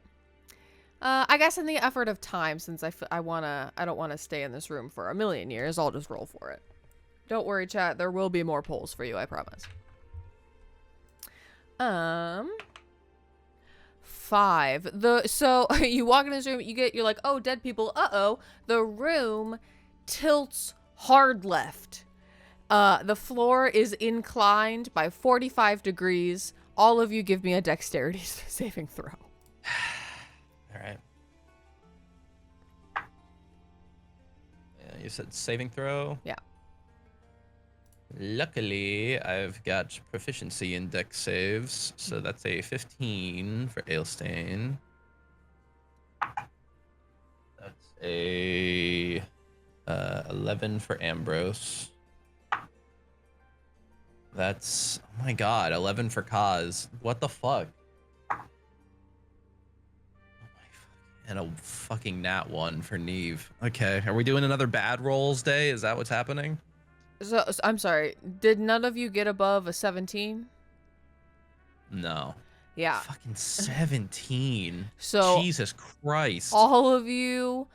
I guess in the effort of time, since I don't want to stay in this room for a million years, I'll just roll for it. Don't worry, chat. There will be more polls for you, I promise. 5. So you walk in this room, you're like, oh, dead people. Uh-oh. The room tilts hard left. The floor is inclined by 45 degrees. All of you give me a dexterity saving throw. All right. Yeah, you said saving throw? Yeah. Luckily, I've got proficiency in dex saves, so that's a 15 for Ailstain. That's a 11 for Ambrose. That's, oh my god, 11 for Kaz. What the fuck? And a fucking nat 1 for Neve. Okay, are we doing another bad rolls day? Is that what's happening? So I'm sorry. Did none of you get above a 17? No. Yeah. Fucking 17. So Jesus Christ. all of you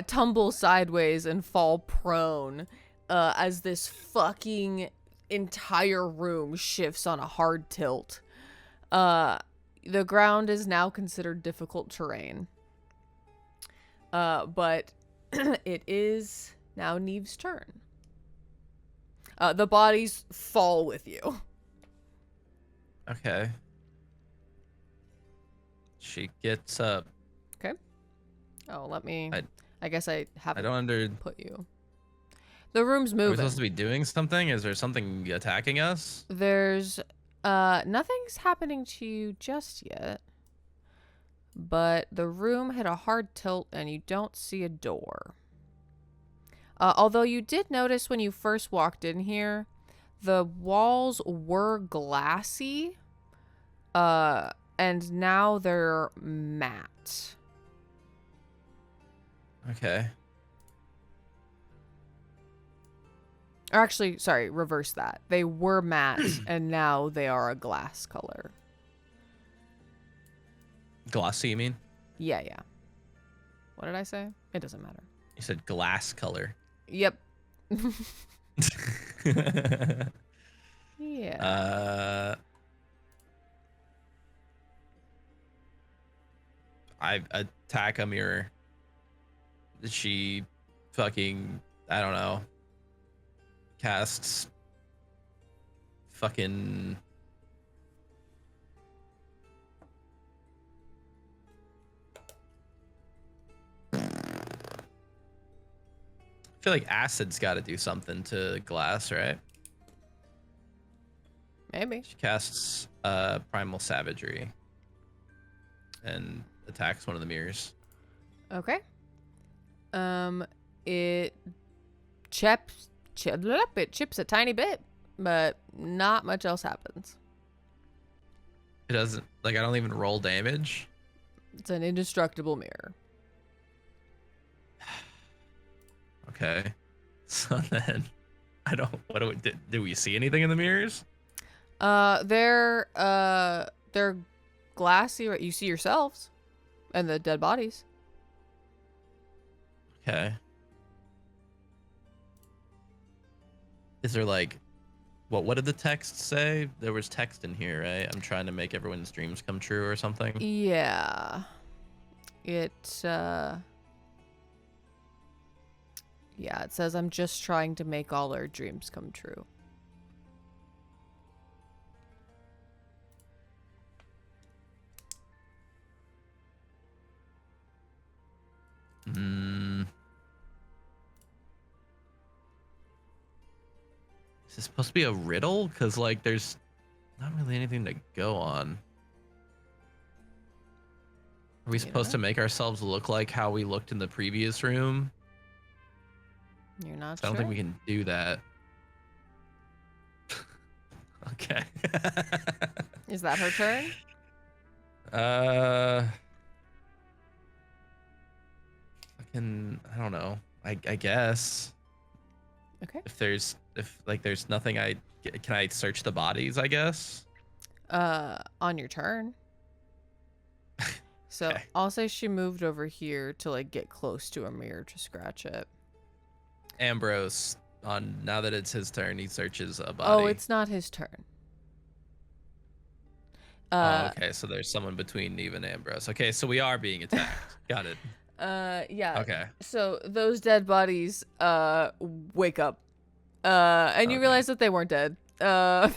tumble sideways and fall prone as this fucking entire room shifts on a hard tilt. The ground is now considered difficult terrain. But it is now Neve's turn. The bodies fall with you. Okay. She gets up. Okay. Oh, let me... I guess I haven't put you. The room's Are we moving. supposed to be doing something? Is there something attacking us? There's... nothing's happening to you just yet. But the room hit a hard tilt and you don't see a door. Although you did notice when you first walked in here, the walls were glassy, and now they're matte. Okay. Or actually, sorry, reverse that. They were matte, and now they are a glass color. Glossy, you mean? Yeah. What did I say? It doesn't matter. You said glass color. Yep. Yeah. I attack a mirror. She fucking, I don't know, casts fucking I feel like acid's got to do something to glass, right? Maybe. She casts Primal Savagery and attacks one of the mirrors. Okay. It chips a tiny bit, but not much else happens. It doesn't, like, I don't even roll damage. It's an indestructible mirror. Okay. So then, I don't, what do we see anything in the mirrors? They're glassy, right? You see yourselves and the dead bodies. Okay. Is there like, what did the text say? There was text in here, right? I'm trying to make everyone's dreams come true or something. Yeah. Yeah, it says I'm just trying to make all our dreams come true. Hmm. Is this supposed to be a riddle? Because, like, there's not really anything to go on. Are we supposed to make ourselves look like how we looked in the previous room? You're not I don't sure? think we can do that. Okay. Is that her turn? I don't know. I guess. Okay. If there's nothing can I search the bodies, I guess? On your turn. So Okay. I'll say she moved over here to like get close to a mirror to scratch it. Ambrose, now that it's his turn, he searches a body. Oh, it's not his turn. Okay, so there's someone between Neve and Ambrose. Okay, so we are being attacked. Got it. Yeah. Okay. So those dead bodies wake up. And you realize that they weren't dead. They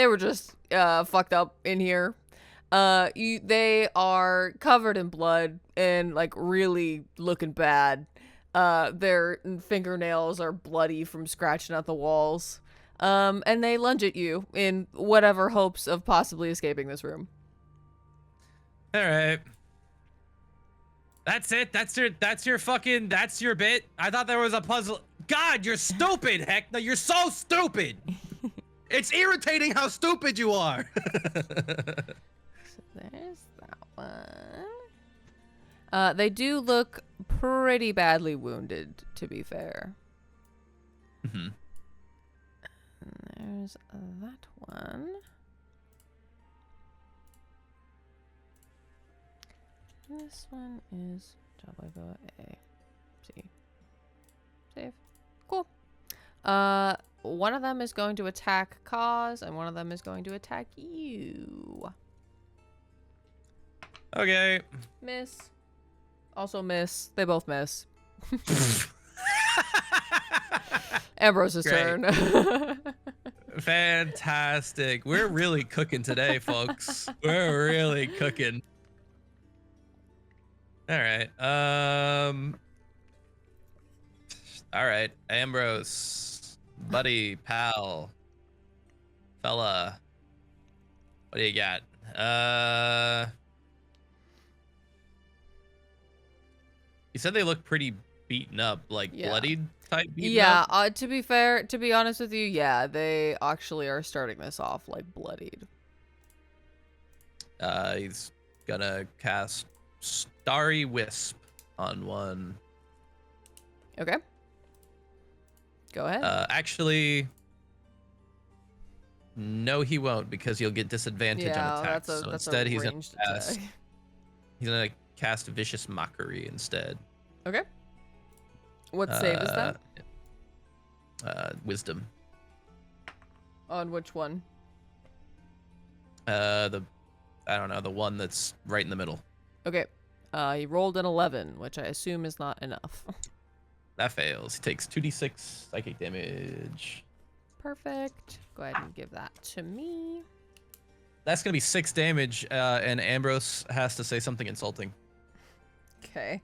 were just fucked up in here. They are covered in blood and like really looking bad. Their fingernails are bloody from scratching at the walls. And they lunge at you in whatever hopes of possibly escaping this room. All right. That's it. That's your bit. I thought there was a puzzle. God, you're stupid, Heck. No, you're so stupid. It's irritating how stupid you are. So there's that one. They do look pretty badly wounded, to be fair. Mm-hmm. And there's that one. This one is job I go A. C. Save. Cool. One of them is going to attack Kaz, and one of them is going to attack you. Okay. Miss. Also miss. They both miss. Ambrose's Great. turn. Fantastic. We're really cooking today, folks. We're really cooking. All right. All right. Ambrose, buddy, pal, fella. What do you got? You said they look pretty beaten up, like bloodied type beaten up? To be fair, to be honest with you, yeah, they actually are starting this off like bloodied. He's gonna cast Starry Wisp on one. Okay. Go ahead. Actually, no, he won't, because he'll get disadvantage on attacks. So instead, he's gonna cast Vicious Mockery instead. Okay. What save is that? Wisdom. On which one? I don't know, the one that's right in the middle. Okay. He rolled an 11, which I assume is not enough. That fails. He takes 2d6 psychic damage. Perfect. Go ahead and give that to me. That's gonna be 6 damage, and Ambrose has to say something insulting. Okay.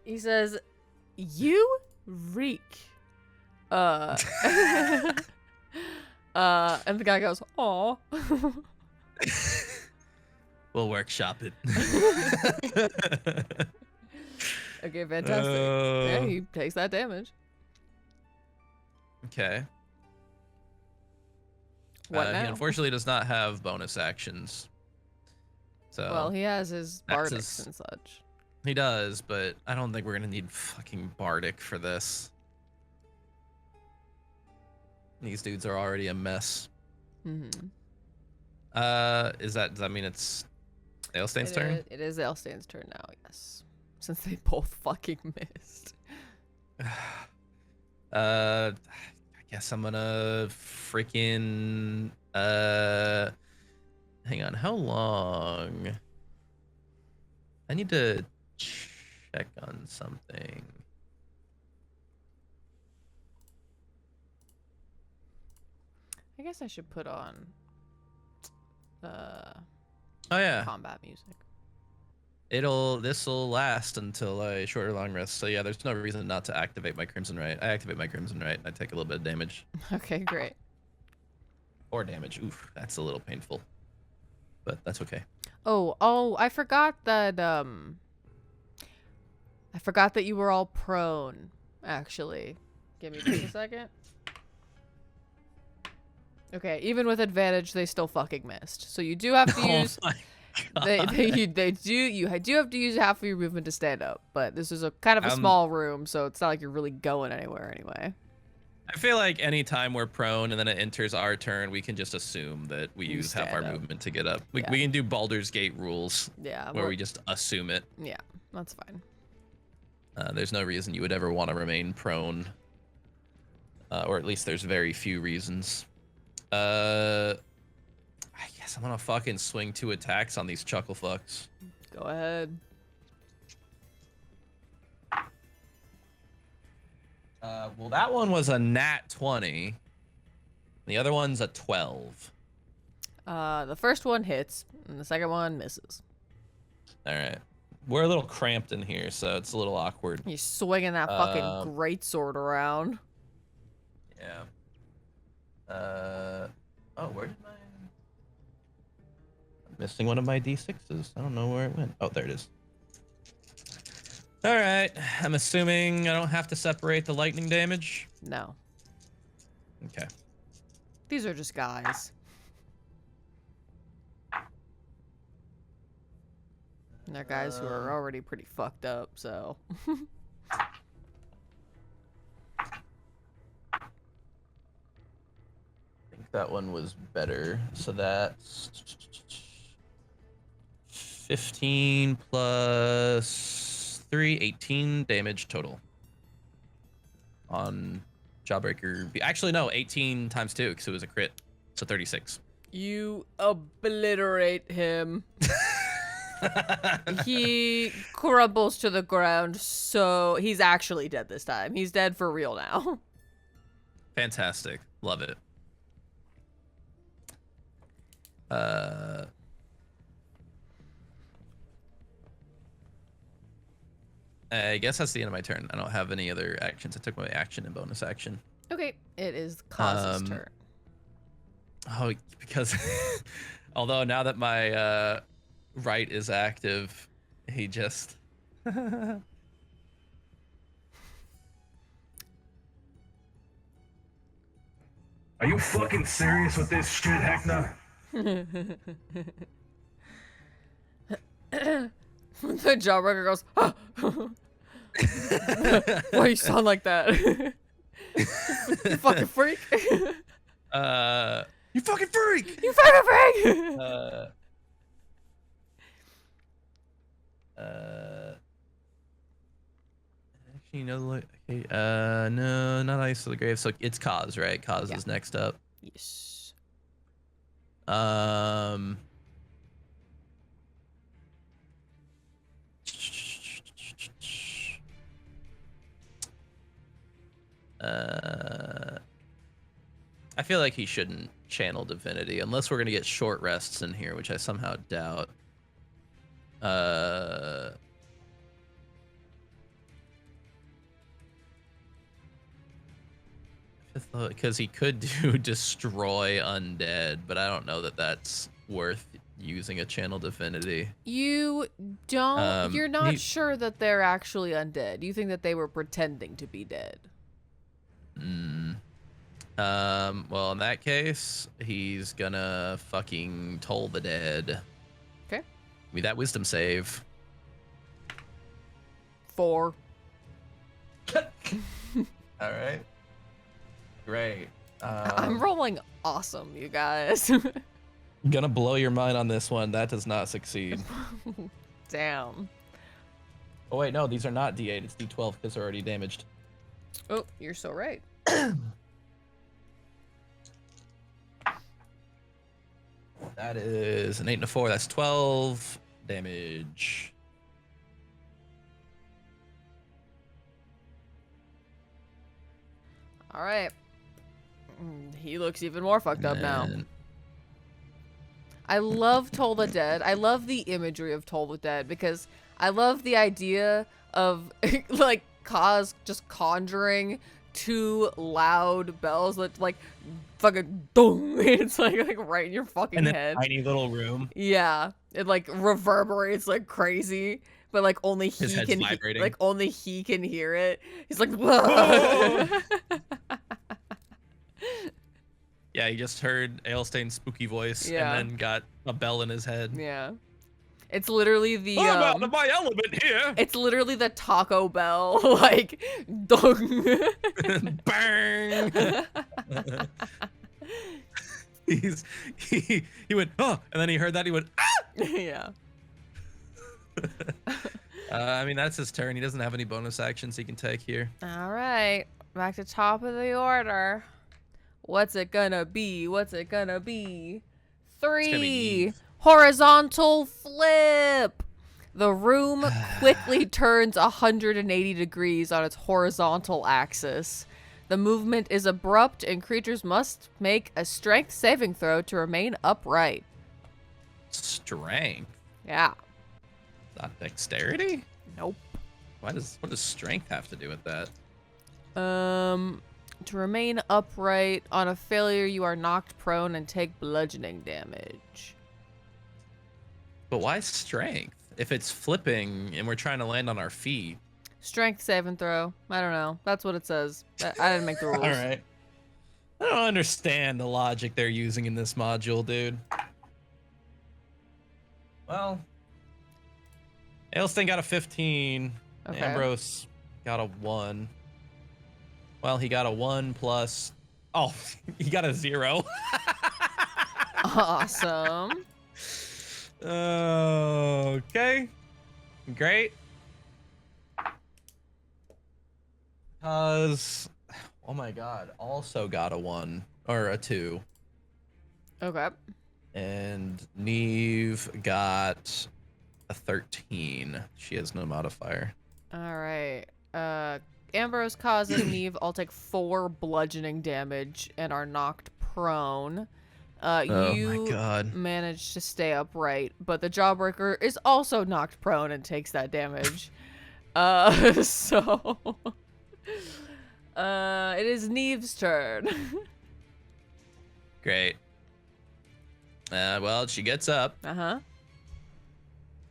He says, "You reek." And the guy goes, "Aw." We'll workshop it. Okay, fantastic. Yeah, he takes that damage. Okay. What He now? unfortunately does not have bonus actions. So Well, he has his that's bardics his- and such. he does, but I don't think we're gonna need fucking Bardic for this. These dudes are already a mess. Mm-hmm. Does that mean it's Ailstain's turn? It is Ailstain's turn now, yes. Since they both fucking missed. I guess I'm gonna freaking hang on, how long? I need to check on something. I guess I should put on Oh yeah. combat music. This'll last until a short or long rest. So yeah, there's no reason not to activate my Crimson Right. I activate my Crimson Right. I take a little bit of damage. Okay, great. Or damage. Oof, that's a little painful. But that's okay. Oh, I forgot that you were all prone, actually. Give me just a second. Okay, even with advantage, they still fucking missed. So you do have to use Oh my you do have to use half of your movement to stand up, but this is a kind of a small room, so it's not like you're really going anywhere anyway. I feel like anytime we're prone and then it enters our turn, we can just assume that we use half our movement to get up. We can do Baldur's Gate rules. Yeah. Where we just assume it. Yeah, that's fine. There's no reason you would ever want to remain prone. Or at least there's very few reasons. I guess I'm gonna fucking swing 2 attacks on these chuckle fucks. Go ahead. Well, that one was a nat 20. The other one's a 12. The first one hits, and the second one misses. All right. We're a little cramped in here, so it's a little awkward. You're swinging that fucking greatsword around. Yeah. Oh, where did I'm missing one of my D6s. I don't know where it went. Oh, there it is. All right. I'm assuming I don't have to separate the lightning damage. No. Okay. These are just guys. And they're guys who are already pretty fucked up, so. I think that one was better. So that's 15 plus 3, 18 damage total on Jawbreaker. Actually, no, 18 times 2 because it was a crit. So 36. You obliterate him. He crumbles to the ground, so he's actually dead this time. He's dead for real now. Fantastic. Love it. I guess that's the end of my turn. I don't have any other actions. I took my action and bonus action. Okay, it is Kaz's turn. Oh, because although now that my right is active, he just Are you fucking serious with this shit, Heckna? The Jawbreaker goes, ah! Why you sound like that? You fucking freak. You fucking freak! You fucking freak! Actually, no, okay, no, not Ice to the Grave. So it's Kaz, right? Kaz is next up. Yes. I feel like he shouldn't channel divinity unless we're gonna get short rests in here, which I somehow doubt. Because he could do destroy undead, but I don't know that that's worth using a channel divinity. You don't. You're not sure that they're actually undead. You think that they were pretending to be dead. Well, in that case, he's gonna fucking toll the dead. Okay. Give me that wisdom save. 4. All right. Great. I'm rolling awesome, you guys. Gonna blow your mind on this one. That does not succeed. Damn. Oh wait, no, these are not D8. It's D12 because they're already damaged. Oh, you're so right. That is an 8 and a 4. That's 12 damage. All right. He looks even more fucked up now. I love Toll the Dead. I love the imagery of Toll the Dead because I love the idea of like Kaz just conjuring two loud bells that like fucking dong. It's like right in your fucking In a head. tiny little room. Yeah, it like reverberates like crazy, but like only His he head's can vibrating. like only he can hear it. He's like, Yeah, he just heard Ailstein's spooky voice Yeah. and then got a bell in his head. yeah. It's literally the I'm out of my element here. it's literally the Taco Bell like dong. Bang. He went, oh, and then he heard that he went, ah! Yeah. I mean, that's his turn. He doesn't have any bonus actions he can take here. All right, back to top of the order. What's it gonna be? What's it gonna be? gonna be 3. Eve. Horizontal flip. The room quickly turns 180 degrees on its horizontal axis. The movement is abrupt and creatures must make a strength saving throw to remain upright. Strength, Yeah. not dexterity. Nope. What does strength have to do with that? To remain upright, on a failure you are knocked prone and take bludgeoning damage. But why strength? If it's flipping and we're trying to land on our feet. Strength saving throw. I don't know. That's what it says. I didn't make the rules. All right. I don't understand the logic they're using in this module, dude. Well, Ailstein got a 15. Okay. Ambrose got a 1. Well, he got a 1 plus. Oh, he got a 0. Awesome. Okay. Great. Cause, oh my god, also got a 1 or a 2. Okay. And Neve got a 13. She has no modifier. All right. Ambrose, Kaz, and Neve all take 4 bludgeoning damage and are knocked prone. Oh You my god. manage to stay upright, but the Jawbreaker is also knocked prone and takes that damage. So it is Neve's turn. Great. Well, she gets up. Uh-huh.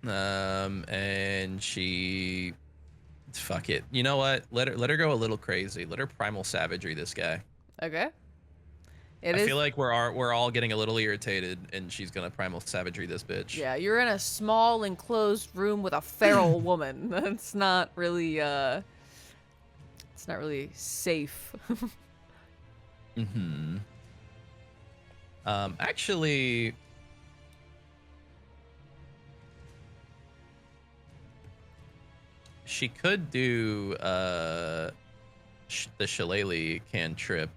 And she, fuck it. You know what? Let her go a little crazy. Let her primal savagery this guy. Okay. I feel like we're all getting a little irritated, and she's gonna primal savagery this bitch. Yeah, you're in a small enclosed room with a feral woman. That's not really it's not really safe. Mm-hmm. Actually, she could do the shillelagh cantrip,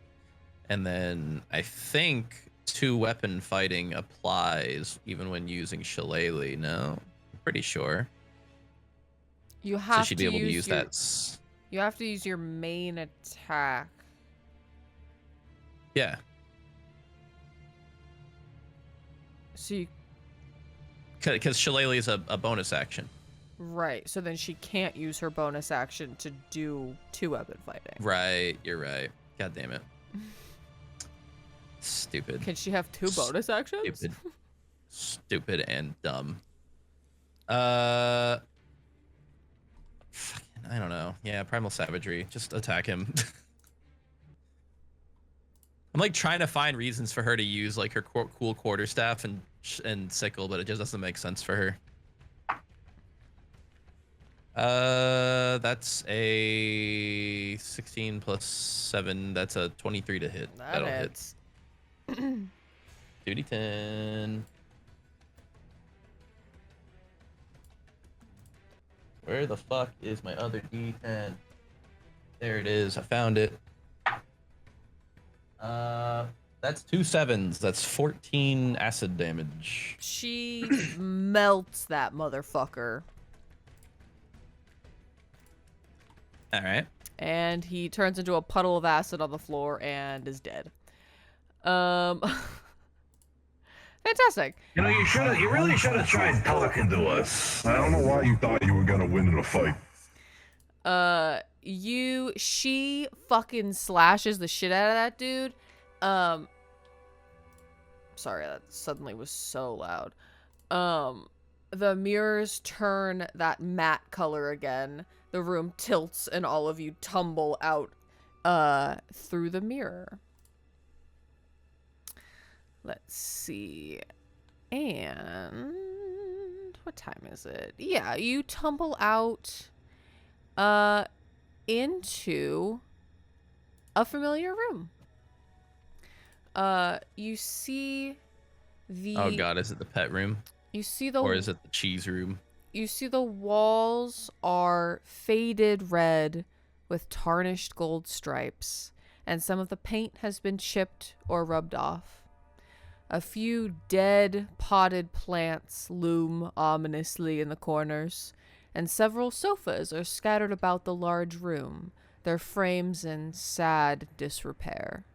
and then I think 2-weapon fighting applies even when using shillelagh. No, I'm pretty sure. You have So she'd be able to use that. You have to use your main attack. Yeah. So you Because shillelagh is a bonus action. right. So then she can't use her bonus action to do 2-weapon fighting. Right, you're right. God damn it. Stupid. Can she have 2 bonus actions? Stupid. Stupid and dumb. Fucking, I don't know. Yeah, primal savagery. Just attack him. I'm like trying to find reasons for her to use like her cool quarterstaff and sickle, but it just doesn't make sense for her. That's a 16 plus 7. That's a 23 to hit. That That'll hits. hit. 2d10. Where the fuck is my other d10? There it is. I found it. That's 2 7s. That's 14 acid damage. She melts that motherfucker. All right. And he turns into a puddle of acid on the floor and is dead. Fantastic. You know, you really should have tried talking to us. I don't know why you thought you were gonna win in a fight. She fucking slashes the shit out of that dude. Sorry, that suddenly was so loud. The mirrors turn that matte color again. The room tilts and all of you tumble out, through the mirror. Let's see. And what time is it? Yeah, you tumble out, into a familiar room. You see the... Oh god, is it the pet room? You see the... Or is it the cheese room? You see the walls are faded red with tarnished gold stripes, and some of the paint has been chipped or rubbed off. A few dead, potted plants loom ominously in the corners, and several sofas are scattered about the large room, their frames in sad disrepair.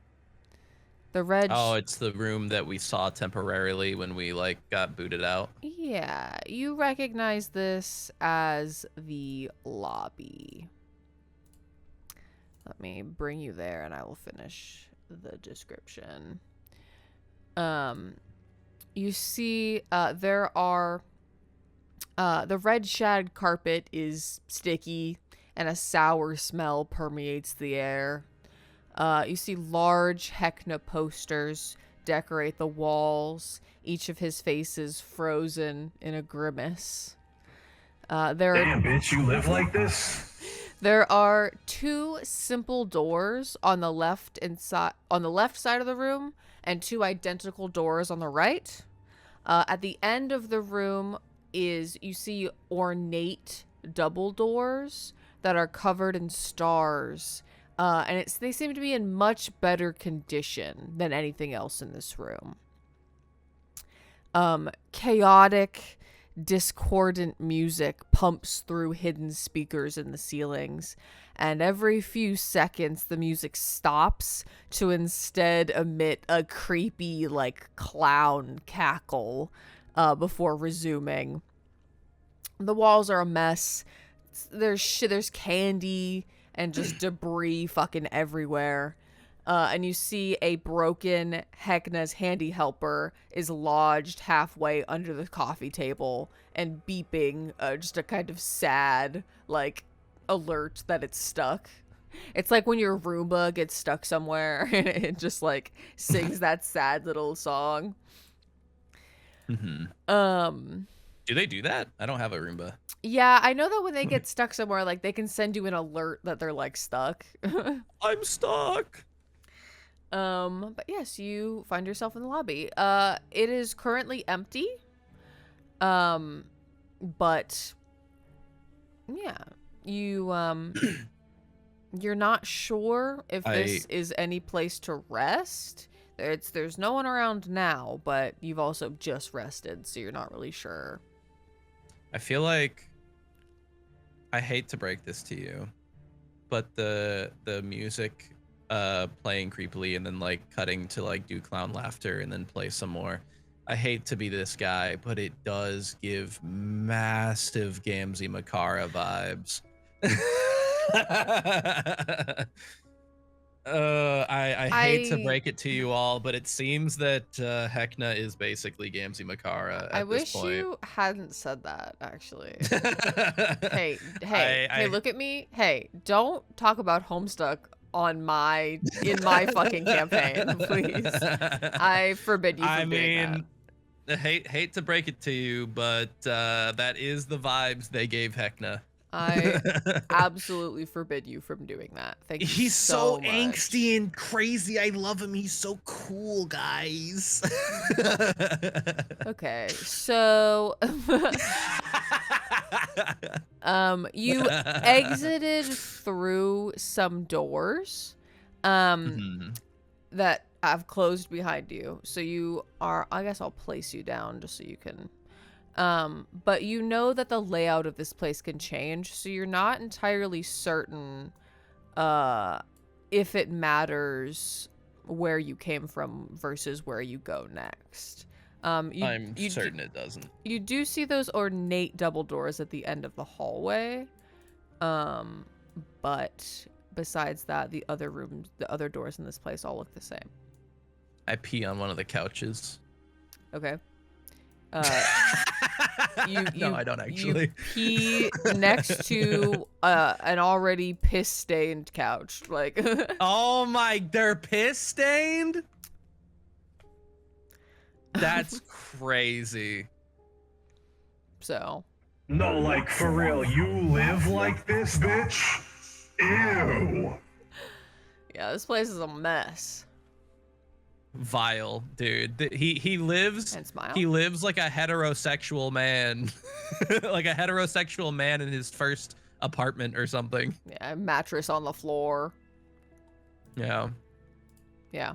The red... Oh, it's the room that we saw temporarily when we, like, got booted out. Yeah, you recognize this as the lobby. Let me bring you there and I will finish the description. You see, there are... the red shag carpet is sticky and a sour smell permeates the air. You see large Hecna posters decorate the walls, each of his faces frozen in a grimace. Damn, bitch, you live like this? There are two simple doors on the left side of the room and two identical doors on the right. At the end of the room you see ornate double doors that are covered in stars. And they seem to be in much better condition than anything else in this room. Chaotic, discordant music pumps through hidden speakers in the ceilings, and every few seconds the music stops to instead emit a creepy, like, clown cackle before resuming. The walls are a mess. There's candy and just debris fucking everywhere. And you see a broken Hecna's handy helper is lodged halfway under the coffee table and beeping just a kind of sad, like, alert that it's stuck. It's like when your Roomba gets stuck somewhere and it just, like, sings that sad little song. Mm-hmm. Do they do that? I don't have a Roomba. Yeah, I know that when they get stuck somewhere, like, they can send you an alert that they're, like, stuck. I'm stuck. But yes, you find yourself in the lobby. It is currently empty. But yeah, you're not sure if this is any place to rest. There's no one around now, but you've also just rested, so you're not really sure. I feel like I hate to break this to you, but the music playing creepily and then, like, cutting to, like, do clown laughter and then play some more. I hate to be this guy, but it does give massive Gamzee Makara vibes. I hate to break it to you all, but it seems that Hecna is basically Gamzee Makara at this point. I wish you hadn't said that, actually. Hey, look at me. Hey, don't talk about Homestuck in my fucking campaign, please. I forbid you from doing that. Hate to break it to you, but that is the vibes they gave Hecna. I absolutely forbid you from doing that. Thank you. He's so much. angsty and crazy. I love him. He's so cool, guys. Okay, so you exited through some doors that have closed behind you. So you are, I guess I'll place you down just so you can but you know that the layout of this place can change, so you're not entirely certain if it matters where you came from versus where you go next. I'm certain it doesn't. You do see those ornate double doors at the end of the hallway. But besides that, the other doors in this place all look the same. I pee on one of the couches. Okay. No, I don't actually. You pee next to an already piss-stained couch. Like, Oh my, they're piss stained? That's crazy. so. No, like for real, you live like this, bitch? Ew. Yeah, this place is a mess. Vile, dude. He lives. And smile. He lives like a heterosexual man, like a heterosexual man in his first apartment or something. Yeah, mattress on the floor. Yeah. Yeah.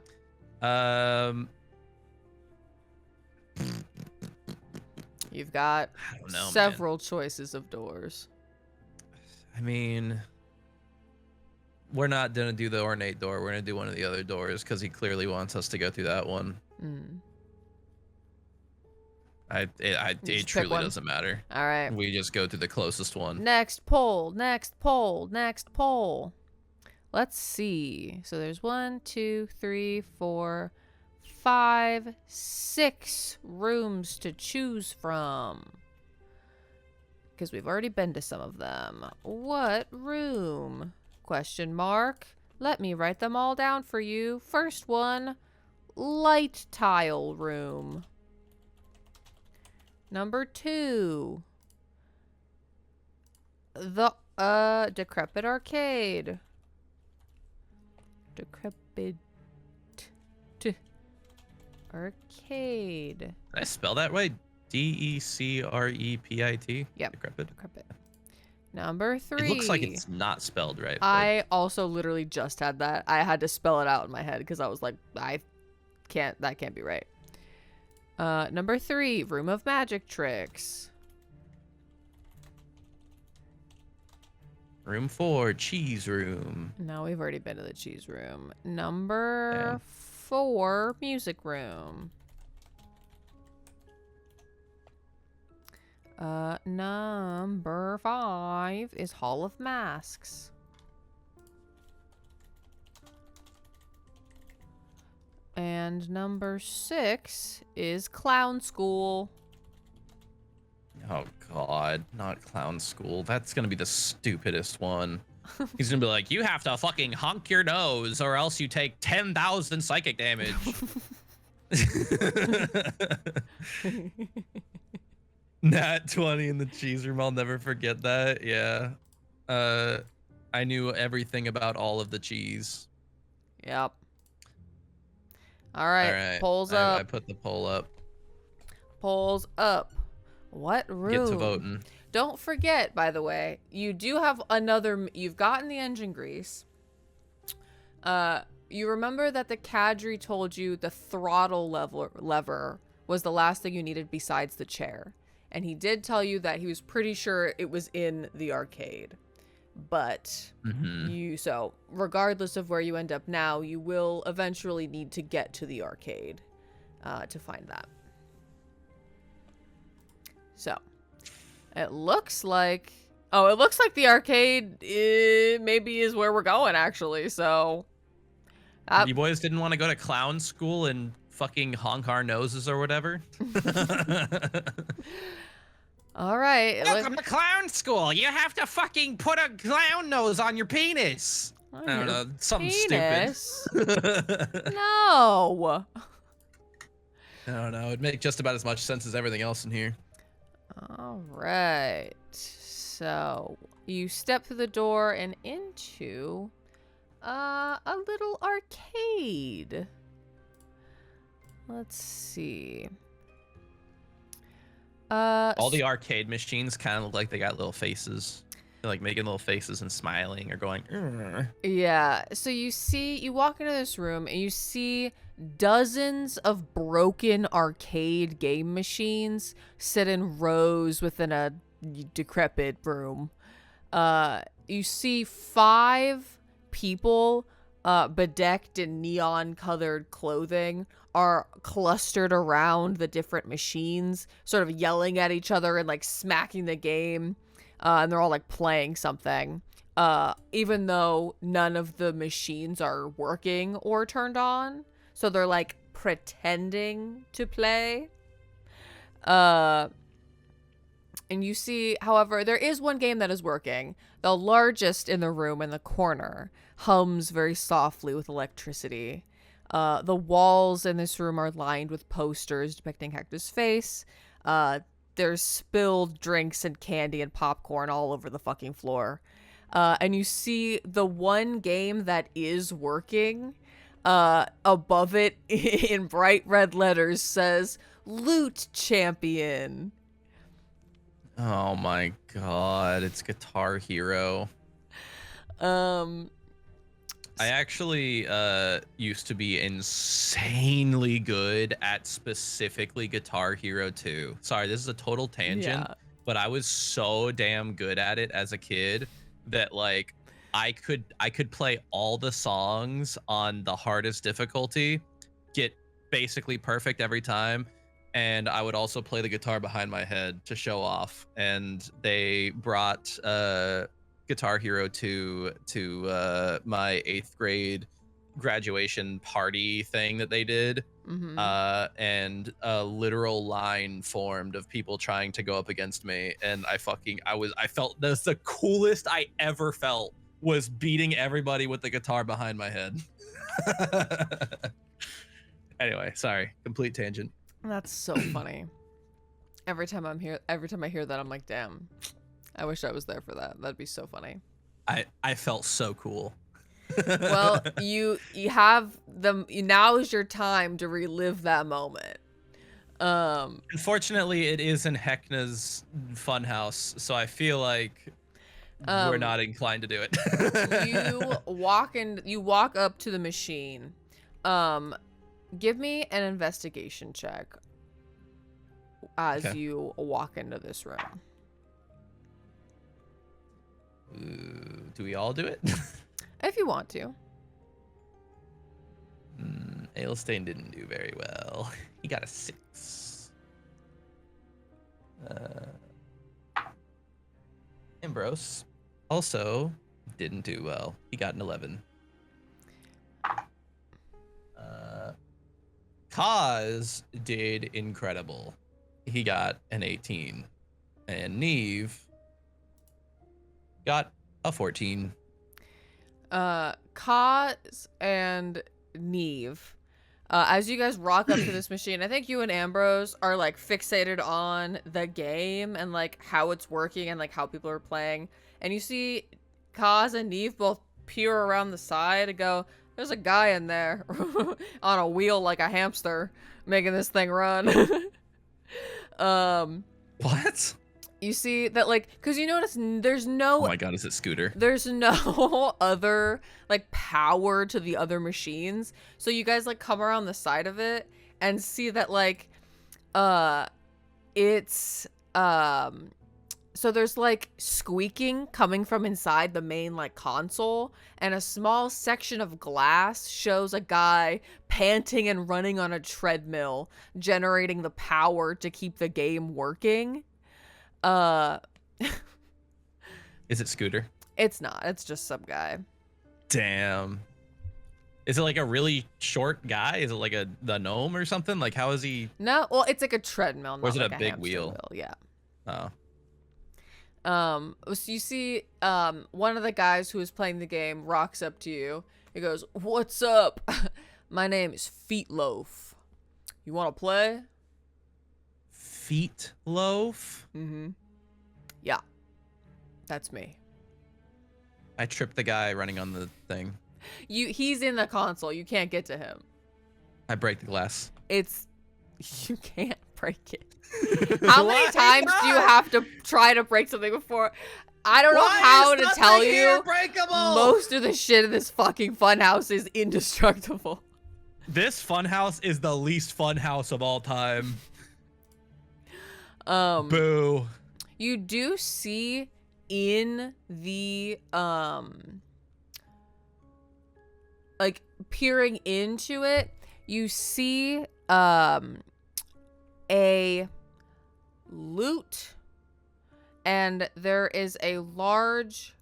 You've got I don't know, several choices of doors. I mean, we're not gonna do the ornate door. We're gonna do one of the other doors because he clearly wants us to go through that one. Mm. It truly doesn't matter. All right. We just go to the closest one. Next poll, next poll, next poll. Let's see. So there's 1, 2, 3, 4, 5, 6 rooms to choose from. Because we've already been to some of them. What room? Question mark. Let me write them all down for you. First one, light tile room. Number 2, the decrepit arcade. Decrepit arcade. Did I spell that right? DECREPIT? Yep. Decrepit. Decrepit. Number 3. It looks like it's not spelled right. I also literally just had that. I had to spell it out in my head because I was like, that can't be right. Number 3, room of magic tricks. Room 4, cheese room. No, we've already been to the cheese room. Number 4, music room. Number 5 is Hall of Masks. And number 6 is Clown School. Oh god, not clown school. That's gonna be the stupidest one. He's gonna be like, you have to fucking honk your nose or else you take 10,000 psychic damage. Nat 20 in the cheese room. I'll never forget that. Yeah. I knew everything about all of the cheese. Yep. All right. Polls I up. put the poll up. Polls up. What room? Get to voting. Don't forget, by the way, you do have another. You've gotten the engine grease. You remember that the cadre told you the throttle lever was the last thing you needed besides the chair. And he did tell you that he was pretty sure it was in the arcade. But so regardless of where you end up now, you will eventually need to get to the arcade to find that. So it looks like the arcade maybe is where we're going actually. So you boys didn't want to go to clown school and fucking honk our noses or whatever. All right. Welcome to clown school. You have to fucking put a clown nose on your penis. I don't know, something penis? stupid. No. I don't know. It'd make just about as much sense as everything else in here. All right. So you step through the door and into a little arcade. Let's see. All the arcade machines kind of look like they got little faces. They're like making little faces and smiling or going, "Urgh." Yeah. So you walk into this room and you see dozens of broken arcade game machines sit in rows within a decrepit room. You see 5 people bedecked in neon-colored clothing are clustered around the different machines, sort of yelling at each other and like smacking the game. And they're all like playing something. Even though none of the machines are working or turned on. So they're like pretending to play. And you see, however, there is one game that is working. The largest in the room in the corner hums very softly with electricity. The walls in this room are lined with posters depicting Hector's face. There's spilled drinks and candy and popcorn all over the fucking floor. And you see the one game that is working, above it in bright red letters says, Loot Champion. Oh my god, it's Guitar Hero. I actually used to be insanely good at specifically Guitar Hero 2. Sorry, this is a total tangent, but I was so damn good at it as a kid that like I could play all the songs on the hardest difficulty, get basically perfect every time, and I would also play the guitar behind my head to show off. And they brought Guitar Hero 2 to my 8th grade graduation party thing that they did. And a literal line formed of people trying to go up against me, and I felt that's the coolest I ever felt, was beating everybody with the guitar behind my head. Anyway, sorry, complete tangent. That's so funny. Every time I hear that, I'm like, damn, I wish I was there for that. That'd be so funny. I felt so cool. Well, you have now is your time to relive that moment. Unfortunately, it is in Heckna's funhouse, so I feel like we're not inclined to do it. You walk up to the machine. Give me an investigation check as you walk into this room. Do we all do it? If you want to. Ailstein didn't do very well. He got a 6. Ambrose also didn't do well. He got an 11. Kaz did incredible. He got an 18. And Neve got a 14. Kaz and Neve, as you guys rock up to this machine, I think you and Ambrose are like fixated on the game and like how it's working and like how people are playing. And you see Kaz and Neve both peer around the side and go, there's a guy in there on a wheel like a hamster making this thing run. What? You see that, like, because you notice there's no... Oh my god, is it Scooter? There's no other, like, power to the other machines. So you guys, like, come around the side of it and see that, like, it's, so there's, like, squeaking coming from inside the main, like, console. And a small section of glass shows a guy panting and running on a treadmill, generating the power to keep the game working. Is it Scooter? It's not. It's just some guy. Damn. Is it like a really short guy? Is it like the gnome or something? Like, how is he? No, well, it's like a treadmill. Or is not it like a big hamster wheel? Yeah. Oh. So you see, one of the guys who is playing the game rocks up to you. He goes, "What's up? My name is Feetloaf. You want to play?" Feetloaf? Mm-hmm. Yeah. That's me. I tripped the guy running on the thing. He's in the console. You can't get to him. I break the glass. You can't break it. How many times do you have to try to break something before? I don't know how to tell you. Most of the shit in this fucking funhouse is indestructible. This funhouse is the least fun house of all time. Boo. You do see in the like peering into it, you see a loot, and there is a large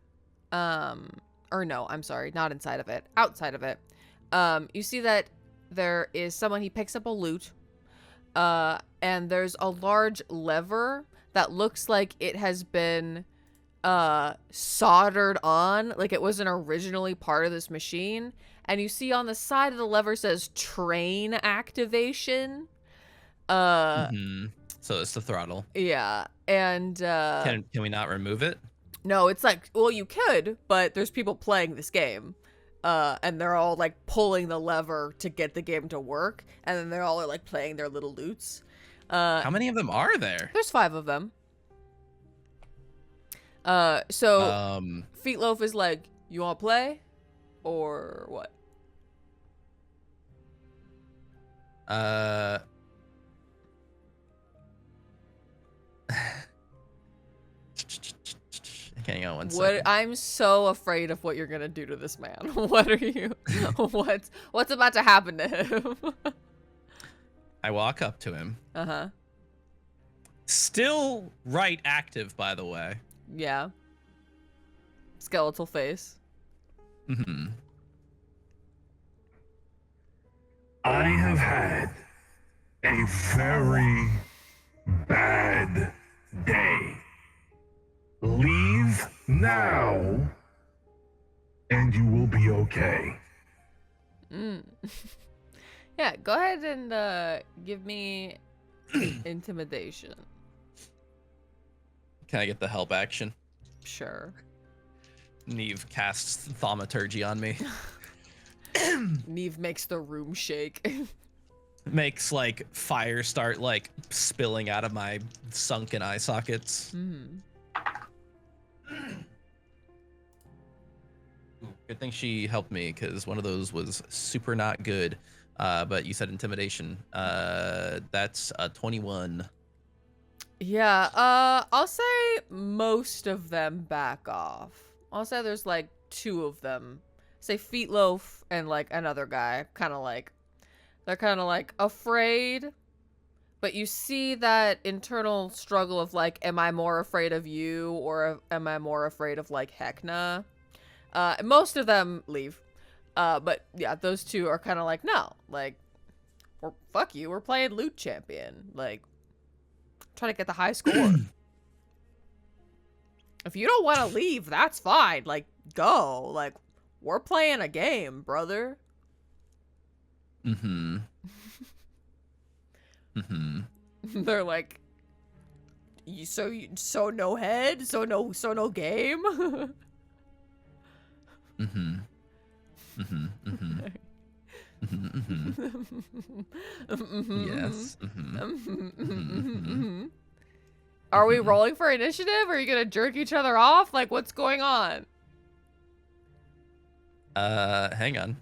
or no, I'm sorry, not inside of it, outside of it. You see that there is someone, he picks up a loot, and there's a large lever that looks like it has been soldered on, like it wasn't originally part of this machine. And you see on the side of the lever says train activation. So it's the throttle. Yeah, and Can we not remove it? no, it's like, well, you could, but there's people playing this game. And they're all like pulling the lever to get the game to work, and then they're all like playing their little loots. How many of them are there? There's 5 of them. So Feetloaf is like, you want to play, or what? Hang on one What? second. I'm so afraid of what you're gonna do to this man. What are you? What's about to happen to him? I walk up to him. Uh-huh. Still right active, by the way. Yeah. Skeletal face. Mm-hmm. I have had a very bad day. Leave now, and you will be okay. Yeah, go ahead and give me intimidation. Can I get the help action? Sure. Neve casts thaumaturgy on me. Neve makes the room shake. Makes like fire start like spilling out of my sunken eye sockets. Good thing she helped me, because one of those was super not good. But you said intimidation. That's a 21. Yeah, I'll say most of them back off. I'll say there's like 2 of them. Say Feetloaf and like another guy, they're kind of like afraid. But you see that internal struggle of like, am I more afraid of you, or am I more afraid of like Hecna? Most of them leave. But yeah, those 2 are kind of like, no, like, fuck you, we're playing Loot Champion. Like, try to get the high score. If you don't want to leave, that's fine. Like, go. Like, we're playing a game, brother. Mm-hmm. Mm-hmm. They're like, so no head, so no game. Mm-hmm. Mm-hmm. Mm-hmm. Mm-hmm. Mm-hmm. Yes. Mm-hmm. Are we rolling for initiative? Are you gonna jerk each other off? Like, what's going on? Hang on.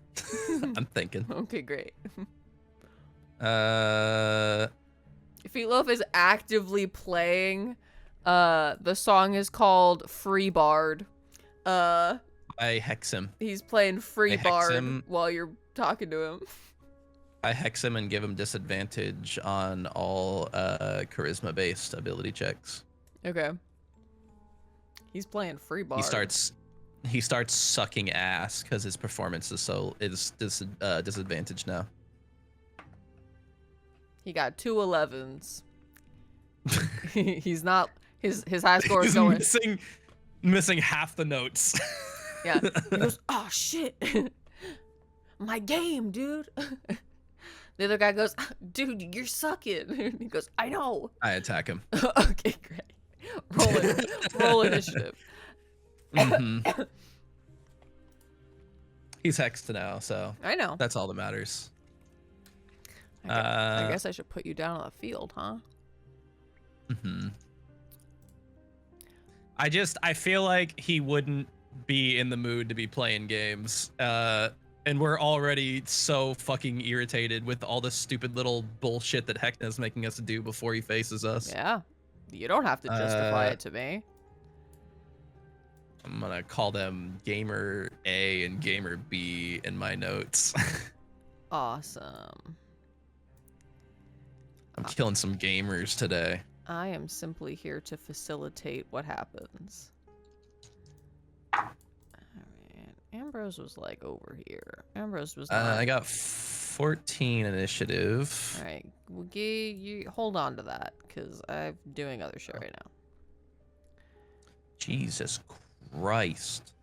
I'm thinking. Okay, great. Uh, Feetloaf is actively playing. The song is called Free Bard. I hex him. He's playing Free I hex Bard him. while you're talking to him. I hex him and give him disadvantage on all charisma-based ability checks. Okay. He's playing Free Bard. He starts sucking ass because his performance is disadvantaged now. He got 2 11s. He's not his high score is He's going. missing half the notes. Yeah. He goes, oh shit. My game, dude. The other guy goes, dude, you're sucking. He goes, I know. I attack him. Okay, great. Roll initiative. Mm-hmm. He's hexed now, so I know. that's all that matters. I guess I should put you down on the field, huh? Mm-hmm. I feel like he wouldn't be in the mood to be playing games. And we're already so fucking irritated with all the stupid little bullshit that Hecna's making us do before he faces us. Yeah. You don't have to justify it to me. I'm gonna call them gamer A and gamer B in my notes. Awesome. I'm killing some gamers today. I am simply here to facilitate what happens. Alright. Ambrose was like over here. Ambrose was not. I got 14 initiative. Alright. Well, you hold on to that, because I'm doing other shit right now. Jesus Christ.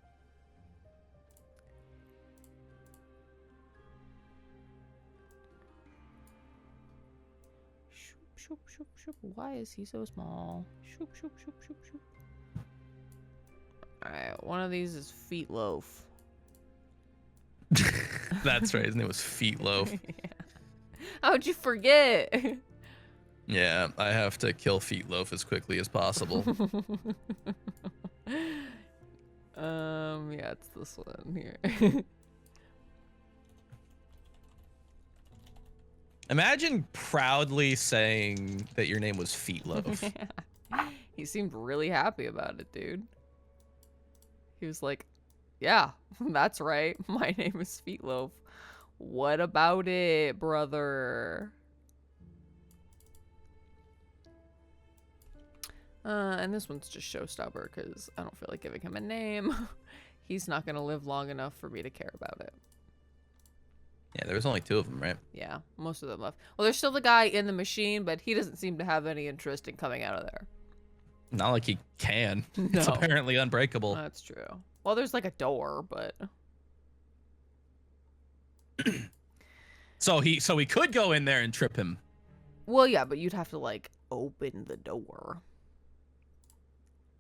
Shoop, shoop, shoop. Why is he so small? Shoop, shoop, shoop, shoop, shoop. Alright, one of these is Feet Loaf. That's right, his name was Feetloaf. Yeah. How'd you forget? Yeah, I have to kill Feetloaf as quickly as possible. Yeah, it's this one here. Imagine proudly saying that your name was Feetloaf. He seemed really happy about it, dude. He was like, yeah, that's right. My name is Feetloaf. What about it, brother? And this one's just showstopper because I don't feel like giving him a name. He's not going to live long enough for me to care about it. Yeah, there was only 2 of them, right? Yeah, most of them left. Well, there's still the guy in the machine, but he doesn't seem to have any interest in coming out of there. Not like he can. No. It's apparently unbreakable. That's true. Well, there's like a door, but... So he could go in there and trip him. Well, yeah, but you'd have to, like, open the door.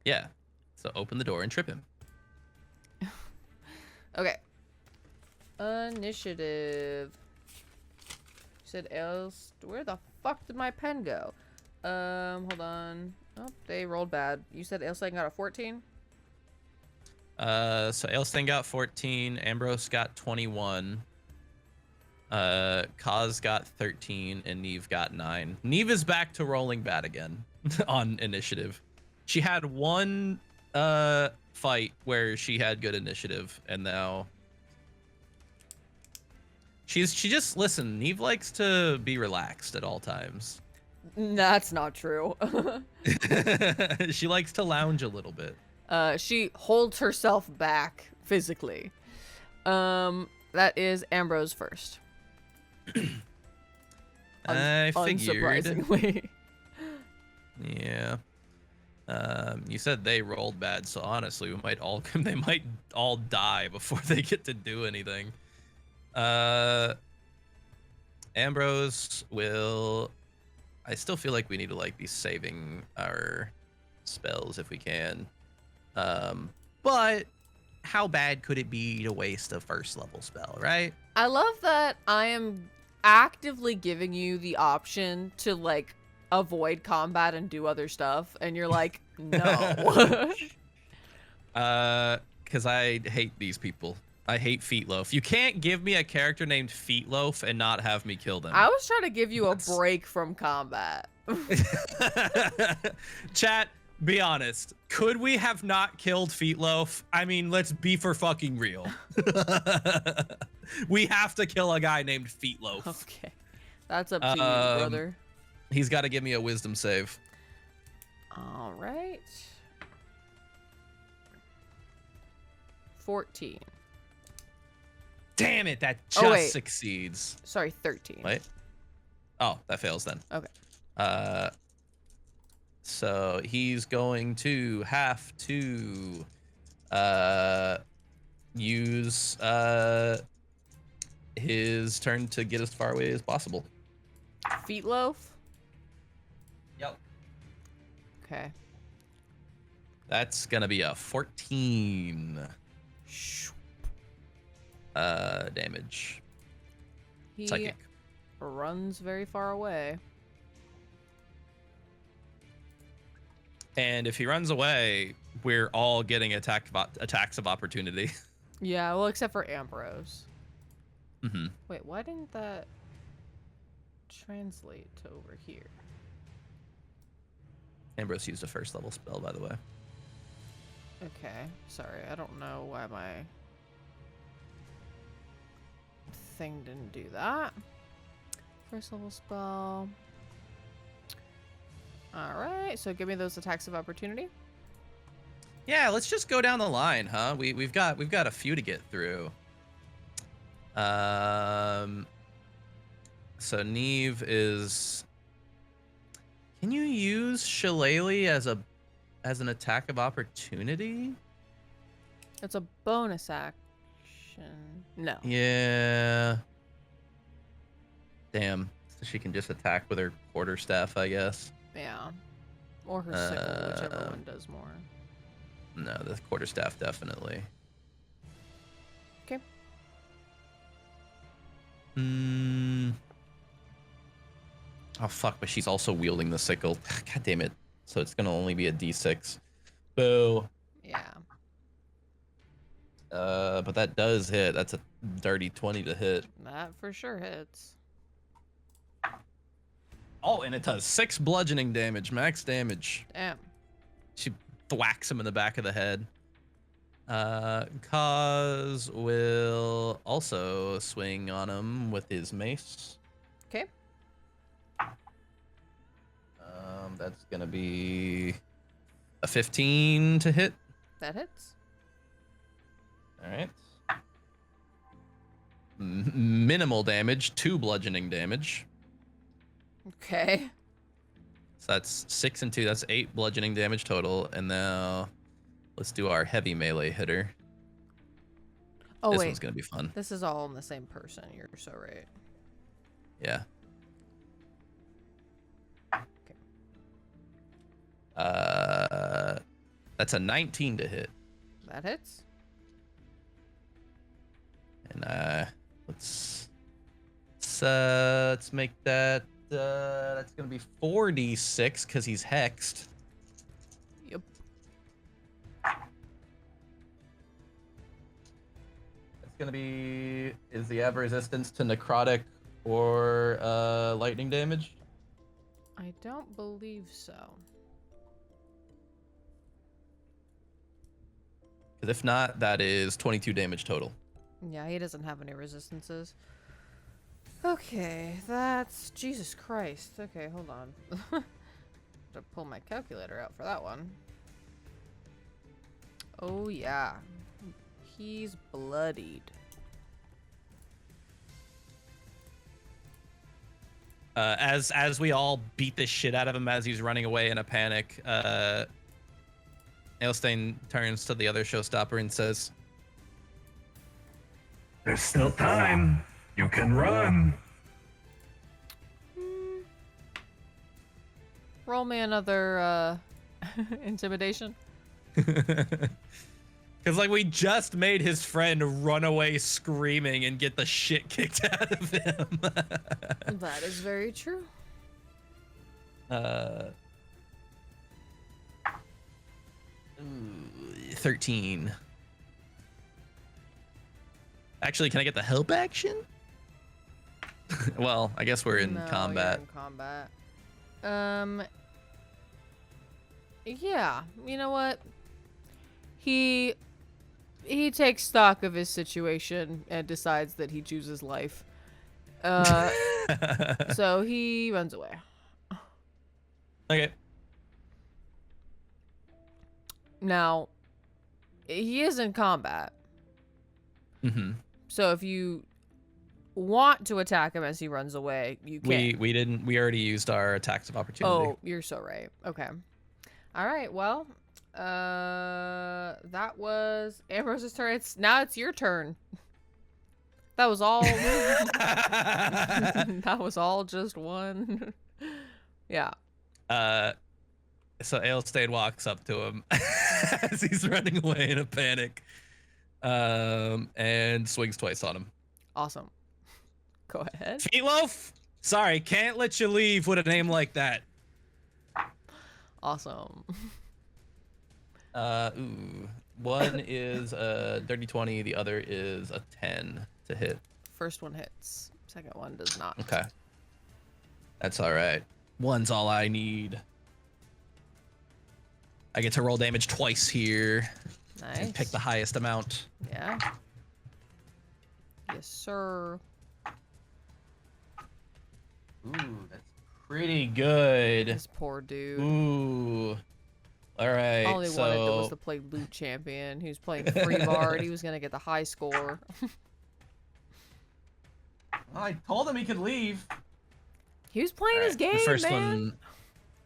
Yeah. So open the door and trip him. Okay. Initiative. You said else. Where the fuck did my pen go? Hold on. Oh, they rolled bad. You said Ailsang got a 14? So Ailsang got 14, Ambrose got 21, Kaz got 13, and Neve got 9. Neve is back to rolling bad again on initiative. She had one fight where she had good initiative, and now she just listen. Neve likes to be relaxed at all times. That's not true. She likes to lounge a little bit. She holds herself back physically. That is Ambrose first. I figured. Unsurprisingly. Yeah. You said they rolled bad, so honestly, they might all die before they get to do anything. Ambrose will. I still feel like we need to like be saving our spells if we can. But how bad could it be to waste a first level spell, right? I love that I am actively giving you the option to like avoid combat and do other stuff, and you're like, no. Because I hate these people. I hate Feetloaf. You can't give me a character named Feetloaf and not have me kill them. I was trying to give you a break from combat. Chat, be honest. Could we have not killed Feetloaf? I mean, let's be for fucking real. We have to kill a guy named Feetloaf. Okay. That's up to you, brother. He's got to give me a wisdom save. All right. 14. Damn it, that just succeeds. Sorry, 13. Wait. Oh, that fails then. Okay. So he's going to have to use his turn to get as far away as possible. Feetloaf? Yep. Okay. That's gonna be a 14 damage. He Psychic. runs very far away. And if he runs away, we're all getting attacks of opportunity. Yeah, well, except for Ambrose. Mm-hmm. Wait, why didn't that translate to over here? Ambrose used a first level spell, by the way. Okay, sorry, I don't know why my thing didn't do that. First level spell. Alright, so give me those attacks of opportunity. Yeah, let's just go down the line, huh? We've got a few to get through. So Neve is. Can you use Shillelagh as an attack of opportunity? It's a bonus action. No. Yeah. Damn. So she can just attack with her quarterstaff, I guess. Yeah. Or her sickle, whichever one does more. No, the quarterstaff definitely. Okay. Oh fuck! But she's also wielding the sickle. God damn it! So it's gonna only be a D6. Boo. Yeah. But that does hit. That's a dirty 20 to hit. That for sure hits. Oh, and it does 6 bludgeoning damage, max damage. Damn. She thwacks him in the back of the head. Kaz will also swing on him with his mace. Okay. That's gonna be a 15 to hit. That hits. All right. Minimal damage, 2 bludgeoning damage. Okay. So that's 6 and 2. That's 8 bludgeoning damage total. And now let's do our heavy melee hitter. Oh, this wait. one's gonna be fun. This is all in the same person. You're so right. Yeah. Okay. That's a 19 to hit. That hits. And let's make that that's gonna be 4d6 because he's hexed. Yep. It's gonna be, is the have resistance to necrotic or lightning damage? I don't believe so. Because if not, that is 22 damage total. Yeah, he doesn't have any resistances. Okay, that's... Jesus Christ. Okay, hold on. To pull my calculator out for that one. Oh, yeah. He's bloodied. As we all beat the shit out of him as he's running away in a panic, Ailstein turns to the other showstopper and says, There's still time. You can run. Roll me another, intimidation. because like we just made his friend run away screaming and get the shit kicked out of him. That is very true. 13. Actually, can I get the help action? Well, I guess we're in No, combat. You're in combat. Yeah, you know what? He takes stock of his situation and decides that he chooses life. So he runs away. Okay. Now, he is in combat. Mm-hmm. So if you want to attack him as he runs away, you can. We already used our attacks of opportunity. Oh, you're so right. Okay. All right. Well, that was Ambrose's turn. Now it's your turn. That was all. That was all just one. Yeah. So Ailstein walks up to him as he's running away in a panic, and swings twice on him. Awesome. Go ahead. Feetloaf? Sorry, can't let you leave with a name like that. Awesome. One is a dirty 20, the other is a 10 to hit. First one hits. Second one does not. Okay. That's all right. One's all I need. I get to roll damage twice here. Nice. And pick the highest amount. Yeah. Yes, sir. Ooh, that's pretty good. This poor dude. Ooh. All right. All he wanted was to play loot champion. He was playing free bard. He was gonna get the high score. I told him he could leave. He was playing his game,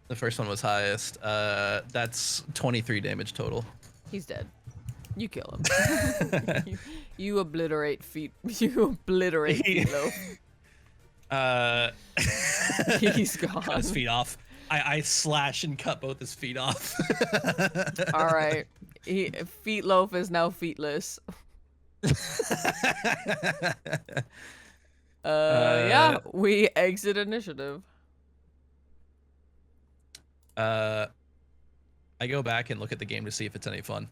The first one was highest. That's 23 damage total. He's dead. You kill him. you obliterate feet. You obliterate Feetloaf. He's gone. Cut his feet off. I slash and cut both his feet off. All right. Feetloaf is now feetless. Yeah, we exit initiative. I go back and look at the game to see if it's any fun.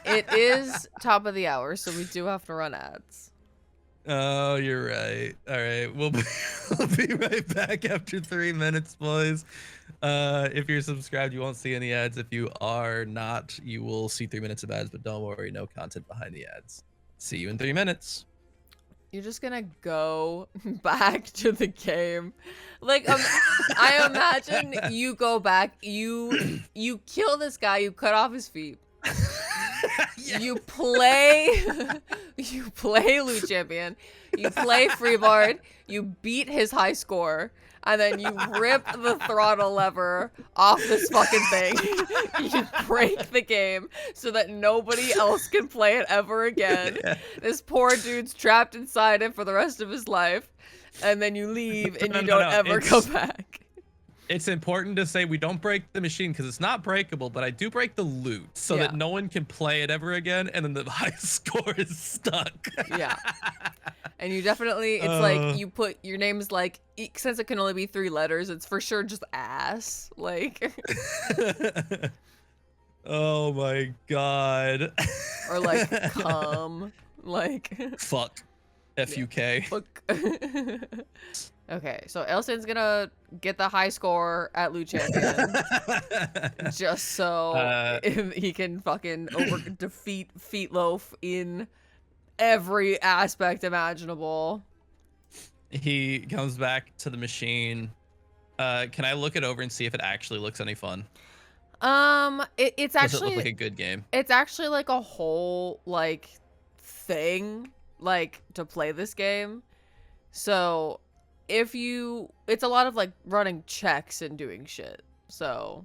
It is top of the hour, so we do have to run ads. Oh, you're right. All right, we'll be right back after 3 minutes, boys. If you're subscribed, you won't see any ads. If you are not, you will see 3 minutes of ads, but don't worry, no content behind the ads. See you in 3 minutes. You're just gonna go back to the game. Like, I imagine you go back, you kill this guy, you cut off his feet. Yes. You play loot champion, you play freebard, you beat his high score, and then you rip the throttle lever off this fucking thing. You break the game so that nobody else can play it ever again. Yeah. This poor dude's trapped inside it for the rest of his life, and then you leave and you don't ever go back. It's important to say we don't break the machine because it's not breakable, but I do break the loot so that no one can play it ever again, and then the high score is stuck. Yeah. And you definitely, it's like you put, your name is like, since it can only be 3 letters, it's for sure just ass. Like. Oh my god. Or like cum. Like. Fuck. F-U-K. Fuck. Okay, so Elston's gonna get the high score at Loot Champion. Just so he can fucking defeat Feetloaf in every aspect imaginable. He comes back to the machine. Can I look it over and see if it actually looks any fun? It's actually, does it look like a good game? It's actually like a whole like thing like to play this game. So it's a lot of like running checks and doing shit. So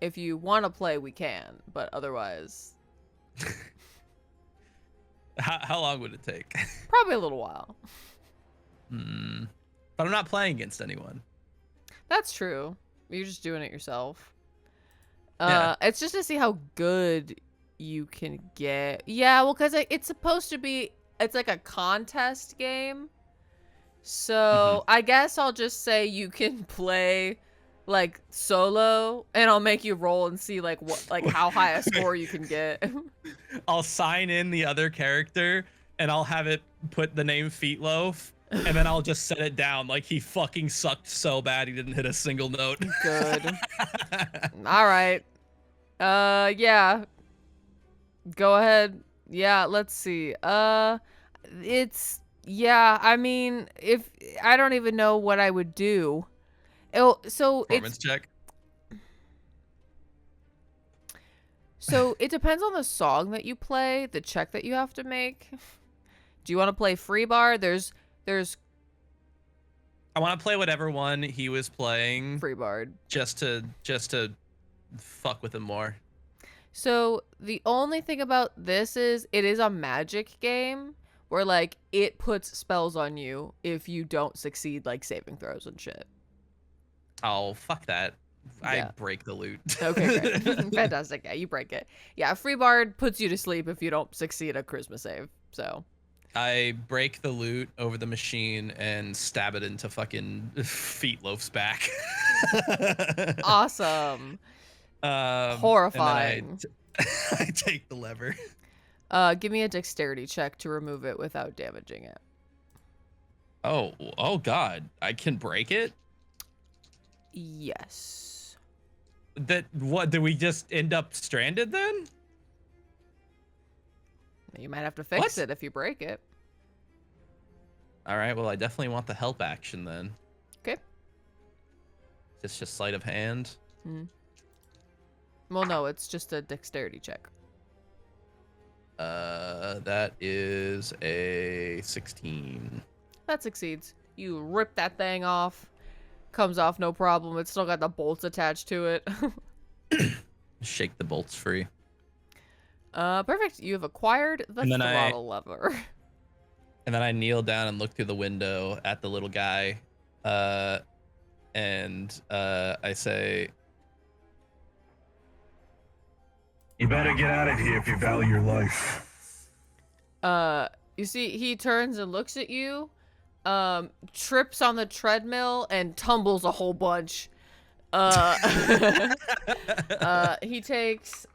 if you want to play, we can, but otherwise. How long would it take? Probably a little while. But I'm not playing against anyone. That's true. You're just doing it yourself. Yeah. It's just to see how good you can get. Yeah, well, because it's supposed to be, it's like a contest game. So I guess I'll just say you can play like solo, and I'll make you roll and see like what, like how high a score you can get. I'll sign in the other character and I'll have it put the name Feetloaf, and then I'll just set it down like he fucking sucked so bad he didn't hit a single note. Good. All right. Yeah. Go ahead. Yeah, let's see. Yeah, I mean, if I don't even know what I would do. Performance check. So it depends on the song that you play, the check that you have to make. Do you want to play free bar? There's I want to play whatever one he was playing. free bard. Just to fuck with him more. So the only thing about this is it is a magic game where like it puts spells on you if you don't succeed like saving throws and shit. Oh, fuck that. Yeah. I break the loot. Okay, great. Fantastic. Yeah, you break it. Yeah, free bard puts you to sleep if you don't succeed a charisma save. So I break the loot over the machine and stab it into fucking Feetloaf's back. Awesome. Horrifying. I take the lever. Give me a dexterity check to remove it without damaging it. Oh god. I can break it? Yes. What, did we just end up stranded then? You might have to fix What? it if you break it. All right. Well, I definitely want the help action then. Okay. It's just sleight of hand. Well, no, it's just a dexterity check. That is a 16. That succeeds. You rip that thing off. Comes off no problem. It's still got the bolts attached to it. Shake the bolts free. Perfect. You have acquired the throttle lever. And then I kneel down and look through the window at the little guy. And I say, You better get out of here if you value your life. You see, he turns and looks at you, trips on the treadmill and tumbles a whole bunch. He takes,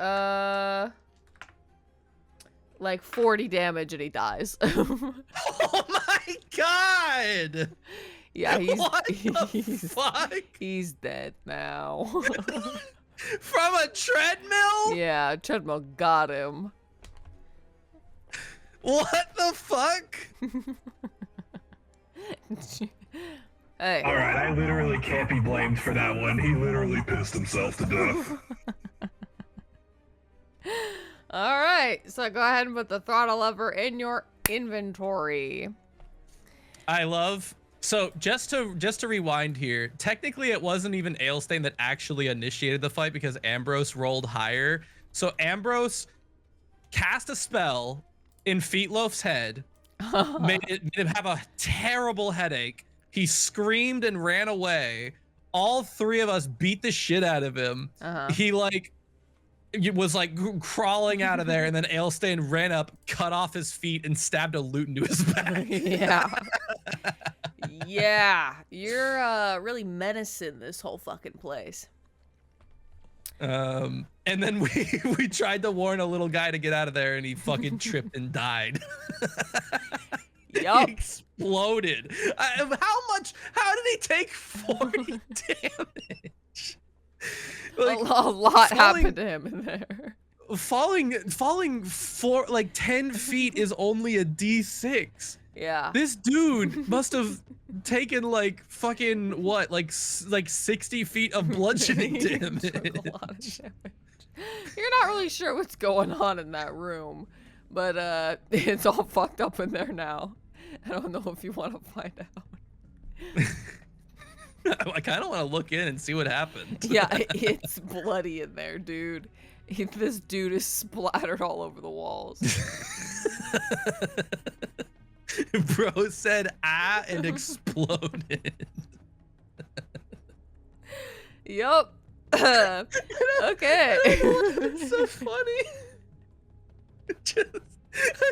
like 40 damage and he dies. oh my god! Yeah, What the fuck? He's dead now. From a treadmill? Yeah, treadmill got him. What the fuck? Hey. All right, I literally can't be blamed for that one. He literally pissed himself to death. All right, so go ahead and put the throttle lever in your inventory. I love. So just to rewind here, technically it wasn't even Ailstain that actually initiated the fight because Ambrose rolled higher. So Ambrose cast a spell in Feetloaf's head, made him have a terrible headache. He screamed and ran away. All three of us beat the shit out of him. He was like crawling out of there, and then Ailstain ran up, cut off his feet, and stabbed a lute into his back. Yeah. Yeah, you're really menacing this whole fucking place. And then we tried to warn a little guy to get out of there, and he fucking tripped and died. Yup. He exploded. How did he take 40 damage? Like, a lot happened to him in there. Falling 10 feet is only a D6. Yeah. This dude must have taken like fucking what, like 60 feet of bludgeoning He took damage. a lot of damage. You're not really sure what's going on in that room, but it's all fucked up in there now. I don't know if you want to find out. I kind of want to look in and see what happened. Yeah, it's bloody in there, dude. This dude is splattered all over the walls. Bro said ah and exploded. Yup. Okay. It's so funny.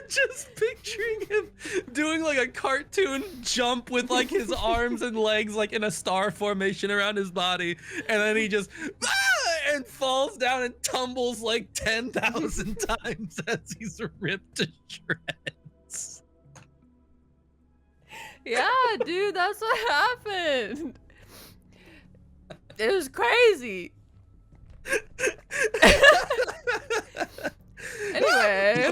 Just picturing him doing like a cartoon jump with like his arms and legs like in a star formation around his body, and then he just and falls down and tumbles like 10,000 times as he's ripped to shreds. Yeah, dude, that's what happened. It was crazy. Anyway.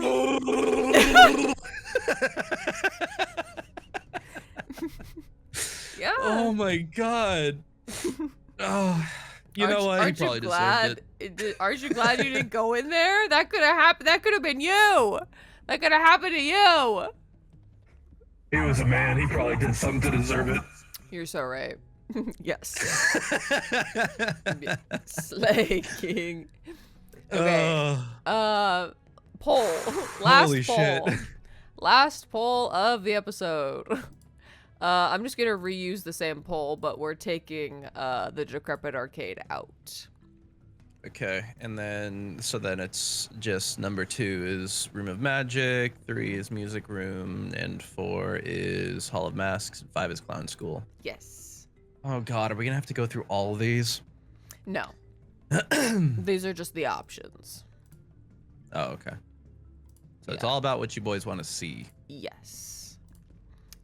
Yeah. Oh my god. Oh, you know what? He probably deserved it. Aren't you glad you didn't go in there? That could have happened. That could have been you. That could have happened to you. He was a man. He probably did something to deserve it. You're so right. Yes. Slay King. Okay. Poll. Last Holy poll. shit. Last poll of the episode. I'm just gonna reuse the same poll, but we're taking the Decrepit Arcade out. Okay, and then then it's just number 2 is Room of Magic, 3 is Music Room, and 4 is Hall of Masks, and 5 is Clown School. Yes. Oh god, are we gonna have to go through all of these? No. These are just the options. Oh, okay. So it's Yeah. all about what you boys want to see. Yes.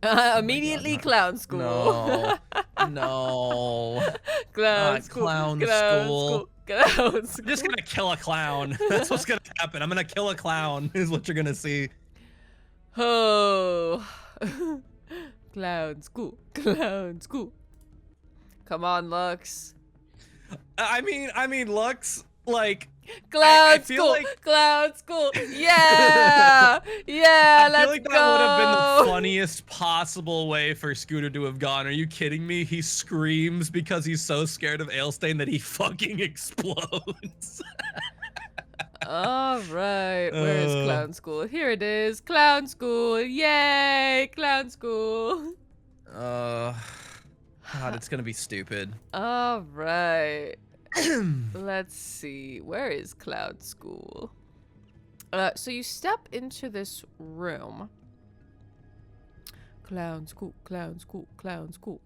Immediately Clown School. No. No. Clown Not School. Clown Clown School. Clown I'm just gonna kill a clown. That's what's gonna happen. I'm gonna kill a clown is what you're gonna see. Oh. Clown school. Clown school. Come on, Lux. I mean, Lux, like, Clown feel school. like- Clown school. Yeah. Yeah, I let's feel like that go. would have been the funniest possible way for Scooter to have gone. Are you kidding me? He screams because he's so scared of Ailstain that he fucking explodes. All right, where is clown school? Here it is, clown school. Yay, clown school. God, it's gonna be stupid. All right. Let's see. Where is clown school? So you step into this room. Clown school, clown school, clown school.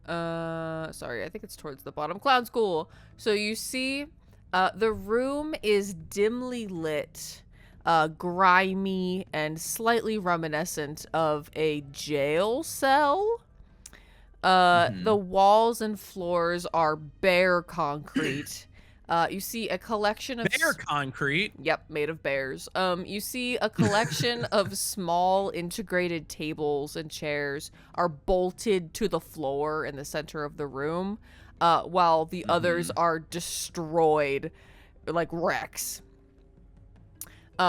Sorry, I think it's towards the bottom. Clown school. So you see, the room is dimly lit, grimy, and slightly reminiscent of a jail cell. The walls and floors are bare concrete. You see a collection of Bare concrete. Yep, made of bears. You see a collection of small integrated tables and chairs are bolted to the floor in the center of the room, while the others are destroyed like wrecks.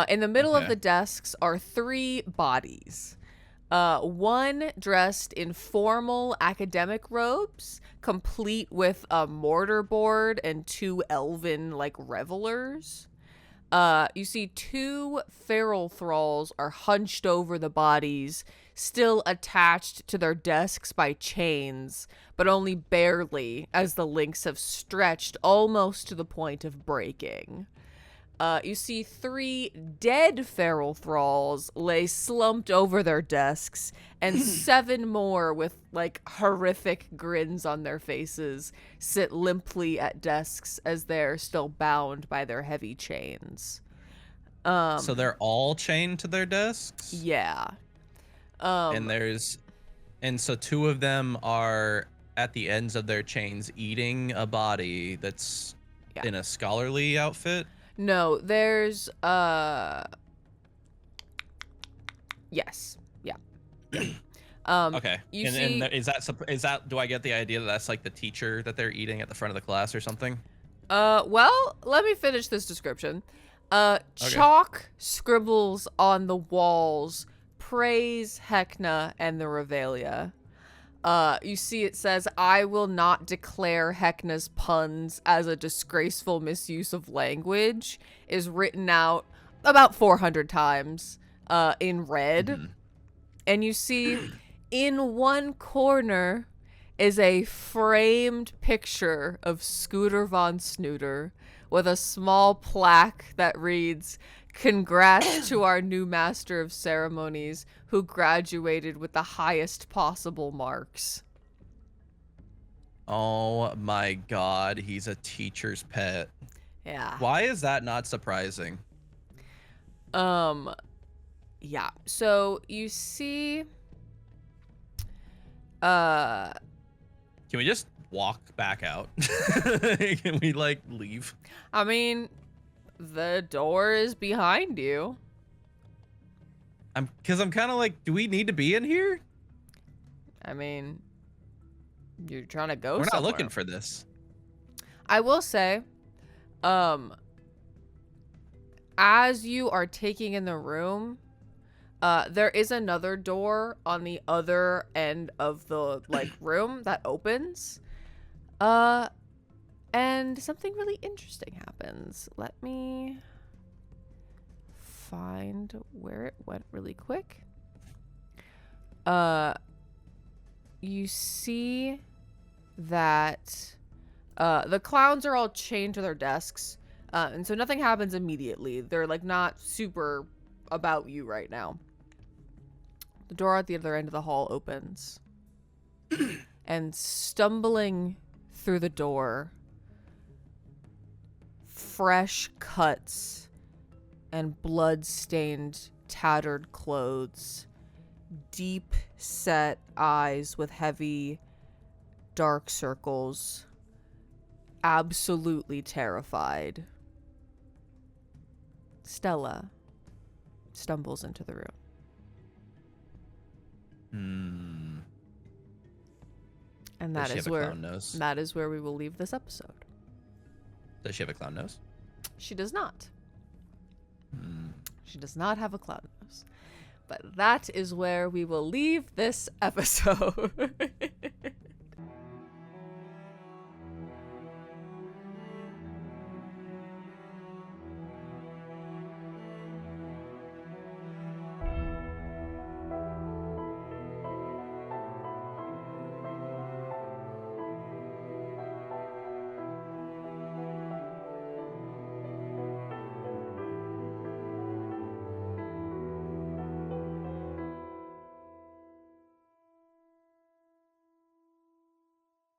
In the middle of the desks are 3 bodies. One dressed in formal academic robes, complete with a mortarboard and 2 elven, like, revelers. You see 2 feral thralls are hunched over the bodies, still attached to their desks by chains, but only barely, as the links have stretched almost to the point of breaking. You see 3 dead feral thralls lay slumped over their desks, and 7 more with, like, horrific grins on their faces sit limply at desks as they're still bound by their heavy chains. So they're all chained to their desks? Yeah. And so 2 of them are at the ends of their chains eating a body that's in a scholarly outfit? No, there's yes. Yeah. Okay. You and see, is that do I get the idea that that's like the teacher that they're eating at the front of the class or something? well, let me finish this description. Chalk scribbles on the walls praise Hecna and the Revelia. You see it says, "I will not declare Hecna's puns as a disgraceful misuse of language," is written out about 400 times in red. And you see in one corner is a framed picture of Scooter von Snooter with a small plaque that reads, "Congrats to our new master of ceremonies who graduated with the highest possible marks." Oh my god, he's a teacher's pet. Yeah. Why is that not surprising? Yeah. So you see Can we just walk back out? Can we like leave? I mean, the door is behind you. I'm kind of like, do we need to be in here? I mean, you're trying to go We're somewhere. not looking for this. I will say, as you are taking in the room, there is another door on the other end of the room that opens. And something really interesting happens. Let me find where it went really quick. You see that the clowns are all chained to their desks. And so nothing happens immediately. They're like not super about you right now. The door at the other end of the hall opens. And stumbling through the door, fresh cuts and blood-stained, tattered clothes, deep-set eyes with heavy, dark circles, absolutely terrified. Stella stumbles into the room. Hmm. And Does that she is have a where clown nose? that is where we will leave this episode. Does she have a clown nose? She does not. Hmm. She does not have a clown nose. But that is where we will leave this episode.